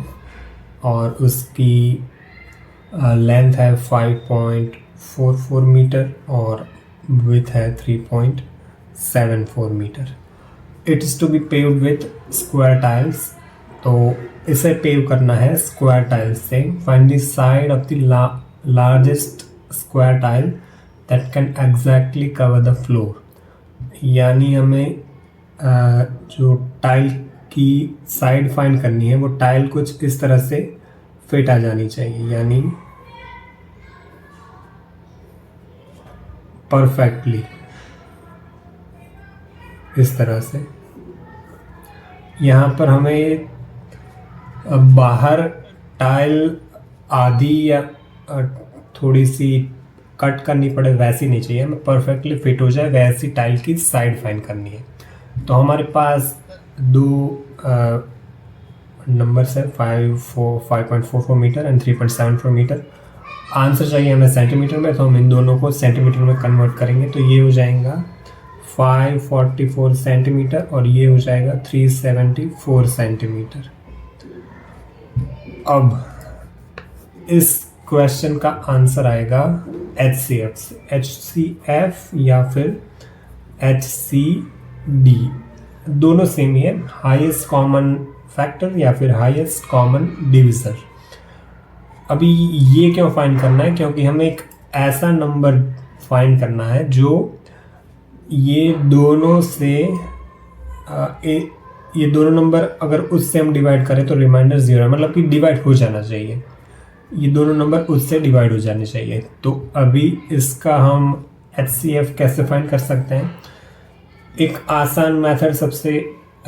और उसकी लेंथ है 5.44 मीटर और विथ है 3.74 metre. It is to be paved with square tiles. तो इसे पेव करना है स्क्वायर टाइल्स से। Find the side of the largest square tile that can exactly cover the floor. यानी हमें जो टाइल की साइड फाइंड करनी है वो टाइल कुछ इस तरह से फिट आ जानी चाहिए, यानी परफेक्टली इस तरह से। यहाँ पर हमें बाहर टाइल आधी या थोड़ी सी कट करनी पड़े वैसी नहीं चाहिए, हमें परफेक्टली फिट हो जाए वैसी टाइल की साइड फाइंड करनी है। तो हमारे पास दो नंबर्स है 5.44 मीटर एंड 3.74 मीटर। आंसर चाहिए हमें सेंटीमीटर में, तो हम इन दोनों को सेंटीमीटर में कन्वर्ट करेंगे। तो ये हो जाएगा 544 सेंटीमीटर और ये हो जाएगा 374 सेंटीमीटर। अब इस क्वेश्चन का आंसर आएगा HCF से, HCF या फिर HCD, दोनों सेम ही है, हाईएस्ट कॉमन फैक्टर या फिर हाईएस्ट कॉमन डिविजर। अभी ये क्यों फाइंड करना है, क्योंकि हमें एक ऐसा नंबर फाइंड करना है जो ये दोनों से ये दोनों नंबर अगर उससे हम डिवाइड करें तो रिमाइंडर 0 है, मतलब कि डिवाइड हो जाना चाहिए, ये दोनों नंबर उससे डिवाइड हो जाने चाहिए। तो अभी इसका हम HCF कैसे फाइंड कर सकते हैं? एक आसान मेथड सबसे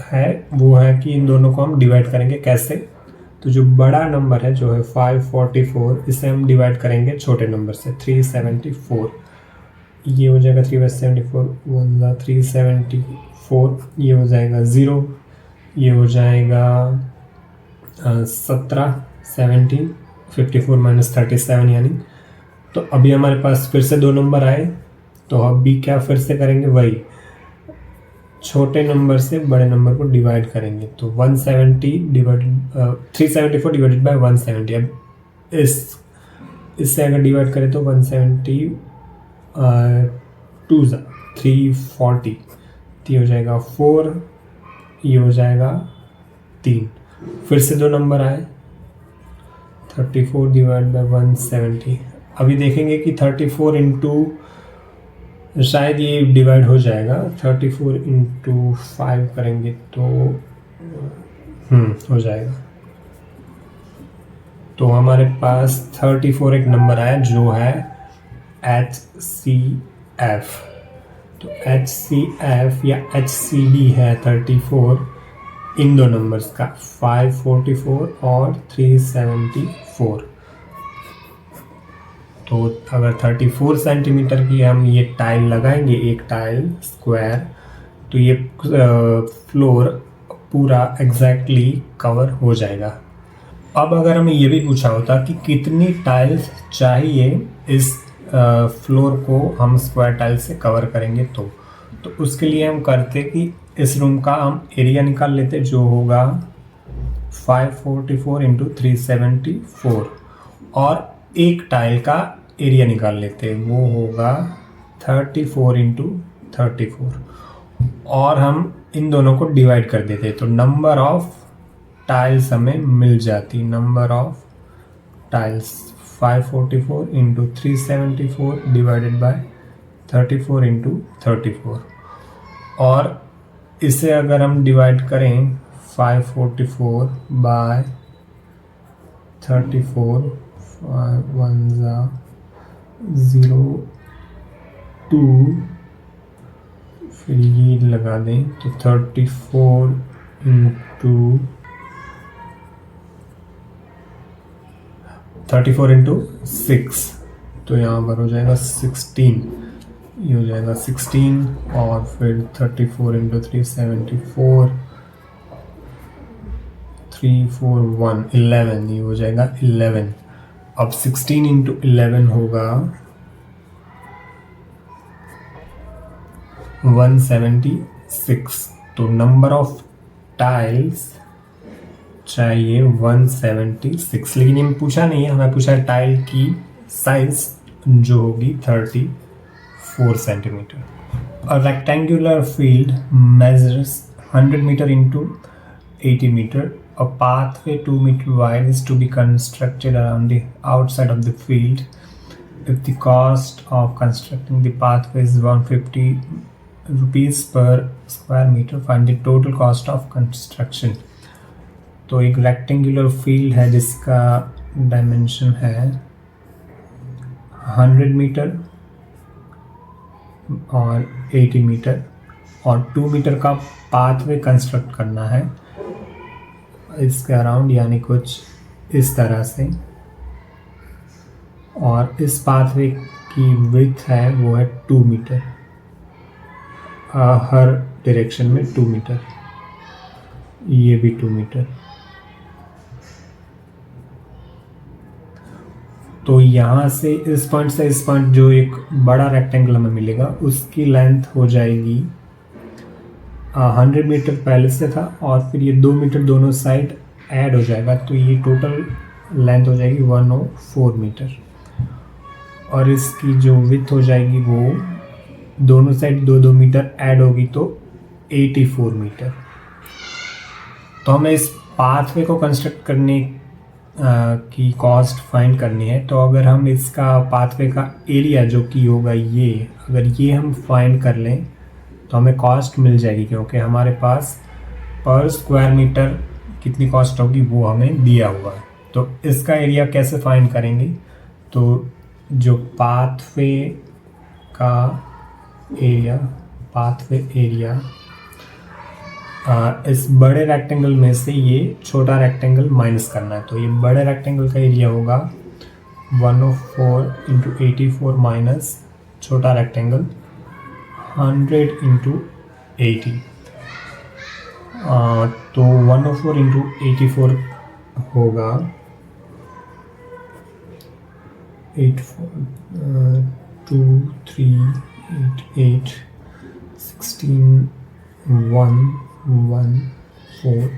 है, वो है कि इन दोनों को हम डिवाइड करेंगे। कैसे? तो जो बड़ा नंबर है जो है 544, इसे हम डिवाइड करेंगे छोटे नंबर से 374। ये हो जाएगा 3/74 1 374, ये हो जाएगा 0, ये हो जाएगा 17 17 54 माइनस 37 यानी। तो अभी हमारे पास फिर से दो नंबर आए, तो अभी क्या फिर से करेंगे, वही छोटे नंबर से बड़े नंबर को डिवाइड करेंगे। तो 374 डिवाइडेड बाय 170। अब इससे अगर डिवाइड करें तो 170 2 340, ये हो जाएगा 4, ये हो जाएगा 3। फिर से दो नंबर आए, 34 डिवाइड बाय 170। अभी देखेंगे कि 34 इंटू शायद ये डिवाइड हो जाएगा, 34 इंटू 5 करेंगे तो हो जाएगा। तो हमारे पास 34 एक नंबर आया जो है HCF। तो HCF या HCD है 34 इन दो नंबर्स का, 544 और 374। तो अगर 34 सेंटीमीटर की हम ये टाइल लगाएंगे, एक टाइल स्क्वायर, तो ये फ्लोर पूरा एग्जैक्टली कवर हो जाएगा। अब अगर हमें ये भी पूछा होता कि कितनी टाइल्स चाहिए इस फ्लोर को हम स्क्वायर टाइल से कवर करेंगे, तो उसके लिए हम करते कि इस रूम का हम एरिया निकाल लेते जो होगा 544 इंटू 374 और एक टाइल का एरिया निकाल लेते, वो होगा 34 इंटू 34 और हम इन दोनों को डिवाइड कर देते, तो नंबर ऑफ टाइल्स हमें मिल जाती। Number of tiles 544 into 374 divided by 34 into 34। और इसे अगर हम डिवाइड करें 544 बाय 34, 5 1 0 2 फिर ये लगा दें तो 34 इंटू 6, तो यहाँ पर हो जाएगा 16, ये हो जाएगा 16 और फिर 34 इंटू 3 74, 3 4 1 11, ये हो जाएगा 11। अब 16 इंटू 11 होगा 176, तो नंबर ऑफ टाइल्स चाहिए 176, लेकिन ये पूछा नहीं है, हमें पूछा है टाइल की साइज जो होगी 34 centimetre. A rectangular field measures 100 meter into 80 meter. A pathway 2 meter wide is to be constructed around the outside of the field. If the cost of constructing the pathway is 150 rupees per square meter, find the total cost of construction. तो एक rectangular field है जिसका dimension है 100 metre और 80 metre और 2 metre का pathway construct करना है इसके अराउंड, यानी कुछ इस तरह से। और इस पाथवे की विड्थ है वो है 2 मीटर, हर डायरेक्शन में 2 मीटर, ये भी 2 मीटर। तो यहाँ से इस पॉइंट जो एक बड़ा रेक्टेंगल हमें मिलेगा उसकी लेंथ हो जाएगी 100 मीटर पहले से था और फिर ये 2 मीटर दोनों साइड ऐड हो जाएगा, तो ये टोटल लेंथ हो जाएगी 104 मीटर। और इसकी जो विड्थ हो जाएगी वो दोनों साइड 2-2 मीटर ऐड होगी तो 84 मीटर। तो हमें इस पाथवे को कंस्ट्रक्ट करने की कॉस्ट फाइंड करनी है। तो अगर हम इसका पाथवे का एरिया जो कि होगा ये, अगर ये हम फाइंड कर लें तो हमें कॉस्ट मिल जाएगी, क्योंकि हमारे पास पर स्क्वायर मीटर कितनी कॉस्ट होगी वो हमें दिया हुआ है। तो इसका एरिया कैसे फाइंड करेंगे, तो जो पाथवे एरिया इस बड़े रेक्टेंगल में से ये छोटा रेक्टेंगल माइनस करना है। तो ये बड़े रेक्टेंगल का एरिया होगा 104 इंटू 84 माइनस छोटा रेक्टेंगल 100 इंटू 80। तो 104 इंटू 84 होगा 2 3 8 8 16 1 1 4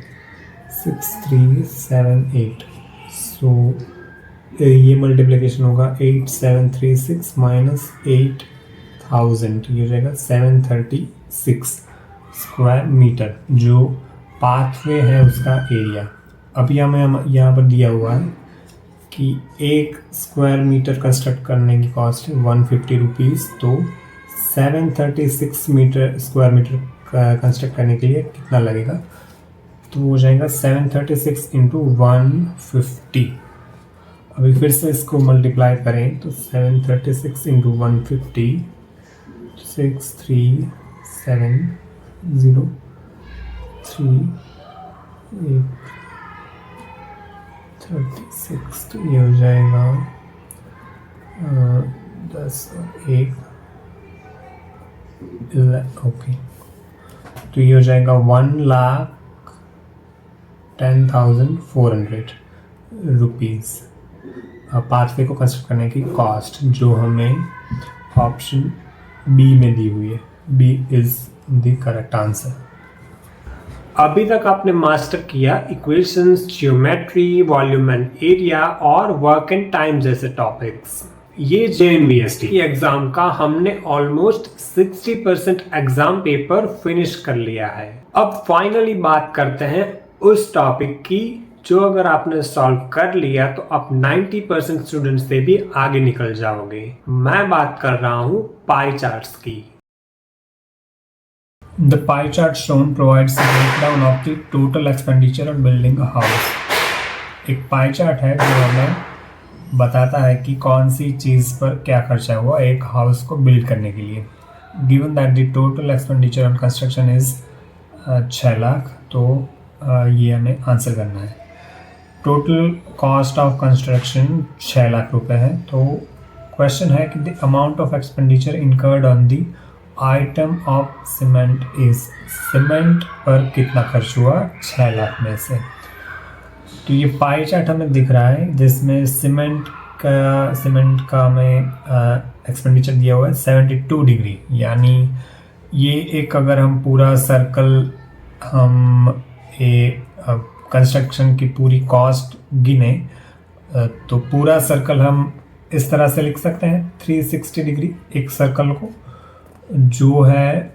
6 3 7 8। सो ये मल्टीप्लिकेशन होगा 8736 माइनस 8000, ये हो जाएगा 736 स्क्वायर मीटर जो पाथवे है उसका एरिया। अभी हमें यहाँ पर दिया हुआ है कि 1 स्क्वायर मीटर कंस्ट्रक्ट करने की कॉस्ट है 150 रुपीज़, तो 736 स्क्वायर मीटर कंस्ट्रक्ट करने के लिए कितना लगेगा, तो हो जाएगा 736 इंटू 150। अभी फिर से इसको मल्टीप्लाई करें तो 736 इंटू 150 6370 36, तो ये हो जाएगा 10 और 1 ओके, तो ये हो जाएगा 1,10,400 रुपीज़ पाथवे को कंस्ट्रक्ट करने की कॉस्ट, जो हमें ऑप्शन बी में दी हुई है। B is the correct answer. अभी तक आपने मास्टर किया equations, geometry, volume and area और वर्क एंड टाइम जैसे टॉपिक्स। ये JNBST की एग्जाम का हमने ऑलमोस्ट 60% एग्जाम पेपर फिनिश कर लिया है। अब फाइनली बात करते हैं उस टॉपिक की जो अगर आपने सॉल्व कर लिया तो आप 90% स्टूडेंट्स से भी आगे निकल जाओगे। मैं बात कर रहा हूँ पाई चार्ट्स की। The pie chart shown provides a breakdown of the total expenditure on building a house. एक पाई चार्ट है जो हमें बताता है कि कौन सी चीज़ पर क्या खर्चा हुआ एक हाउस को बिल्ड करने के लिए। Given that the total expenditure on construction is 6 lakh, तो ये हमें आंसर करना है। Total cost of construction 6 lakh रुपए है, तो क्वेश्चन है कि the amount of expenditure incurred on the item of cement is, cement पर कितना खर्च हुआ 6 लाख में से। तो ये पाई चार्ट हमें दिख रहा है जिसमें सीमेंट का हमें एक्सपेंडिचर दिया हुआ है 72 डिग्री, यानी ये एक अगर हम पूरा सर्कल हम कंस्ट्रक्शन की पूरी कॉस्ट गिने तो पूरा सर्कल हम इस तरह से लिख सकते हैं 360 डिग्री एक सर्कल को, जो है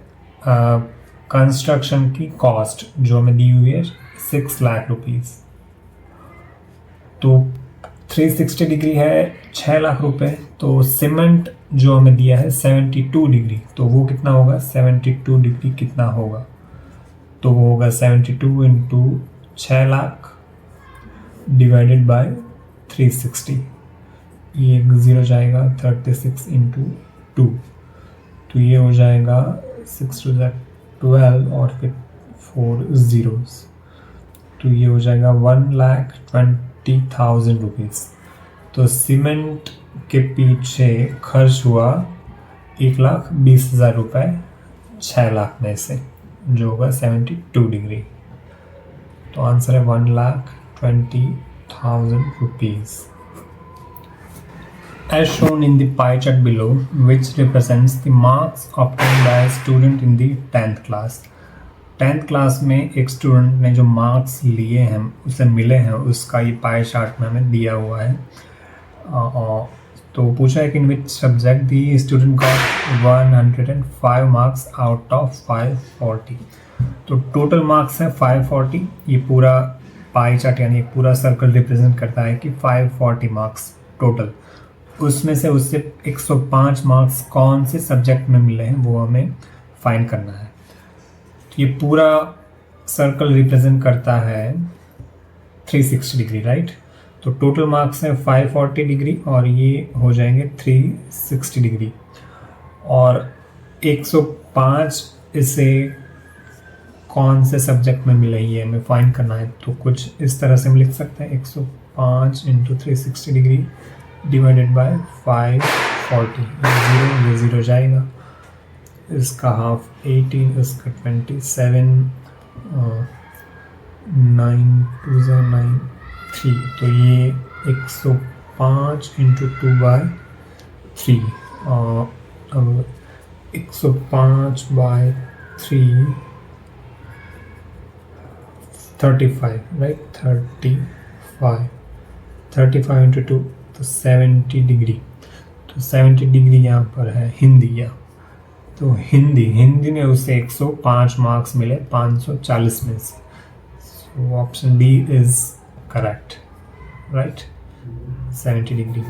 कंस्ट्रक्शन की कॉस्ट जो हमें दी हुई है 6 लाख रुपीस। तो 360 डिग्री है 6 लाख रुपए, तो सीमेंट जो हमें दिया है 72 डिग्री, तो वो कितना होगा 72 डिग्री कितना होगा, तो वो होगा 72 इंटू 6 लाख डिवाइडेड बाय 360, ये 0 जाएगा 36 इंटू 2, तो ये हो जाएगा 6 to 12 और फिर 4 zeros, तो ये हो जाएगा 1,20,000 रुपीज़। तो सीमेंट के पीछे खर्च हुआ 1,20,000 रुपये 6 लाख में से, जो होगा 72 डिग्री। तो आंसर है 1,20,000 rupees. As shown in the pie chart below, which represents the marks obtained by a student in the 10th class. 10th class में एक स्टूडेंट ने जो मार्क्स लिए हैं उसे मिले हैं, उसका ये पाई चार्ट में हमें दिया हुआ है। तो पूछा है कि in which subject the student got 105 marks out of 540। तो टोटल मार्क्स है 540, ये पूरा पाई चार्ट यानी एक पूरा सर्कल रिप्रेजेंट करता है कि 540 मार्क्स टोटल, उसमें से उससे 105 मार्क्स कौन से सब्जेक्ट में मिले हैं वो हमें फाइंड करना है। तो ये पूरा सर्कल रिप्रेजेंट करता है 360 डिग्री, राइट। तो टोटल मार्क्स हैं 540 डिग्री और ये हो जाएंगे 360 डिग्री, और 105 इसे कौन से सब्जेक्ट में मिले ये हमें फाइंड करना है। तो कुछ इस तरह से हम लिख सकते हैं 105 इंटू 360 डिग्री डिवाइडेड बाय 540, ये 0 जाएगा, इसका हाफ 18, इसका 27, 9 2 9 3, तो ये 105 इंटू 2/3, अब 105/3 35, राइट, 35 इंटू 2 तो 70 डिग्री। तो 70 डिग्री यहाँ पर है हिंदी, या तो हिंदी में उसे 105 मार्क्स मिले 540 में से। So option D is correct, right, 70 degree.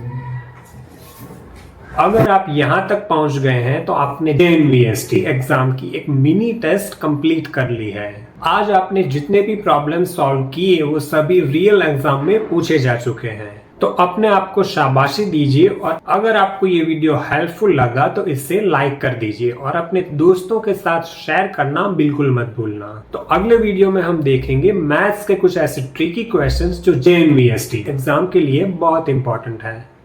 अगर आप यहाँ तक पहुंच गए हैं तो आपने JNVST एग्जाम की एक मिनी टेस्ट कंप्लीट कर ली है। आज आपने जितने भी प्रॉब्लम सॉल्व किए वो सभी रियल एग्जाम में पूछे जा चुके हैं, तो अपने आप को शाबाशी दीजिए। और अगर आपको ये वीडियो हेल्पफुल लगा तो इसे लाइक कर दीजिए और अपने दोस्तों के साथ शेयर करना बिल्कुल मत भूलना। तो अगले वीडियो में हम देखेंगे मैथ्स के कुछ ऐसे ट्रिकी क्वेश्चंस जो JNVST एग्जाम के लिए बहुत इंपॉर्टेंट है।